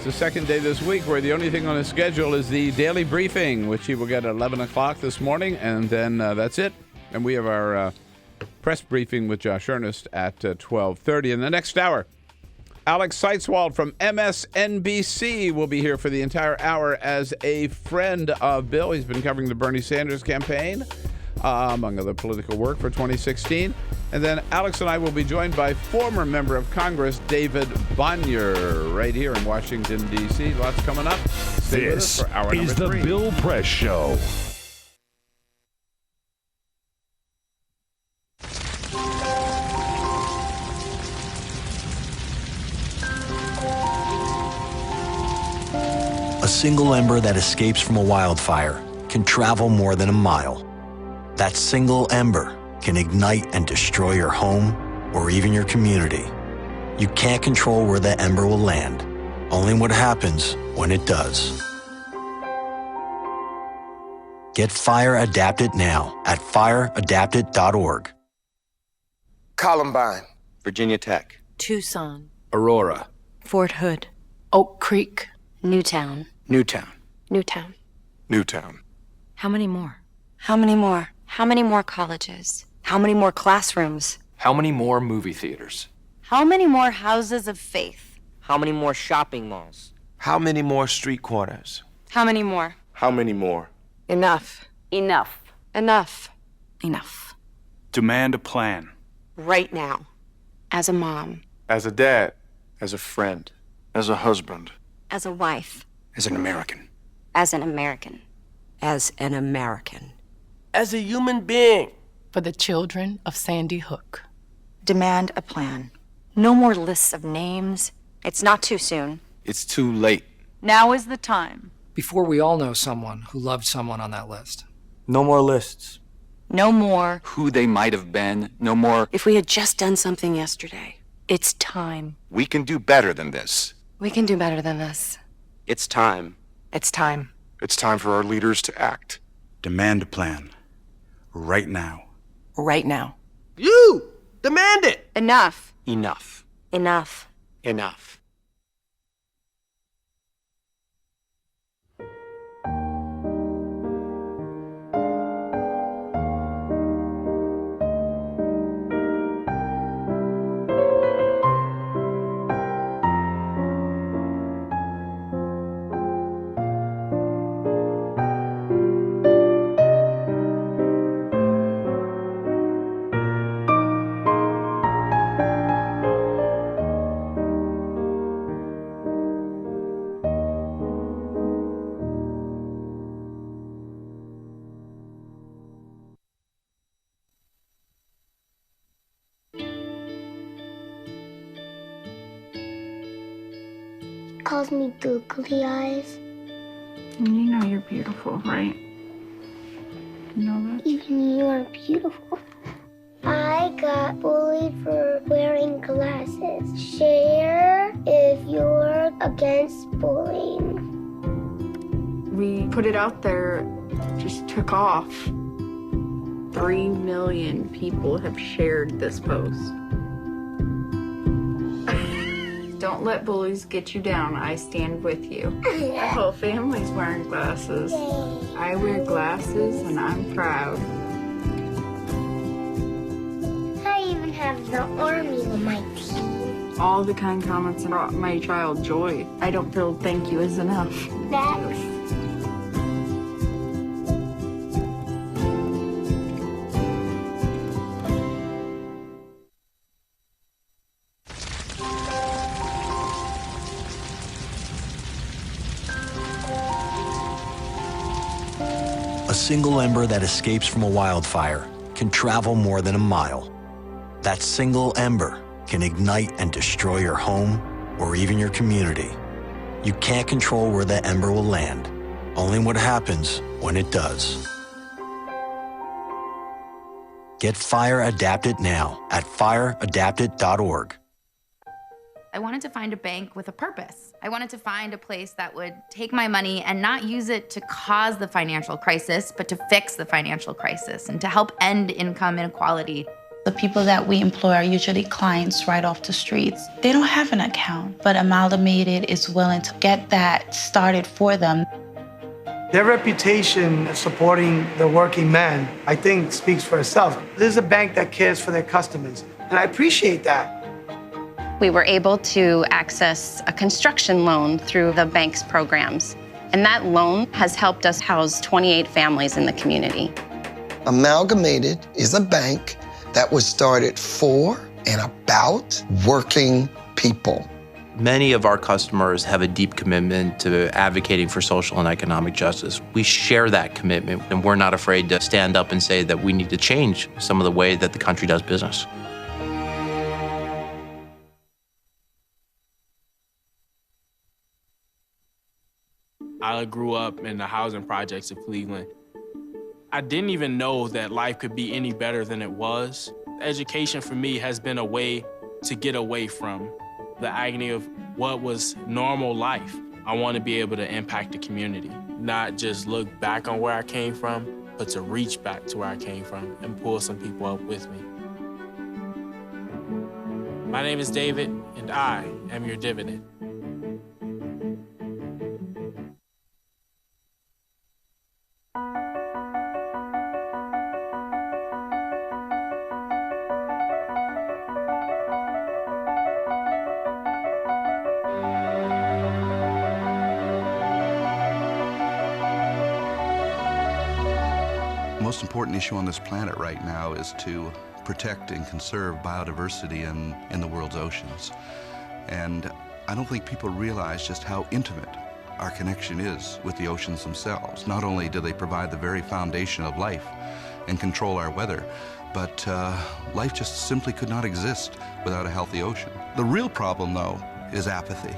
the second day this week where the only thing on his schedule is the daily briefing, which he will get at 11 o'clock this morning, and then that's it. And we have our press briefing with Josh Earnest at 12:30 in the next hour. Alex Seitzwald from MSNBC will be here for the entire hour as a friend of Bill. He's been covering the Bernie Sanders campaign, among other political work, for 2016. And then Alex and I will be joined by former member of Congress David Bonnier right here in Washington, D.C. Lots coming up. Stay with us This for hour number is the 3. Bill Press Show. A single ember that escapes from a wildfire can travel more than a mile. That single ember can ignite and destroy your home or even your community. You can't control where the ember will land, only what happens when it does. Get Fire Adapted now at fireadapted.org. Columbine, Virginia Tech, Tucson, Aurora, Fort Hood, Oak Creek, Newtown, Newtown, Newtown. Newtown. How many more? How many more? How many more colleges? How many more classrooms? How many more movie theaters? How many more houses of faith? How many more shopping malls? How many more street corners? How many more? How many more? Enough. Enough. Enough. Enough. Demand a plan. Right now. As a mom. As a dad, as a friend, as a husband, As a wife. as an American. As an American. As an American. As a human being. For the children of Sandy Hook. Demand a plan. No more lists of names. It's not too soon. It's too late. Now is the time. Before we all know someone who loved someone on that list. No more lists. No more. Who they might have been, no more. If we had just done something yesterday. It's time. We can do better than this. We can do better than this. It's time. It's time. It's time for our leaders to act. Demand a plan. Right now. Right now. You! Demand it! Enough. Enough. Enough. Enough. Calls me googly eyes. You know you're beautiful, right? You know that? Even you are beautiful. I got bullied for wearing glasses. Share if you're against bullying. We put it out there, just took off. 3 million people have shared this post. Don't let bullies get you down. I stand with you. My whole family's wearing glasses. I wear glasses and I'm proud. I even have the army on my team. All the kind comments brought my child joy. I don't feel thank you is enough. That's A single ember that escapes from a wildfire can travel more than a mile. That single ember can ignite and destroy your home or even your community. You can't control where the ember will land, only what happens when it does. Get Fire Adapted now at fireadapted.org. I wanted to find a bank with a purpose. I wanted to find a place that would take my money and not use it to cause the financial crisis, but to fix the financial crisis and to help end income inequality. The people that we employ are usually clients right off the streets. They don't have an account, but Amalgamated is willing to get that started for them. Their reputation supporting the working man, I think, speaks for itself. This is a bank that cares for their customers, and I appreciate that. We were able to access a construction loan through the bank's programs, and that loan has helped us house 28 families in the community. Amalgamated is a bank that was started for and about working people. Many of our customers have a deep commitment to advocating for social and economic justice. We share that commitment, and we're not afraid to stand up and say that we need to change some of the way that the country does business. I grew up in the housing projects of Cleveland. I didn't even know that life could be any better than it was. Education for me has been a way to get away from the agony of what was normal life. I want to be able to impact the community, not just look back on where I came from, but to reach back to where I came from and pull some people up with me. My name is David, and I am your dividend. The most important issue on this planet right now is to protect and conserve biodiversity in the world's oceans. And I don't think people realize just how intimate our connection is with the oceans themselves. Not only do they provide the very foundation of life and control our weather, but life just simply could not exist without a healthy ocean. The real problem, though, is apathy.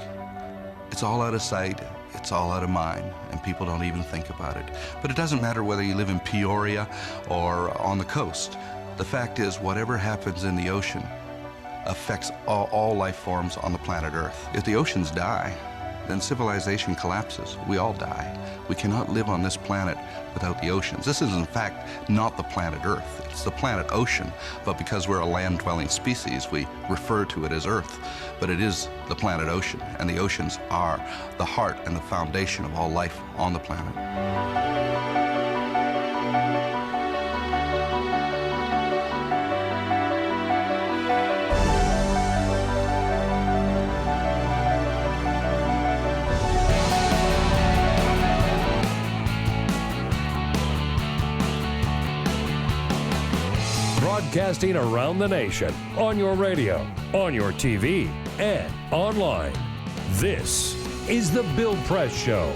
It's all out of sight. It's all out of mind, and people don't even think about it. But it doesn't matter whether you live in Peoria or on the coast. The fact is, whatever happens in the ocean affects all life forms on the planet Earth. If the oceans die, then civilization collapses. We all die. We cannot live on this planet without the oceans. This is, in fact, not the planet Earth. It's the planet ocean, but because we're a land-dwelling species, we refer to it as Earth. But it is the planet ocean, and the oceans are the heart and the foundation of all life on the planet. Broadcasting around the nation, on your radio, on your TV, and online. This is The Bill Press Show.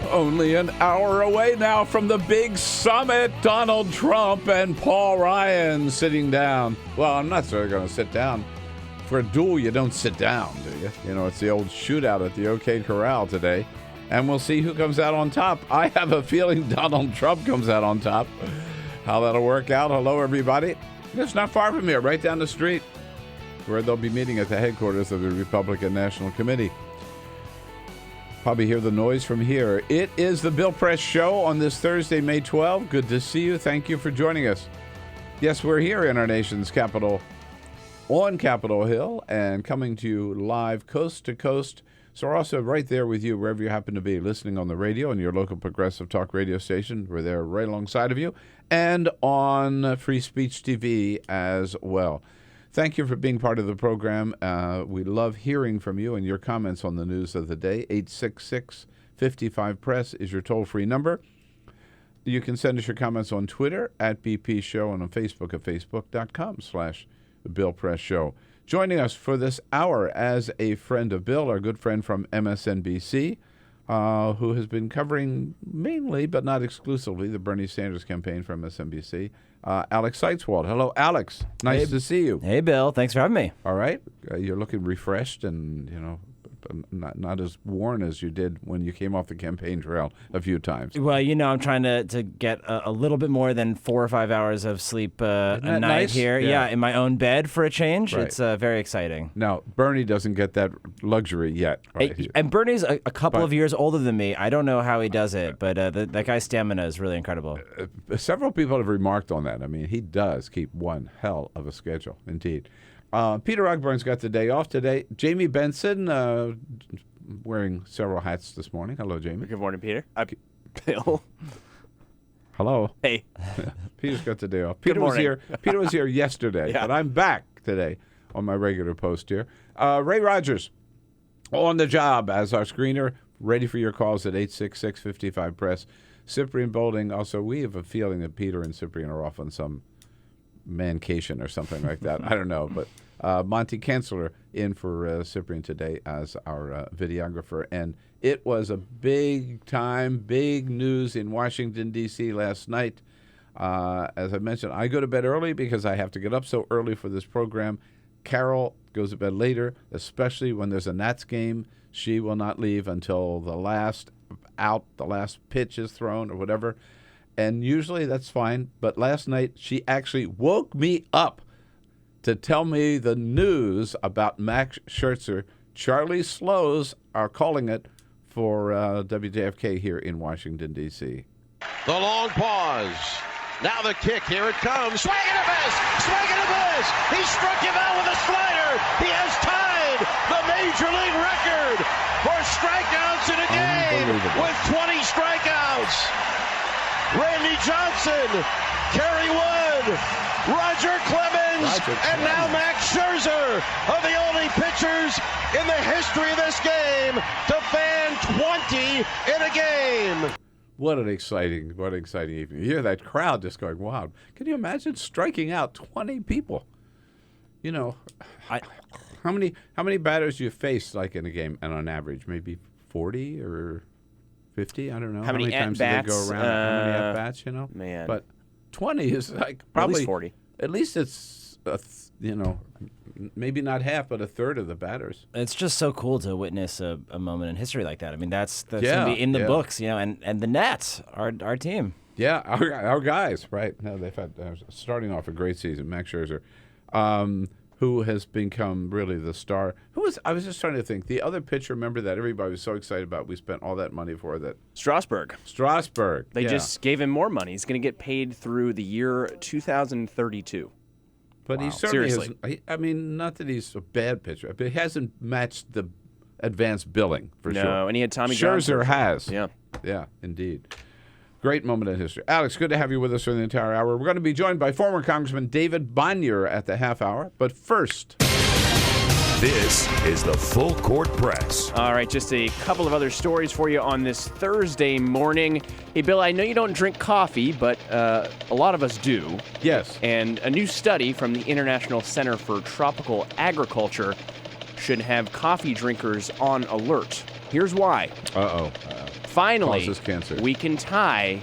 Only an hour away now from the big summit. Donald Trump and Paul Ryan sitting down. Well, I'm not sort of going to sit down. For a duel, you don't sit down, do you? You know, it's the old shootout at the OK Corral today. And we'll see who comes out on top. I have a feeling Donald Trump comes out on top. How that'll work out. Hello, everybody. It's not far from here, right down the street, where they'll be meeting at the headquarters of the Republican National Committee. Probably hear the noise from here. It is the Bill Press Show on this Thursday, May 12. Good to see you. Thank you for joining us. Yes, we're here in our nation's capital, on Capitol Hill, and coming to you live coast to coast. So we're also right there with you, wherever you happen to be, listening on the radio and your local progressive talk radio station. We're there right alongside of you, and on Free Speech TV as well. Thank you for being part of the program. We love hearing from you and your comments on the news of the day. 866-55-PRESS is your toll-free number. You can send us your comments on Twitter at BP Show and on Facebook at facebook.com/BillPressShow. Joining us for this hour as a friend of Bill, our good friend from MSNBC, who has been covering mainly, but not exclusively, the Bernie Sanders campaign from MSNBC, Alex Seitzwald. Hello, Alex. Nice to see you. Hey, Bill. Thanks for having me. All right. You're looking refreshed and, not as worn as you did when you came off the campaign trail a few times. Well, I'm trying to get a little bit more than 4 or 5 hours of sleep a night nice? here. Yeah. In my own bed for a change. Right. It's very exciting. Now, Bernie doesn't get that luxury yet. Right? And Bernie's a couple of years older than me. I don't know how he does it, but that guy's stamina is really incredible. Several people have remarked on that. I mean, he does keep one hell of a schedule, indeed. Peter Ogburn's got the day off today. Jamie Benson wearing several hats this morning. Hello, Jamie. Good morning, Peter. Bill. Hello. Hey. Peter's got the day off. Good morning. Peter was here yesterday, but I'm back today on my regular post here. Ray Rogers on the job as our screener, ready for your calls at 866-55-PRESS. Cyprian Bolding. Also, we have a feeling that Peter and Cyprian are off on some mancation or something like that. I don't know, but Monty Kanzler in for Cyprian today as our videographer. And it was a big news in Washington, D.C. last night. As I mentioned, I go to bed early because I have to get up so early for this program. Carol goes to bed later, especially when there's a Nats game. She will not leave until the last pitch is thrown or whatever. And usually that's fine. But last night, she actually woke me up to tell me the news about Max Scherzer. Charlie Slows are calling it for WJFK here in Washington, D.C. The long pause. Now the kick. Here it comes. Swing and a miss. Swing and a miss. He struck him out with a slider. He has tied the Major League record for strikeouts in a game with 20 strikeouts. Randy Johnson, Kerry Wood, Roger Clemens, and now Max Scherzer are the only pitchers in the history of this game to fan 20 in a game. What an exciting evening. You hear that crowd just going wild. Can you imagine striking out 20 people? How many batters do you face like in a game, and on average maybe 40 or 50? I don't know. How many times do they go around? How many at-bats, Man. But 20 is like probably at least 40. At least it's maybe not half, but a third of the batters. It's just so cool to witness a moment in history like that. I mean, that's going to be in the books, and the Nats, our team. Yeah, our guys, right? No, they've had starting off a great season. Max Scherzer, who has become really the star. I was just trying to think. The other pitcher, remember that everybody was so excited about. We spent all that money for that. Strasburg. They just gave him more money. He's going to get paid through the year 2032. But he certainly hasn't. I mean, not that he's a bad pitcher, but he hasn't matched the advanced billing for sure. No, and he had Tommy John. Scherzer has. Yeah, indeed. Great moment in history. Alex, good to have you with us for the entire hour. We're going to be joined by former Congressman David Bonnier at the half hour. But first, this is the Full Court Press. All right, just a couple of other stories for you on this Thursday morning. Hey, Bill, I know you don't drink coffee, but a lot of us do. Yes. And a new study from the International Center for Tropical Agriculture should have coffee drinkers on alert. Here's why. Finally, causes cancer. We can tie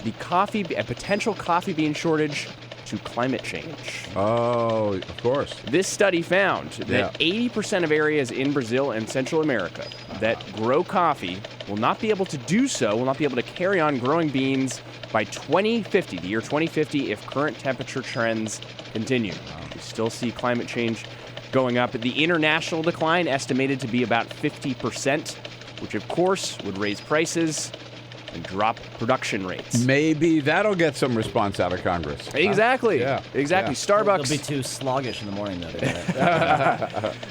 a potential coffee bean shortage to climate change. Oh, of course. This study found that 80% of areas in Brazil and Central America that grow coffee will not be able to do so, will not be able to carry on growing beans by 2050, the year 2050, if current temperature trends continue. We still see climate change going up. The international decline estimated to be about 50%, which of course would raise prices and drop production rates. Maybe that'll get some response out of Congress. Exactly. Exactly. Starbucks. They'll be too sluggish in the morning, though.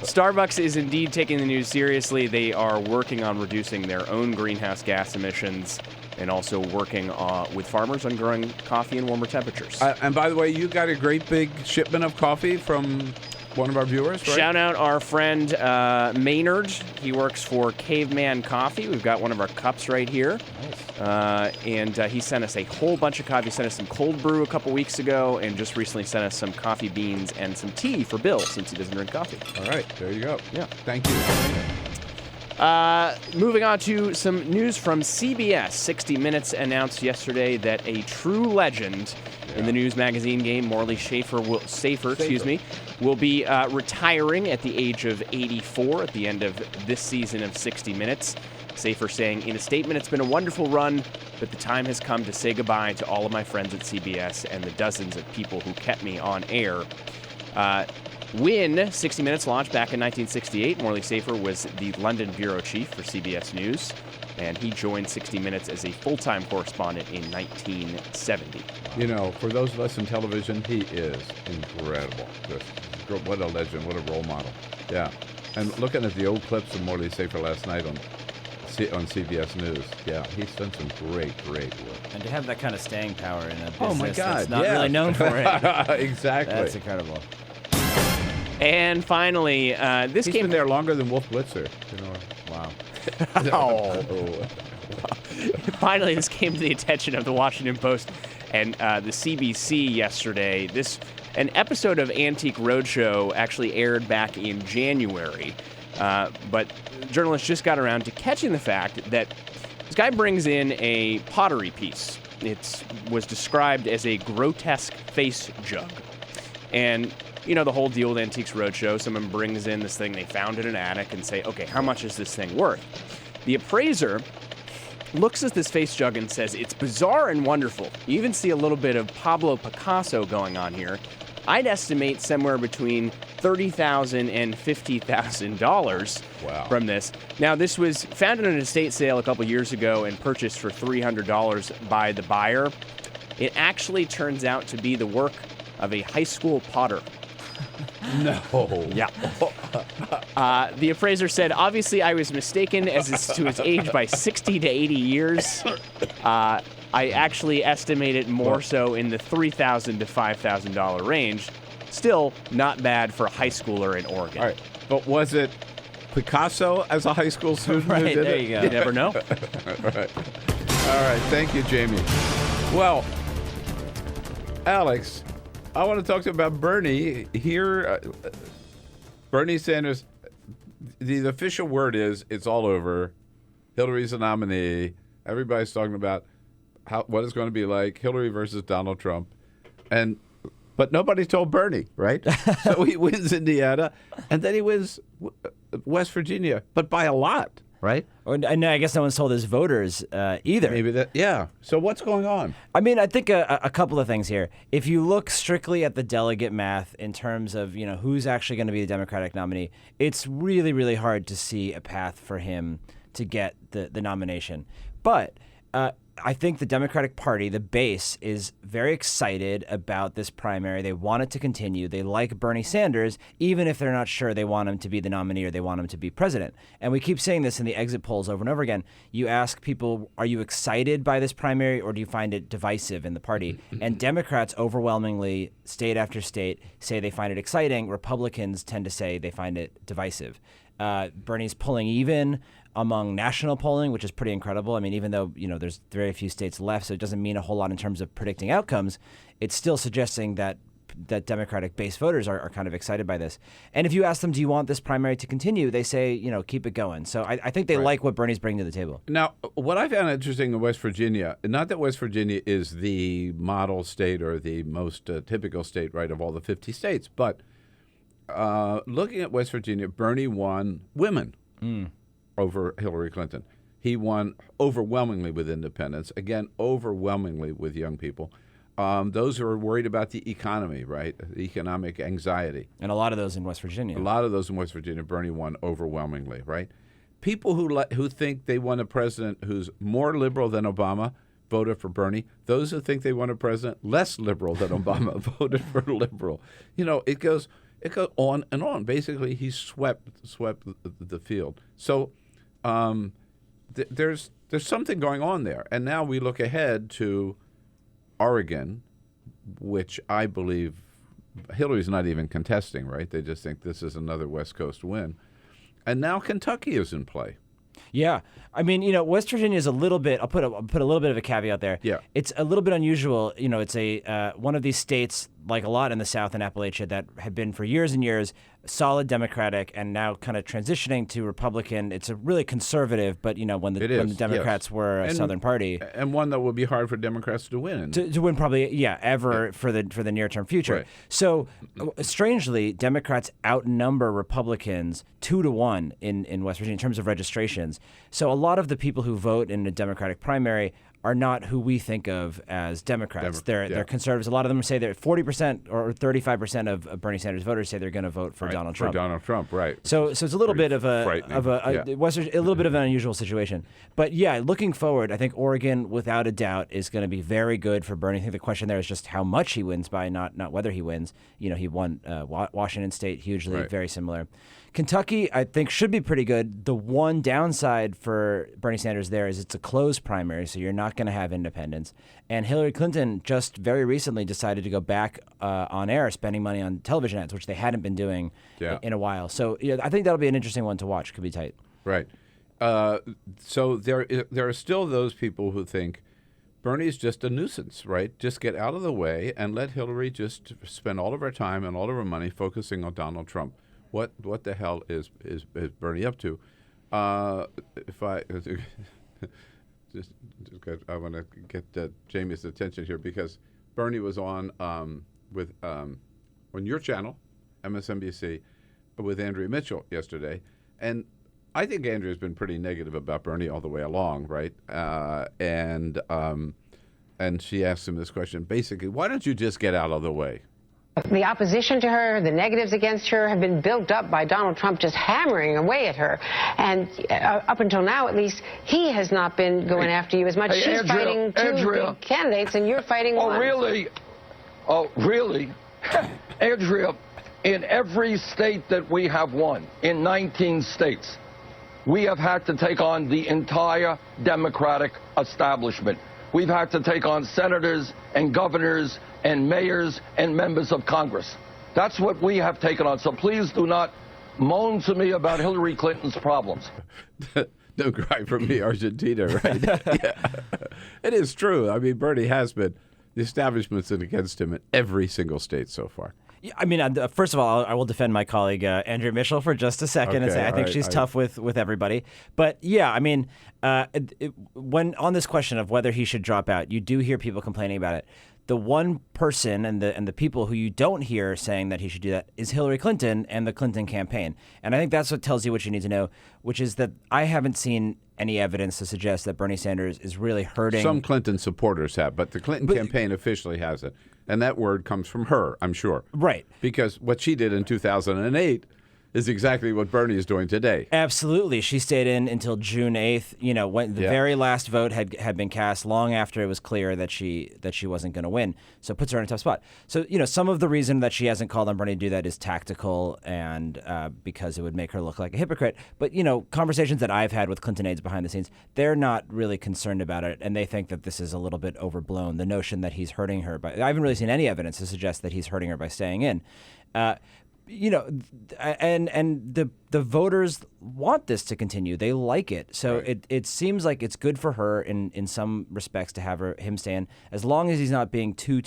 Starbucks is indeed taking the news seriously. They are working on reducing their own greenhouse gas emissions and also working with farmers on growing coffee in warmer temperatures. And by the way, you got a great big shipment of coffee from one of our viewers, right? Shout out our friend Maynard. He works for Caveman Coffee. We've got one of our cups right here. Nice. And he sent us a whole bunch of coffee. He sent us some cold brew a couple weeks ago and just recently sent us some coffee beans and some tea for Bill since he doesn't drink coffee. All right. There you go. Yeah. Thank you. Moving on to some news from CBS. 60 Minutes announced yesterday that a true legend In the news magazine game, Morley Safer will be retiring at the age of 84 at the end of this season of 60 Minutes. Safer saying, in a statement, it's been a wonderful run, but the time has come to say goodbye to all of my friends at CBS and the dozens of people who kept me on air. When 60 Minutes launched back in 1968, Morley Safer was the London bureau chief for CBS News, and he joined 60 Minutes as a full-time correspondent in 1970. You know, for those of us in television, he is incredible. Just, what a legend, what a role model. Yeah. And looking at the old clips of Morley Safer last night on CBS News. Yeah, he's done some great work. And to have that kind of staying power in a business oh my God, that's not really known for it. Exactly. That's incredible. And finally, he's been there longer than Wolf Blitzer. You know, wow. Finally, this came to the attention of the Washington Post and the CBC yesterday. An episode of Antique Roadshow actually aired back in January, but journalists just got around to catching the fact that this guy brings in a pottery piece. It was described as a grotesque face jug. And, you know, the whole deal with Antiques Roadshow, someone brings in this thing they found in an attic and say, okay, how much is this thing worth? The appraiser looks at this face jug and says, it's bizarre and wonderful. You even see a little bit of Pablo Picasso going on here. I'd estimate somewhere between $30,000 and $50,000 from this. Now, this was found in an estate sale a couple years ago and purchased for $300 by the buyer. It actually turns out to be the work of a high school potter. No. Yeah. The appraiser said, obviously I was mistaken as to its age by 60 to 80 years. I actually estimate it more so in the $3,000 to $5,000 range. Still not bad for a high schooler in Oregon. All right. But was it Picasso as a high school student who did there it? you go. You never know. All right. Thank you, Jamie. Well, Alex, I want to talk to you about Bernie. Here, Bernie Sanders, the official word is it's all over. Hillary's the nominee. Everybody's talking about what it's going to be like, Hillary versus Donald Trump. But nobody told Bernie, right? So he wins Indiana, and then he wins West Virginia, but by a lot, right? And I guess no one's told his voters either. Maybe that, yeah. So what's going on? I mean, I think a couple of things here. If you look strictly at the delegate math in terms of, you know, who's actually going to be the Democratic nominee, it's really, really hard to see a path for him to get the nomination. But I think the Democratic Party, the base, is very excited about this primary. They want it to continue. They like Bernie Sanders, even if they're not sure they want him to be the nominee or they want him to be president. And we keep saying this in the exit polls over and over again. You ask people, are you excited by this primary or do you find it divisive in the party? And Democrats overwhelmingly, state after state, say they find it exciting. Republicans tend to say they find it divisive. Bernie's pulling even among national polling, which is pretty incredible. I mean, even though, you know, there's very few states left, so it doesn't mean a whole lot in terms of predicting outcomes, it's still suggesting that Democratic base voters are kind of excited by this. And if you ask them, do you want this primary to continue, they say, you know, keep it going. So I think they like what Bernie's bringing to the table. Now, what I found interesting in West Virginia, not that West Virginia is the model state or the most typical state, right, of all the 50 states, but looking at West Virginia, Bernie won women over Hillary Clinton. He won overwhelmingly with independents, again, overwhelmingly with young people. Those who are worried about the economy, right, the economic anxiety. And a lot of those in West Virginia. A lot of those in West Virginia, Bernie won overwhelmingly, right? People who think they want a president who's more liberal than Obama voted for Bernie. Those who think they want a president less liberal than Obama voted for liberal. You know, it goes on and on. Basically, he swept the field. So there's something going on there. And now we look ahead to Oregon, which I believe Hillary's not even contesting, right? They just think this is another West Coast win. And now Kentucky is in play. Yeah. I mean, you know, West Virginia is a little bit, I'll put a little bit of a caveat there. Yeah. It's a little bit unusual. You know, it's one of these states like a lot in the South and Appalachia that had been for years and years solid Democratic and now kind of transitioning to Republican. It's a really conservative, but when the Democrats were a Southern party, and one that would be hard for Democrats to win. To win probably, ever for the near term future. Right. So strangely, Democrats outnumber Republicans 2-1 in West Virginia in terms of registrations. So a lot of the people who vote in a Democratic primary are not who we think of as Democrats. They're conservatives. A lot of them say they're 40% or 35% of Bernie Sanders voters say they're going to vote for Donald Trump. For Donald Trump, right. So it's a little bit of a little bit of an unusual situation. But looking forward, I think Oregon, without a doubt, is going to be very good for Bernie. I think the question there is just how much he wins by, not whether he wins. He won Washington State hugely, very similar. Kentucky, I think, should be pretty good. The one downside for Bernie Sanders there is it's a closed primary, so you're not going to have independents. And Hillary Clinton just very recently decided to go back on air, spending money on television ads, which they hadn't been doing in a while. So I think that'll be an interesting one to watch. Could be tight. Right. So there are still those people who think Bernie's just a nuisance, right? Just get out of the way and let Hillary just spend all of her time and all of her money focusing on Donald Trump. What the hell is Bernie up to? If I I want to get Jamie's attention here because Bernie was on on your channel, MSNBC, with Andrea Mitchell yesterday, and I think Andrea's been pretty negative about Bernie all the way along, right? And she asked him this question, basically, why don't you just get out of the way? The opposition to her, the negatives against her have been built up by Donald Trump just hammering away at her. And up until now, at least, he has not been going after you as much. She's fighting two big candidates, and you're fighting one. Really? Oh, really? Andrea, in every state that we have won, in 19 states, we have had to take on the entire Democratic establishment. We've had to take on senators and governors and mayors and members of Congress. That's what we have taken on. So please do not moan to me about Hillary Clinton's problems. Don't cry for me, Argentina, right? It is true. I mean, Bernie has been, the establishment's been against him in every single state so far. I mean, first of all, I will defend my colleague Andrea Mitchell for just a second and say I think she's tough with everybody. But I mean, when on this question of whether he should drop out, you do hear people complaining about it. The one person and the people who you don't hear saying that he should do that is Hillary Clinton and the Clinton campaign. And I think that's what tells you what you need to know, which is that I haven't seen any evidence to suggest that Bernie Sanders is really hurting. Some Clinton supporters have, but the Clinton campaign officially hasn't. And that word comes from her, I'm sure. Right. Because what she did in 2008 is exactly what Bernie is doing today. Absolutely. She stayed in until June 8th, when the very last vote had been cast long after it was clear that she wasn't going to win. So it puts her in a tough spot. So, some of the reason that she hasn't called on Bernie to do that is tactical and because it would make her look like a hypocrite. But, conversations that I've had with Clinton aides behind the scenes, they're not really concerned about it. And they think that this is a little bit overblown, the notion that he's hurting her. I haven't really seen any evidence to suggest that he's hurting her by staying in. And the voters want this to continue. They like it. So it seems like it's good for her in some respects to have him stay in, as long as he's not being too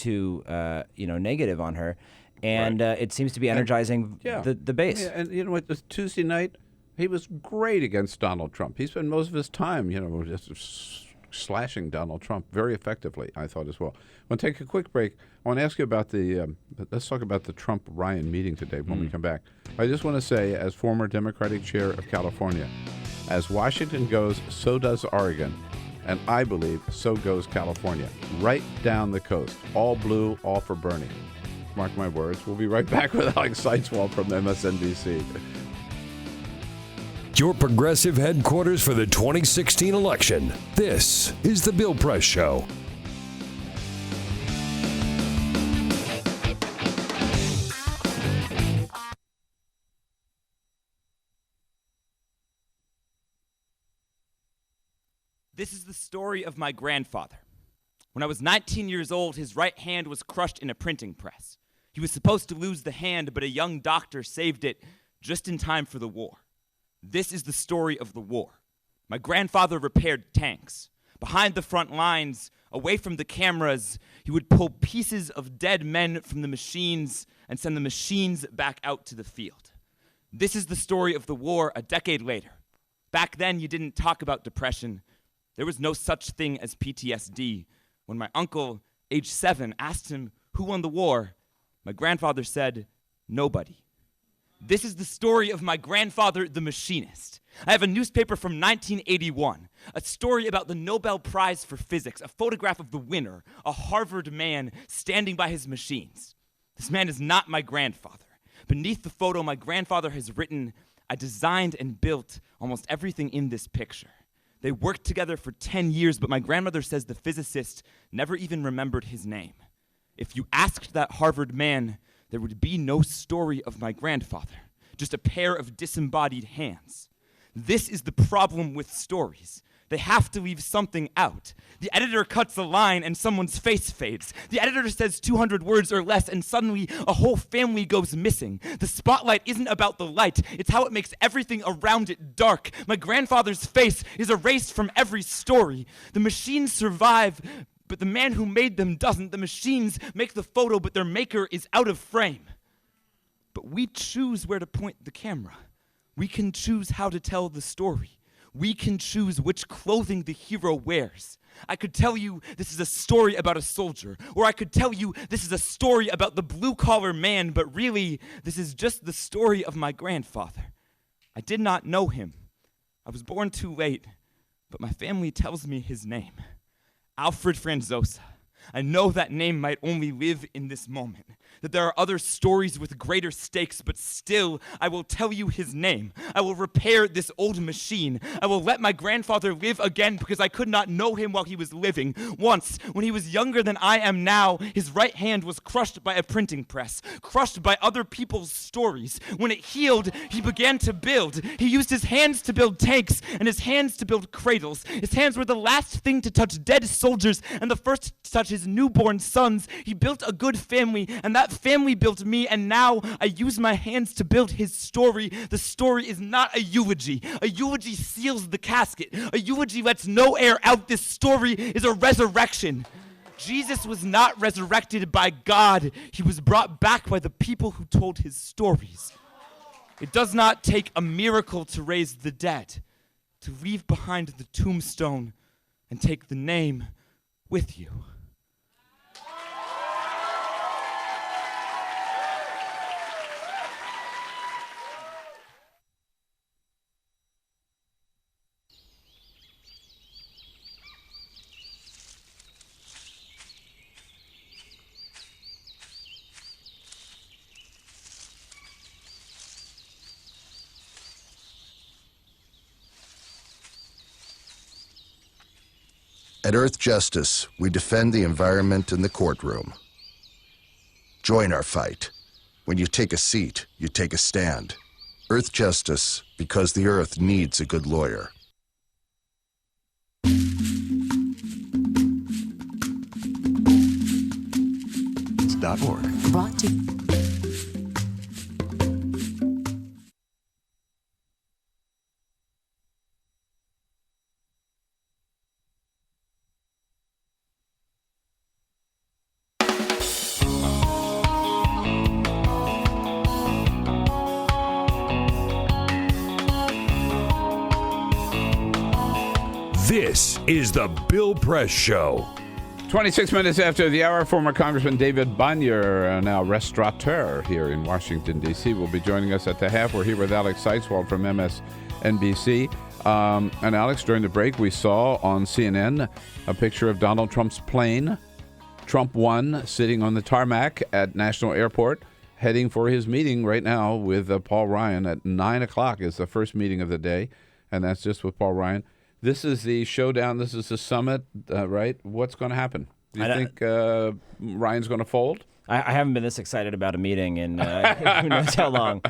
negative on her. And it seems to be energizing the base. Yeah, and you know what? This Tuesday night, he was great against Donald Trump. He spent most of his time, just slashing Donald Trump very effectively, I thought as well. I want to take a quick break. I want to ask you about let's talk about the Trump-Ryan meeting today when we come back. I just want to say, as former Democratic chair of California, as Washington goes, so does Oregon. And I believe so goes California. Right down the coast. All blue, all for Bernie. Mark my words. We'll be right back with Alex Seitzwald from MSNBC. Your progressive headquarters for the 2016 election. This is The Bill Press Show. This is the story of my grandfather. When I was 19 years old, his right hand was crushed in a printing press. He was supposed to lose the hand, but a young doctor saved it just in time for the war. This is the story of the war. My grandfather repaired tanks. Behind the front lines, away from the cameras, he would pull pieces of dead men from the machines and send the machines back out to the field. This is the story of the war a decade later. Back then, you didn't talk about depression. There was no such thing as PTSD. When my uncle, age 7, asked him who won the war, my grandfather said, nobody. This is the story of my grandfather, the machinist. I have a newspaper from 1981, a story about the Nobel Prize for Physics, a photograph of the winner, a Harvard man standing by his machines. This man is not my grandfather. Beneath the photo, my grandfather has written, I designed and built almost everything in this picture. They worked together for 10 years, but my grandmother says the physicist never even remembered his name. If you asked that Harvard man, there would be no story of my grandfather, just a pair of disembodied hands. This is the problem with stories. They have to leave something out. The editor cuts a line and someone's face fades. The editor says 200 words or less and suddenly a whole family goes missing. The spotlight isn't about the light, it's how it makes everything around it dark. My grandfather's face is erased from every story. The machines survive, but the man who made them doesn't. The machines make the photo, but their maker is out of frame. But we choose where to point the camera. We can choose how to tell the story. We can choose which clothing the hero wears. I could tell you this is a story about a soldier, or I could tell you this is a story about the blue-collar man, but really, this is just the story of my grandfather. I did not know him. I was born too late, but my family tells me his name. Alfred Franzosa. I know that name might only live in this moment, that there are other stories with greater stakes, but still, I will tell you his name. I will repair this old machine. I will let my grandfather live again because I could not know him while he was living. Once, when he was younger than I am now, his right hand was crushed by a printing press, crushed by other people's stories. When it healed, he began to build. He used his hands to build tanks and his hands to build cradles. His hands were the last thing to touch dead soldiers and the first to touch his newborn sons. He built a good family, and that family built me, and now I use my hands to build his story. The story is not a eulogy. A eulogy seals the casket. A eulogy lets no air out. This story is a resurrection. Jesus was not resurrected by God. He was brought back by the people who told his stories. It does not take a miracle to raise the dead, to leave behind the tombstone and take the name with you. At Earth Justice, we defend the environment in the courtroom. Join our fight. When you take a seat, you take a stand. Earth Justice, because the Earth needs a good lawyer. .org. Brought to This is the Bill Press Show. 26 minutes after the hour, former Congressman David Bonnier, now restaurateur here in Washington, D.C., will be joining us at the half. We're here with Alex Seiswald from MSNBC. And Alex, during the break, we saw on CNN a picture of Donald Trump's plane, Trump 1, sitting on the tarmac at National Airport, heading for his meeting right now with Paul Ryan at 9 o'clock is the first meeting of the day, and that's just with Paul Ryan. This is the showdown. This is the summit, right? What's going to happen? Do you think Ryan's going to fold? I haven't been this excited about a meeting in who knows how long.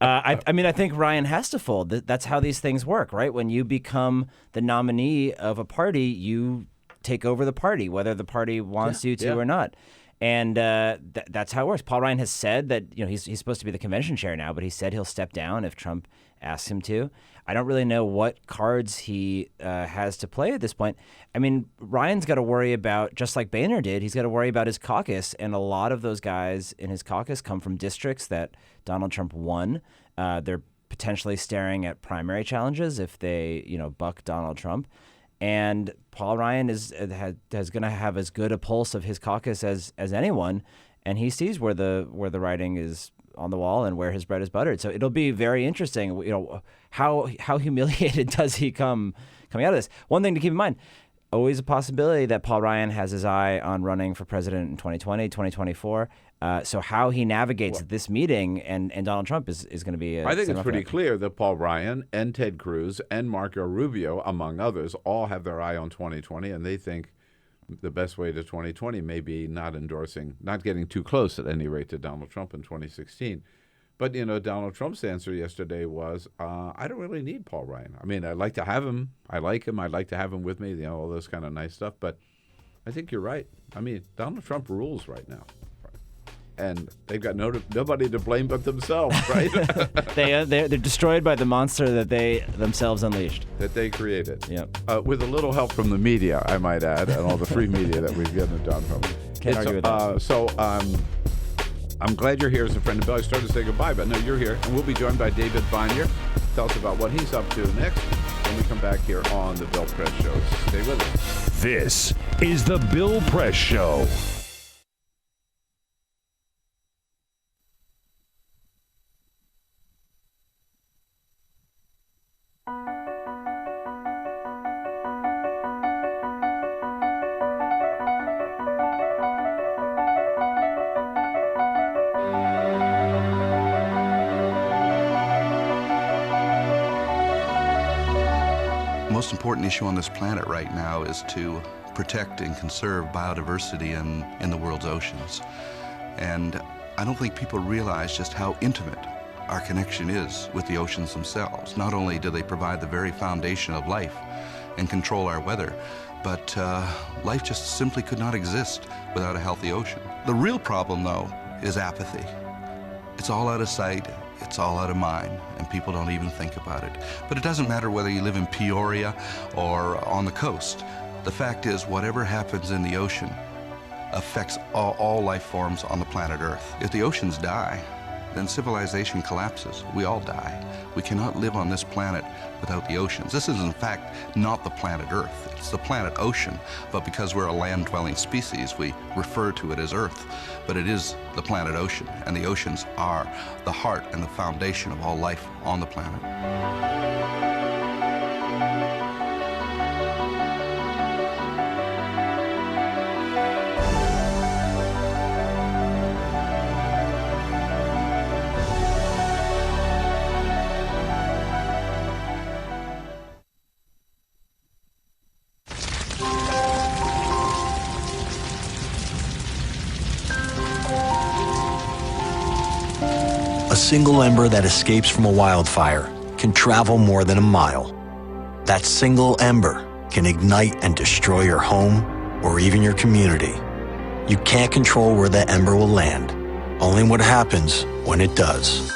I think Ryan has to fold. That's how these things work, right? When you become the nominee of a party, you take over the party, whether the party wants you to or not. And that's how it works. Paul Ryan has said that he's supposed to be the convention chair now, but he said he'll step down if Trump asks him to. I don't really know what cards he has to play at this point. I mean, Ryan's got to worry about, just like Boehner did, he's got to worry about his caucus, and a lot of those guys in his caucus come from districts that Donald Trump won. They're potentially staring at primary challenges if they, buck Donald Trump. And Paul Ryan is going to have as good a pulse of his caucus as anyone, and he sees where the writing is on the wall and where his bread is buttered. So it'll be very interesting. How humiliated does he coming out of this? One thing to keep in mind: always a possibility that Paul Ryan has his eye on running for president in 2020, 2024. So how he navigates this meeting and Donald Trump is going to be I think it's pretty clear that Paul Ryan and Ted Cruz and Marco Rubio, among others, all have their eye on 2020, and they think the best way to 2020 may be not getting too close at any rate to Donald Trump in 2016. But, Donald Trump's answer yesterday was, I don't really need Paul Ryan. I mean, I'd like to have him. I like him. I'd like to have him with me, all those kind of nice stuff. But I think you're right. I mean, Donald Trump rules right now. And they've got nobody to blame but themselves, right? They're destroyed by the monster that they themselves unleashed. That they created. Yep. With a little help from the media, I might add, and all the free media that we've given to Donald Trump. Can't argue with that. So I'm glad you're here as a friend of Bill. I started to say goodbye, but no, you're here. And we'll be joined by David Vanier. Tell us about what he's up to next when we come back here on the Bill Press Show. Stay with us. This is the Bill Press Show. The most important issue on this planet right now is to protect and conserve biodiversity in the world's oceans. And I don't think people realize just how intimate our connection is with the oceans themselves. Not only do they provide the very foundation of life and control our weather, but life just simply could not exist without a healthy ocean. The real problem, though, is apathy. It's all out of sight. It's all out of mind, and people don't even think about it. But it doesn't matter whether you live in Peoria or on the coast. The fact is, whatever happens in the ocean affects all life forms on the planet Earth. If the oceans die, then civilization collapses. We all die. We cannot live on this planet without the oceans. This is, in fact, not the planet Earth. It's the planet ocean, but because we're a land-dwelling species, we refer to it as Earth. But it is the planet ocean, and the oceans are the heart and the foundation of all life on the planet. A single ember that escapes from a wildfire can travel more than a mile. That single ember can ignite and destroy your home or even your community. You can't control where the ember will land, only what happens when it does.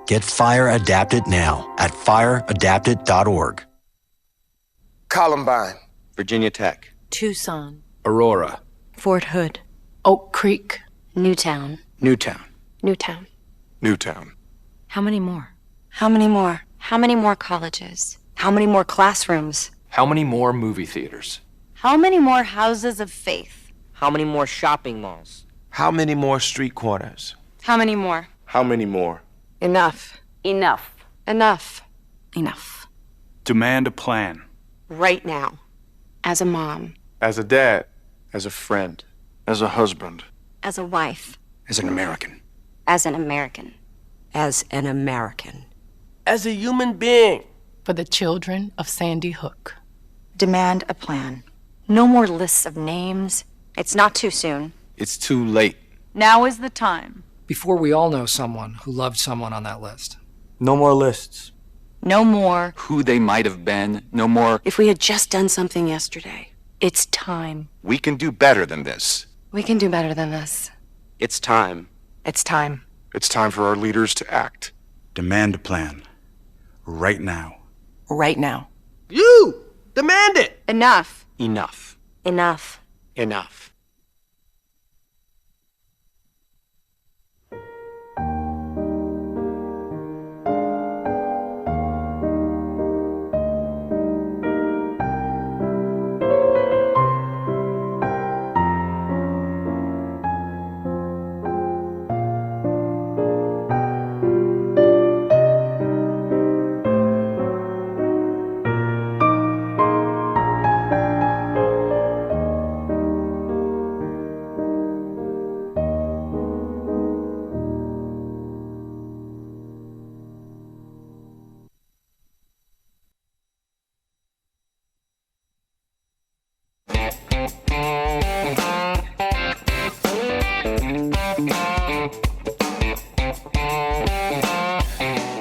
Get Fire Adapted now at fireadapted.org. Columbine, Virginia Tech, Tucson, Aurora, Fort Hood, Oak Creek, Newtown, Newtown, Newtown. Newtown. How many more? How many more? How many more colleges? How many more classrooms? How many more movie theaters? How many more houses of faith? How many more shopping malls? How many more street corners? How many more? How many more? Enough. Enough. Enough. Enough. Demand a plan. Right now. As a mom. As a dad. As a friend. As a husband. As a wife. As an American. As an American. As an American. As a human being. For the children of Sandy Hook. Demand a plan. No more lists of names. It's not too soon. It's too late. Now is the time. Before we all know someone who loved someone on that list. No more lists. No more. Who they might have been. No more. If we had just done something yesterday. It's time. We can do better than this. We can do better than this. It's time. It's time. It's time for our leaders to act. Demand a plan. Right now. Right now. You! Demand it! Enough. Enough. Enough. Enough.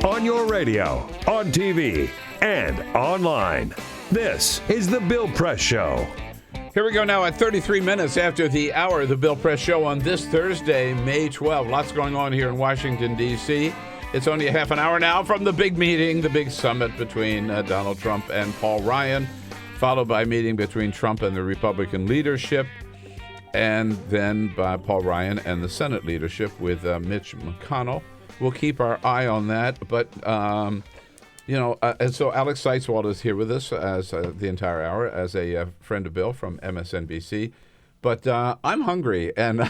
On your radio, on TV, and online. This is The Bill Press Show. Here we go now at 33 minutes after the hour of the Bill Press Show on this Thursday, May 12. Lots going on here in Washington, D.C. It's only a half an hour now from the big meeting, the big summit between Donald Trump and Paul Ryan, followed by a meeting between Trump and the Republican leadership, and then by Paul Ryan and the Senate leadership with Mitch McConnell. We'll keep our eye on that, but and so Alex Seitzwald is here with us as the entire hour as a friend of Bill from MSNBC. But I'm hungry, and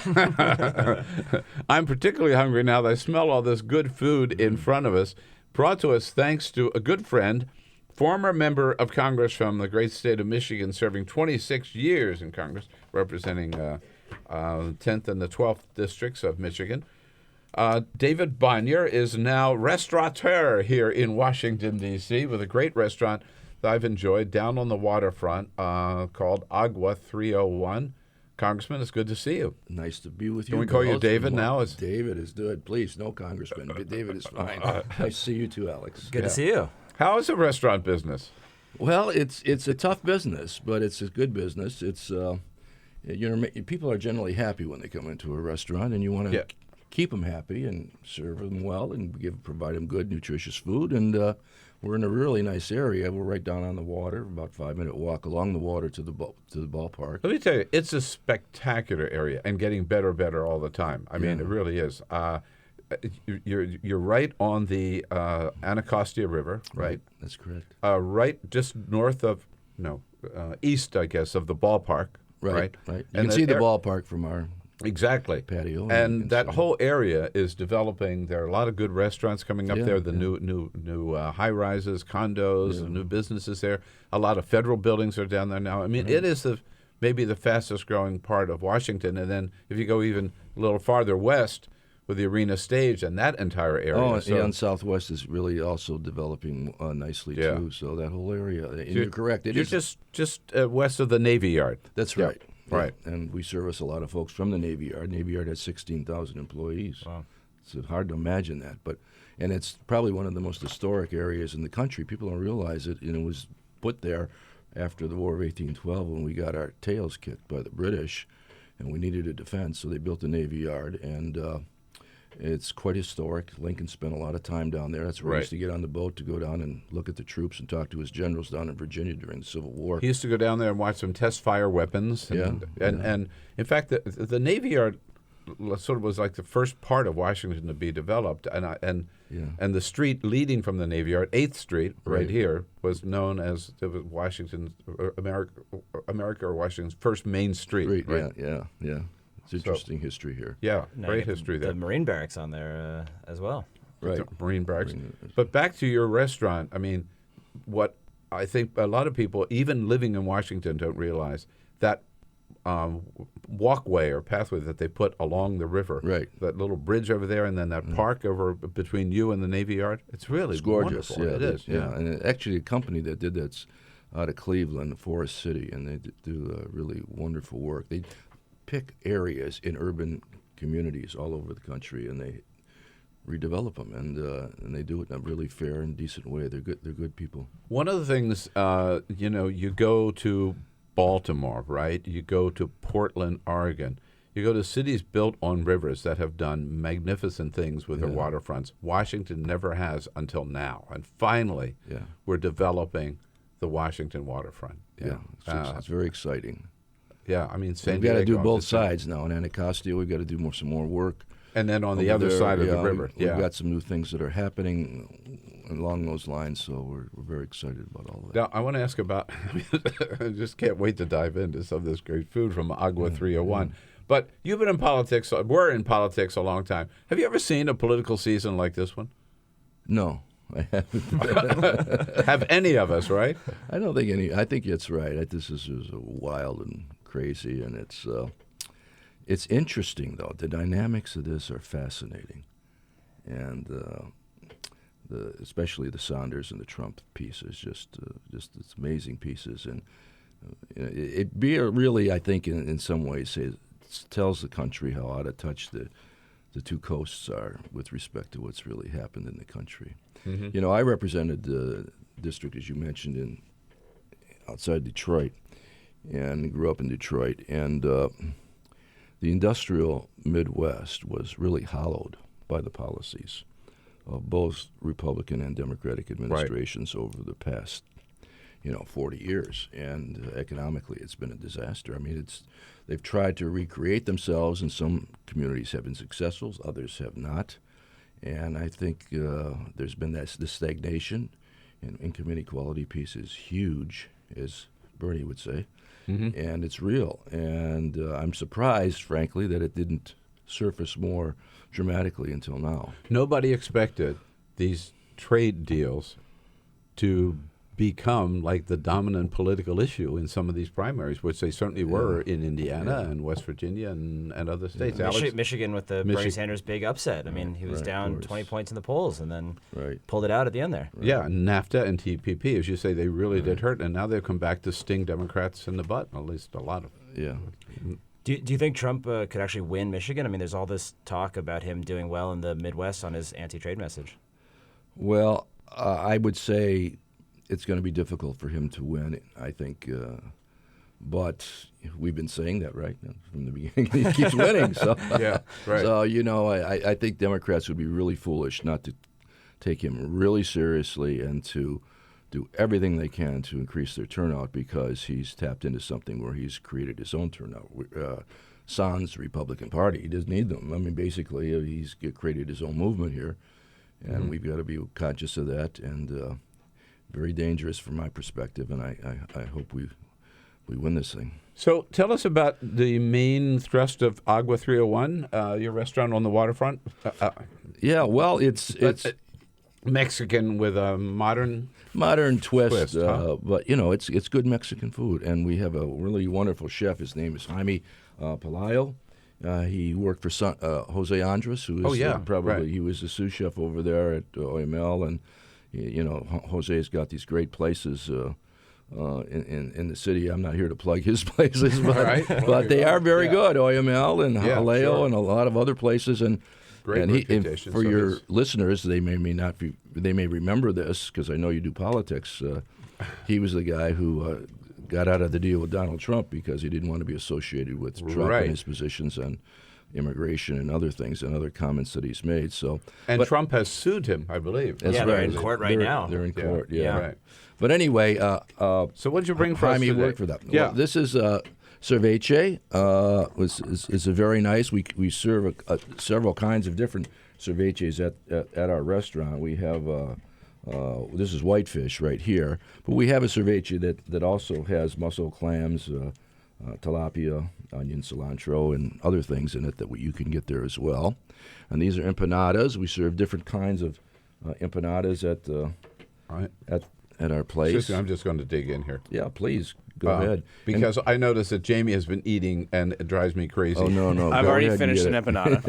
I'm particularly hungry now that I smell all this good food in front of us, brought to us thanks to a good friend, former member of Congress from the great state of Michigan, serving 26 years in Congress, representing the 10th and the 12th districts of Michigan. David Bonnier is now restaurateur here in Washington, D.C., with a great restaurant that I've enjoyed down on the waterfront called Agua 301. Congressman, it's good to see you. Nice to be with you. Can we call you David now? David is good. Please, no Congressman, but David is fine. Nice to see you too, Alex. Good to see you. How is the restaurant business? Well, it's a tough business, but it's a good business. It's people are generally happy when they come into a restaurant, and you want to keep them happy and serve them well and provide them good, nutritious food. And we're in a really nice area. We're right down on the water, about a 5-minute walk along the water to the ballpark. Let me tell you, it's a spectacular area and getting better and better all the time. I mean, it really is. You're right on the Anacostia River, right? That's correct. Right just north of, east, I guess, of the ballpark. Right. You can see the ballpark from our patio. And that whole area is developing. There are a lot of good restaurants coming up there, the new high-rises, condos, new businesses there. A lot of federal buildings are down there now. I mean, it is maybe the fastest-growing part of Washington. And then if you go even a little farther west with the Arena Stage and that entire area. And Southwest is really also developing nicely, too. So that whole area, you're correct. You're just west of the Navy Yard. That's right. Right. And we service a lot of folks from the Navy Yard. Navy Yard has 16,000 employees. Wow. It's hard to imagine that. And it's probably one of the most historic areas in the country. People don't realize it. It was put there after the War of 1812 when we got our tails kicked by the British, and we needed a defense. So they built the Navy Yard, and it's quite historic. Lincoln spent a lot of time down there. That's where he used to get on the boat to go down and look at the troops and talk to his generals down in Virginia during the Civil War. He used to go down there and watch them test fire weapons. And in fact, the Navy Yard sort of was like the first part of Washington to be developed. And the street leading from the Navy Yard, 8th Street, right here, was known as America or Washington's first main street. Yeah. It's interesting history here. Yeah, great history there. The Marine Barracks on there as well. Right. Marine Barracks. But back to your restaurant, I mean, what I think a lot of people, even living in Washington, don't realize that walkway or pathway that they put along the river. Right. That little bridge over there and then that park over between you and the Navy Yard. It's really gorgeous. Wonderful. Yeah, it is. Yeah. And actually a company that did that's out of Cleveland, Forest City, and they do really wonderful work. They pick areas in urban communities all over the country, and they redevelop them, and they do it in a really fair and decent way. They're good people. One of the things, you go to Baltimore, right? You go to Portland, Oregon. You go to cities built on rivers that have done magnificent things with their waterfronts. Washington never has until now. And finally, we're developing the Washington waterfront. Yeah, it's very exciting. Yeah, I mean, San we've got to do Diego, both sides now. In Anacostia, we've got to do some more work. And then on the other side of the river. We've got some new things that are happening along those lines, so we're very excited about all that. Now, I want to ask about, I just can't wait to dive into some of this great food from Agua 301. But you've been in politics, we're in politics a long time. Have you ever seen a political season like this one? No, I haven't. Have any of us, right? I don't think any. I think it's right. This is wild and crazy, and it's interesting, though. The dynamics of this are fascinating, and especially the Sanders and the Trump pieces, just it's amazing pieces, and it really, I think, in some ways, it tells the country how out of touch the two coasts are with respect to what's really happened in the country. Mm-hmm. You know, I represented the district, as you mentioned, outside Detroit, and grew up in Detroit, and the industrial Midwest was really hollowed by the policies of both Republican and Democratic administrations over the past, 40 years. And economically, it's been a disaster. I mean, they've tried to recreate themselves, and some communities have been successful, others have not. And I think there's been this stagnation. Income inequality piece is huge, as Bernie would say. Mm-hmm. And it's real. And I'm surprised, frankly, that it didn't surface more dramatically until now. Nobody expected these trade deals to become like the dominant political issue in some of these primaries, which they certainly were in Indiana and West Virginia and other states. Michigan with the Bernie Sanders big upset. I mean, he was down 20 points in the polls and then pulled it out at the end there. Right. Yeah, NAFTA and TPP, as you say, they really did hurt, and now they've come back to sting Democrats in the butt, at least a lot of them. Yeah. Do you think Trump could actually win Michigan? I mean, there's all this talk about him doing well in the Midwest on his anti-trade message. Well, I would say it's going to be difficult for him to win, I think. But we've been saying that, right, from the beginning. He keeps winning. So, So, I think Democrats would be really foolish not to take him really seriously and to do everything they can to increase their turnout, because he's tapped into something where he's created his own turnout. Sans Republican Party, he doesn't need them. I mean, basically, he's created his own movement here, and we've got to be conscious of that, and very dangerous from my perspective, and I hope we win this thing. So tell us about the main thrust of Agua 301, your restaurant on the waterfront. Yeah, well, it's Mexican with a modern twist, huh? But it's good Mexican food, and we have a really wonderful chef. His name is Jaime Pelayo. He worked for Jose Andres, who is he was the sous chef over there at OML, and Jose's got these great places in the city. I'm not here to plug his places, but they are very good. OML and Jaleo and a lot of other places, and for your listeners, they may remember this, because I know you do politics. He was the guy who got out of the deal with Donald Trump because he didn't want to be associated with Trump and his positions on immigration and other things and other comments that he's made. But Trump has sued him, I believe. That's they're in court now. They're in court. Yeah. Right. But anyway, so what did you bring for us today? Worked for that. Yeah. Well, this is cervece. It's a very nice. We serve several kinds of different cerveces at our restaurant. We have this is whitefish right here, but we have a cervece that also has mussel, clams, tilapia, onion, cilantro, and other things in it that you can get there as well. And these are empanadas. We serve different kinds of empanadas at our place. I'm just going to dig in here. Yeah, please. Go ahead. Because I noticed that Jamie has been eating, and it drives me crazy. Oh, no. I've already finished an empanada.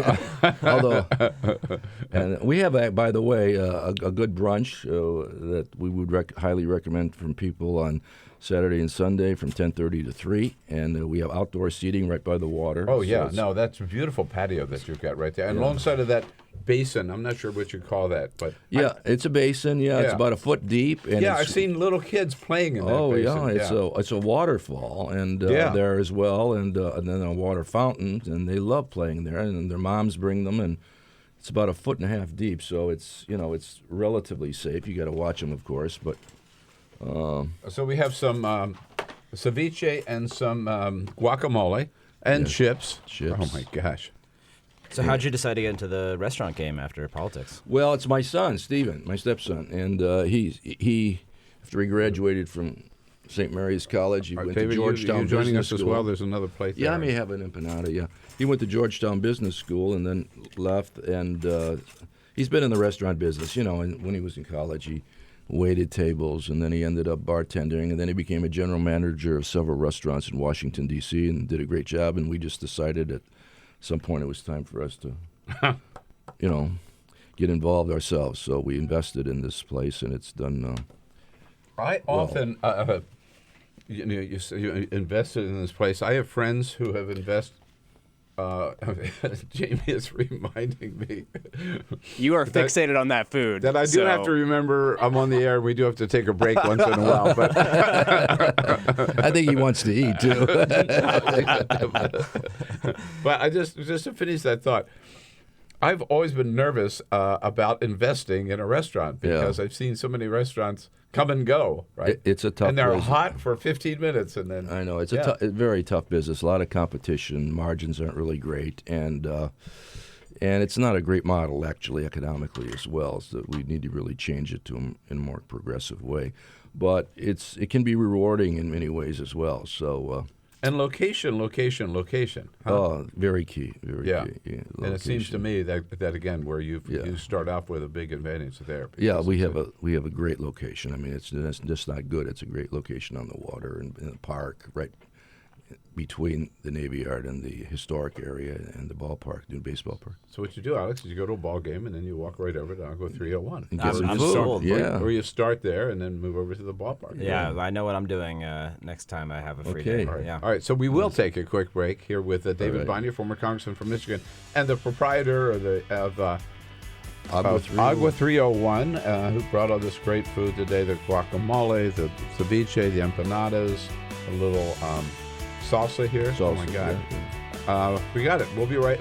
And we have, by the way, a good brunch that we would highly recommend from people on Saturday and Sunday from 10:30 to 3. And we have outdoor seating right by the water. Oh, yeah. No, that's a beautiful patio that you've got right there. And alongside of that, basin. I'm not sure what you call that, but it's a basin. Yeah, it's about a foot deep. And I've seen little kids playing in that basin. Oh yeah, it's a waterfall, and there as well, and then a water fountain, and they love playing there, and their moms bring them, and it's about a foot and a half deep, so it's it's relatively safe. You got to watch them, of course, but. So we have some ceviche and some guacamole and chips. Oh my gosh. So how'd you decide to get into the restaurant game after politics? Well, it's my son, Stephen, my stepson, and he after he graduated from St. Mary's College, he went David, to Georgetown you're joining Business us School. as well. There's another plate there. Yeah, I may have an empanada, yeah. He went to Georgetown Business School and then left, and he's been in the restaurant business, and when he was in college, he waited tables, and then he ended up bartending, and then he became a general manager of several restaurants in Washington, D.C., and did a great job, and we just decided at some point it was time for us to, get involved ourselves. So we invested in this place, and it's done I often, you invested in this place. I have friends who have invested. Jamie is reminding me. You are fixated on that food. That I do have to remember. I'm on the air. We do have to take a break once in a while. But I think he wants to eat too. But I just to finish that thought. I've always been nervous about investing in a restaurant because I've seen so many restaurants come and go, right? It's a tough and they're business. hot for 15 minutes, and then I know it's a very tough business. A lot of competition. Margins aren't really great, and it's not a great model actually economically as well. So we need to really change it to in a more progressive way. But it can be rewarding in many ways as well. So. And location. Huh? Oh, very key. Very key. Yeah, and it seems to me that again, where you start off with a big advantage there. Yeah, we have a great location. I mean, it's just not good. It's a great location on the water and in the park, right between the Navy Yard and the historic area and the ballpark, new baseball park. So what you do, Alex, is you go to a ball game and then you walk right over to Agua 301. I'm sold. Yeah. Or you start there and then move over to the ballpark. Yeah, I know what I'm doing next time I have a free day. All right. Yeah. All right, so we will take a quick break here with David Bonnier, former congressman from Michigan, and the proprietor of Agua 301, who brought all this great food today, the guacamole, the ceviche, the empanadas, a little salsa here. Oh, my God. Yeah. We got it. We'll be right.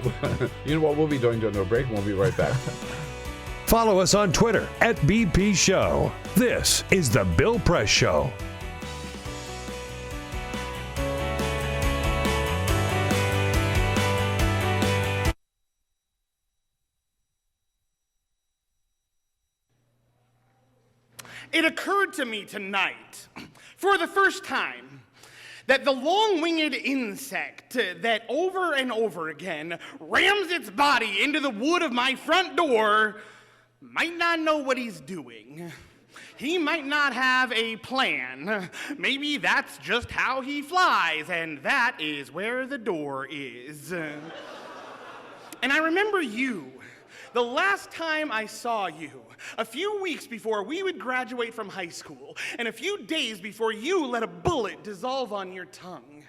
You know what we'll be doing during the break? We'll be right back. Follow us on Twitter @BP Show. This is The Bill Press Show. It occurred to me tonight, for the first time, that the long-winged insect that over and over again rams its body into the wood of my front door might not know what he's doing. He might not have a plan. Maybe that's just how he flies, and that is where the door is. And I remember you. The last time I saw you, a few weeks before we would graduate from high school, and a few days before you let a bullet dissolve on your tongue,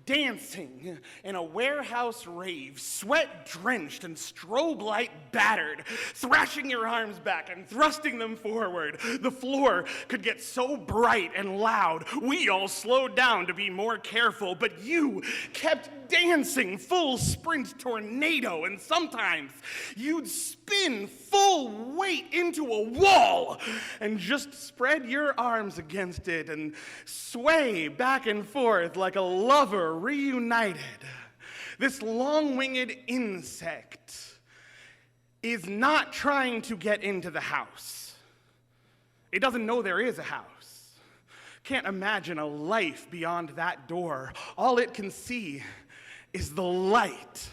dancing in a warehouse rave, sweat-drenched and strobe light battered, thrashing your arms back and thrusting them forward. The floor could get so bright and loud, we all slowed down to be more careful, but you kept dancing full sprint tornado, and sometimes you'd spin full weight into a wall and just spread your arms against it and sway back and forth like a lover reunited. This long-winged insect is not trying to get into the house. It doesn't know there is a house. Can't imagine a life beyond that door. All it can see is the light.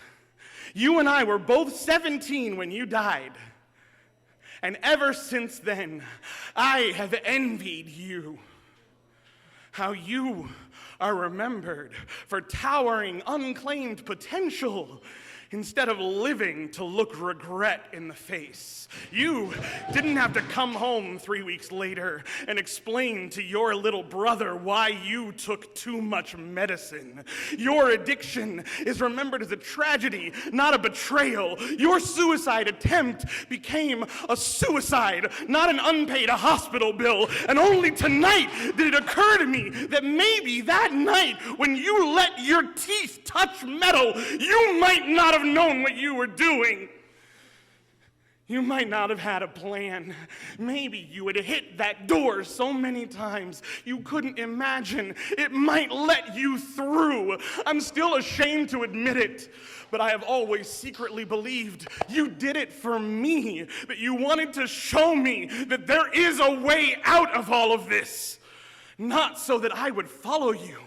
You and I were both 17 when you died. And ever since then, I have envied you. How you are remembered for towering, unclaimed potential instead of living to look regret in the face. You didn't have to come home 3 weeks later and explain to your little brother why you took too much medicine. Your addiction is remembered as a tragedy, not a betrayal. Your suicide attempt became a suicide, not an unpaid hospital bill. And only tonight did it occur to me that maybe that night when you let your teeth touch metal, you might not have known what you were doing. You might not have had a plan. Maybe you had hit that door so many times you couldn't imagine it might let you through. I'm still ashamed to admit it, but I have always secretly believed you did it for me, that you wanted to show me that there is a way out of all of this. Not so that I would follow you,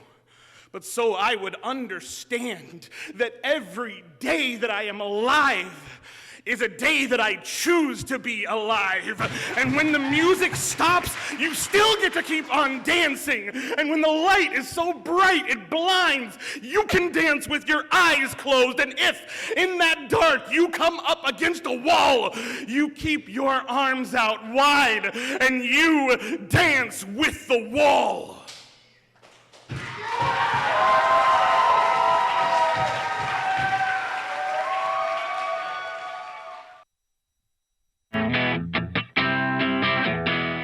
but so I would understand that every day that I am alive is a day that I choose to be alive. And when the music stops, you still get to keep on dancing. And when the light is so bright it blinds, you can dance with your eyes closed. And if in that dark you come up against a wall, you keep your arms out wide and you dance with the wall.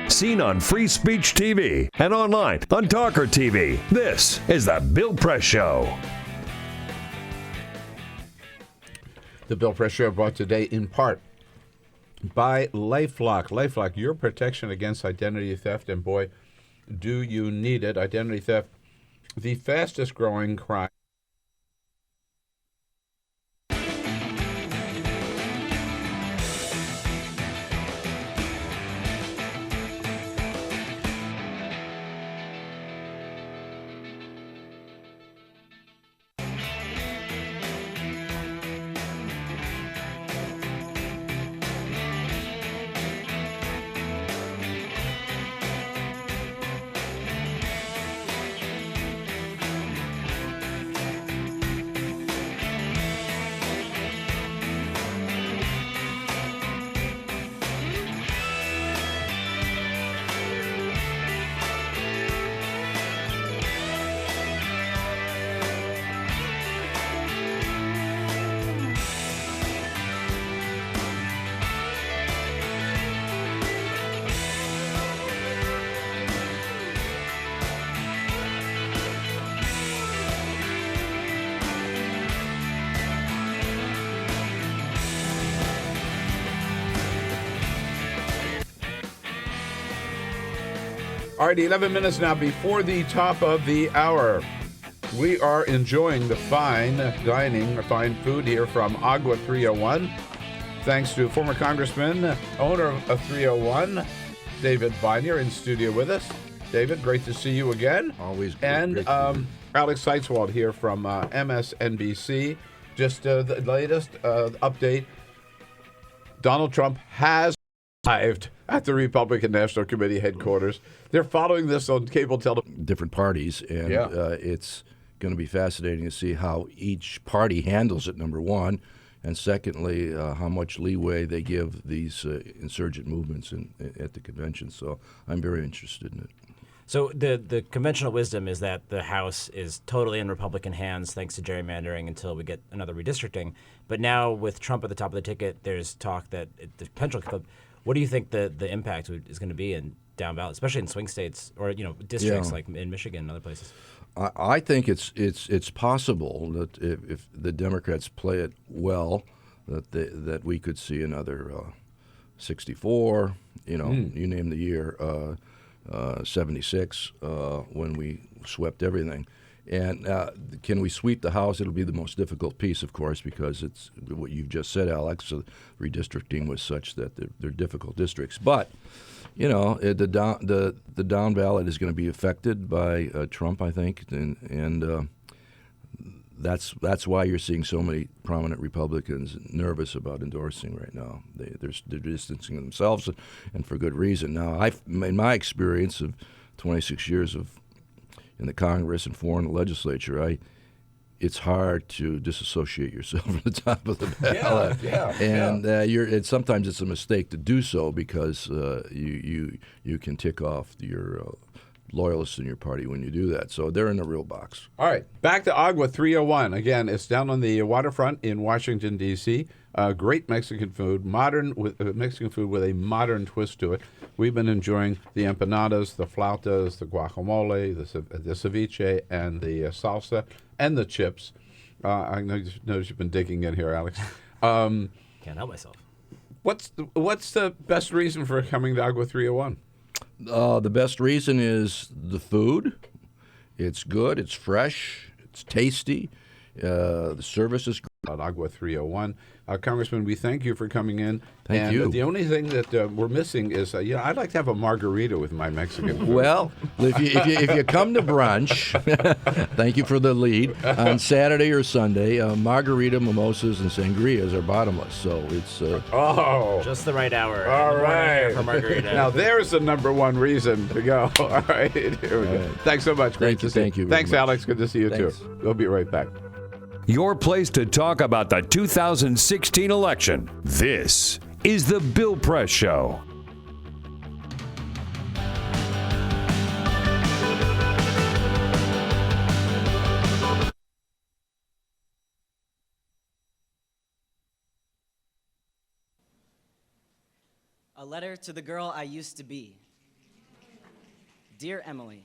Seen on Free Speech TV and online on TawkrTV. This is the Bill Press Show. The Bill Press Show brought today in part by LifeLock. LifeLock, your protection against identity theft, and boy, do you need it. Identity theft, the fastest growing crime. All right, 11 minutes now before the top of the hour. We are enjoying the fine dining, fine food here from Agua 301. Thanks to former Congressman, owner of 301, David Viner, in studio with us. David, great to see you again. Always great. And Alex Seitzwald here from MSNBC. Just the latest update. Donald Trump has arrived at the Republican National Committee headquarters. They're following this on cable television. Different parties, and it's going to be fascinating to see how each party handles it, number one, and secondly, how much leeway they give these insurgent movements at the convention. So I'm very interested in it. So the conventional wisdom is that the House is totally in Republican hands thanks to gerrymandering until we get another redistricting. But now with Trump at the top of the ticket, there's talk that the potential. What do you think the impact is going to be in down ballot, especially in swing states or districts like in Michigan and other places? I think it's possible that if the Democrats play it well, that we could see another 64. You name the year, 76 when we swept everything. And can we sweep the House? It'll be the most difficult piece, of course, because it's what you've just said, Alex. So redistricting was such that they're difficult districts. But the down ballot is going to be affected by Trump, I think, and that's why you're seeing so many prominent Republicans nervous about endorsing right now. They're distancing themselves, and for good reason. Now, in my experience of 26 years in the Congress and foreign legislature, it's hard to disassociate yourself from the top of the ballot. And sometimes it's a mistake to do so because you can tick off your loyalists in your party when you do that. So they're in the real box. All right, back to Agua 301. Again, it's down on the waterfront in Washington, D.C. Great Mexican food, Mexican food with a modern twist to it. We've been enjoying the empanadas, the flautas, the guacamole, the ceviche, and the salsa, and the chips. I notice you've been digging in here, Alex. Can't help myself. What's the best reason for coming to Agua 301? The best reason is the food. It's good. It's fresh. It's tasty. The service is great. Agua 301. Congressman, we thank you for coming in. Thank you. The only thing that we're missing is, I'd like to have a margarita with my Mexican food. Well, if you come to brunch, thank you for the lead, on Saturday or Sunday, margarita, mimosas, and sangrias are bottomless. So it's... just the right hour. All right. For margarita. Now, there's the number one reason to go. All right. Here we go. Thanks so much. Great to see you. Thank you. Thanks, Alex. Good to see you, too. We'll be right back. Your place to talk about the 2016 election. This is The Bill Press Show. A letter to the girl I used to be. Dear Emily,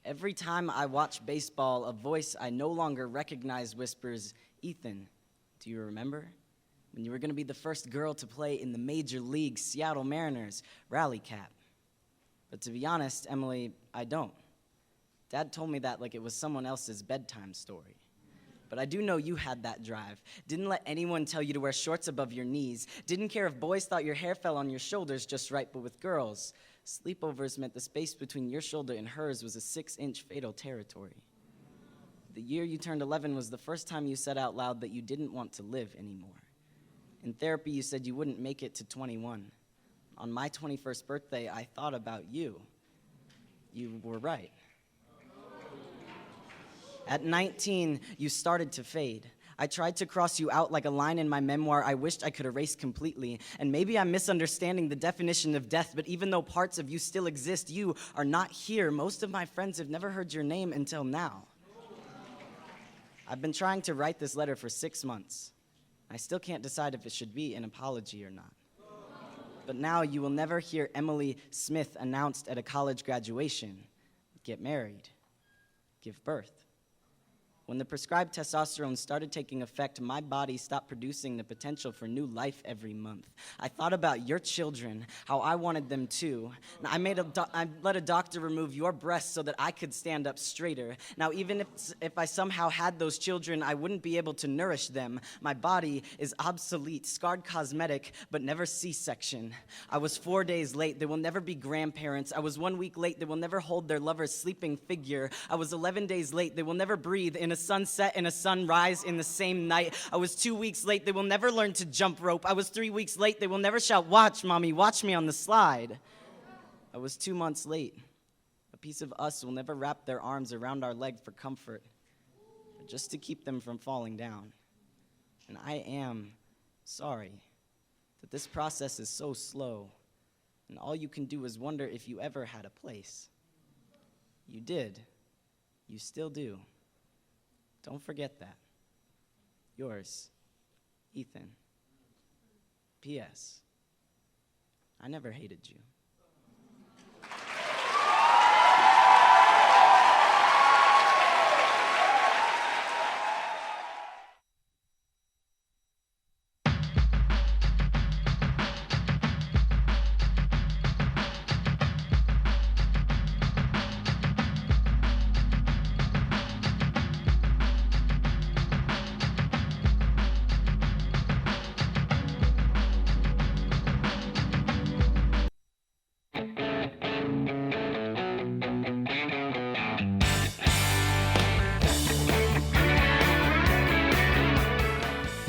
every time I watch baseball, a voice I no longer recognize whispers, "Ethan, do you remember? When you were going to be the first girl to play in the Major League Seattle Mariners rally cap." But to be honest, Emily, I don't. Dad told me that like it was someone else's bedtime story. But I do know you had that drive. Didn't let anyone tell you to wear shorts above your knees. Didn't care if boys thought your hair fell on your shoulders just right, but with girls, sleepovers meant the space between your shoulder and hers was a 6-inch fatal territory. The year you turned 11 was the first time you said out loud that you didn't want to live anymore. In therapy, you said you wouldn't make it to 21. On my 21st birthday, I thought about you. You were right. At 19, you started to fade. I tried to cross you out like a line in my memoir I wished I could erase completely. And maybe I'm misunderstanding the definition of death, but even though parts of you still exist, you are not here. Most of my friends have never heard your name until now. I've been trying to write this letter for 6 months. I still can't decide if it should be an apology or not. But now you will never hear Emily Smith announced at a college graduation. Get married. Give birth. When the prescribed testosterone started taking effect, my body stopped producing the potential for new life every month. I thought about your children, how I wanted them too. I let a doctor remove your breasts so that I could stand up straighter. Now, even if I somehow had those children, I wouldn't be able to nourish them. My body is obsolete, scarred cosmetic, but never C-section. I was 4 days late. They will never be grandparents. I was 1 week late. They will never hold their lover's sleeping figure. I was 11 days late. They will never breathe in a sunset and a sunrise in the same night. I was 2 weeks late. They will never learn to jump rope. I was 3 weeks late. They will never shout, "Watch, Mommy, watch me on the slide." I was 2 months late. A piece of us will never wrap their arms around our leg for comfort, but just to keep them from falling down. And I am sorry that this process is so slow, and all you can do is wonder if you ever had a place. You did. You still do. Don't forget that. Yours, Ethan. P.S. I never hated you.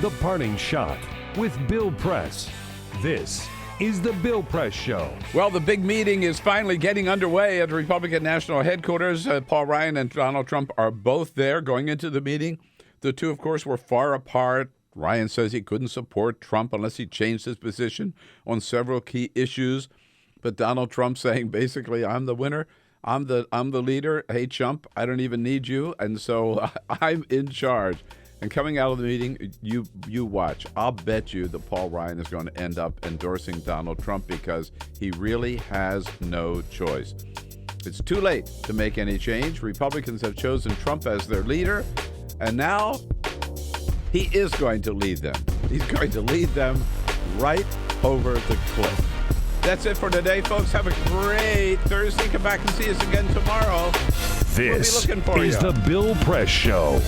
The Parting Shot with Bill Press. This is The Bill Press Show. Well, the big meeting is finally getting underway at the Republican National Headquarters. Paul Ryan and Donald Trump are both there going into the meeting. The two, of course, were far apart. Ryan says he couldn't support Trump unless he changed his position on several key issues. But Donald Trump saying basically, I'm the winner. I'm the leader. Hey, chump, I don't even need you. And so I'm in charge. And coming out of the meeting, you watch. I'll bet you that Paul Ryan is going to end up endorsing Donald Trump because he really has no choice. It's too late to make any change. Republicans have chosen Trump as their leader, and now he is going to lead them. He's going to lead them right over the cliff. That's it for today, folks. Have a great Thursday. Come back and see us again tomorrow. This we'll be looking for is you. the Bill Press Show.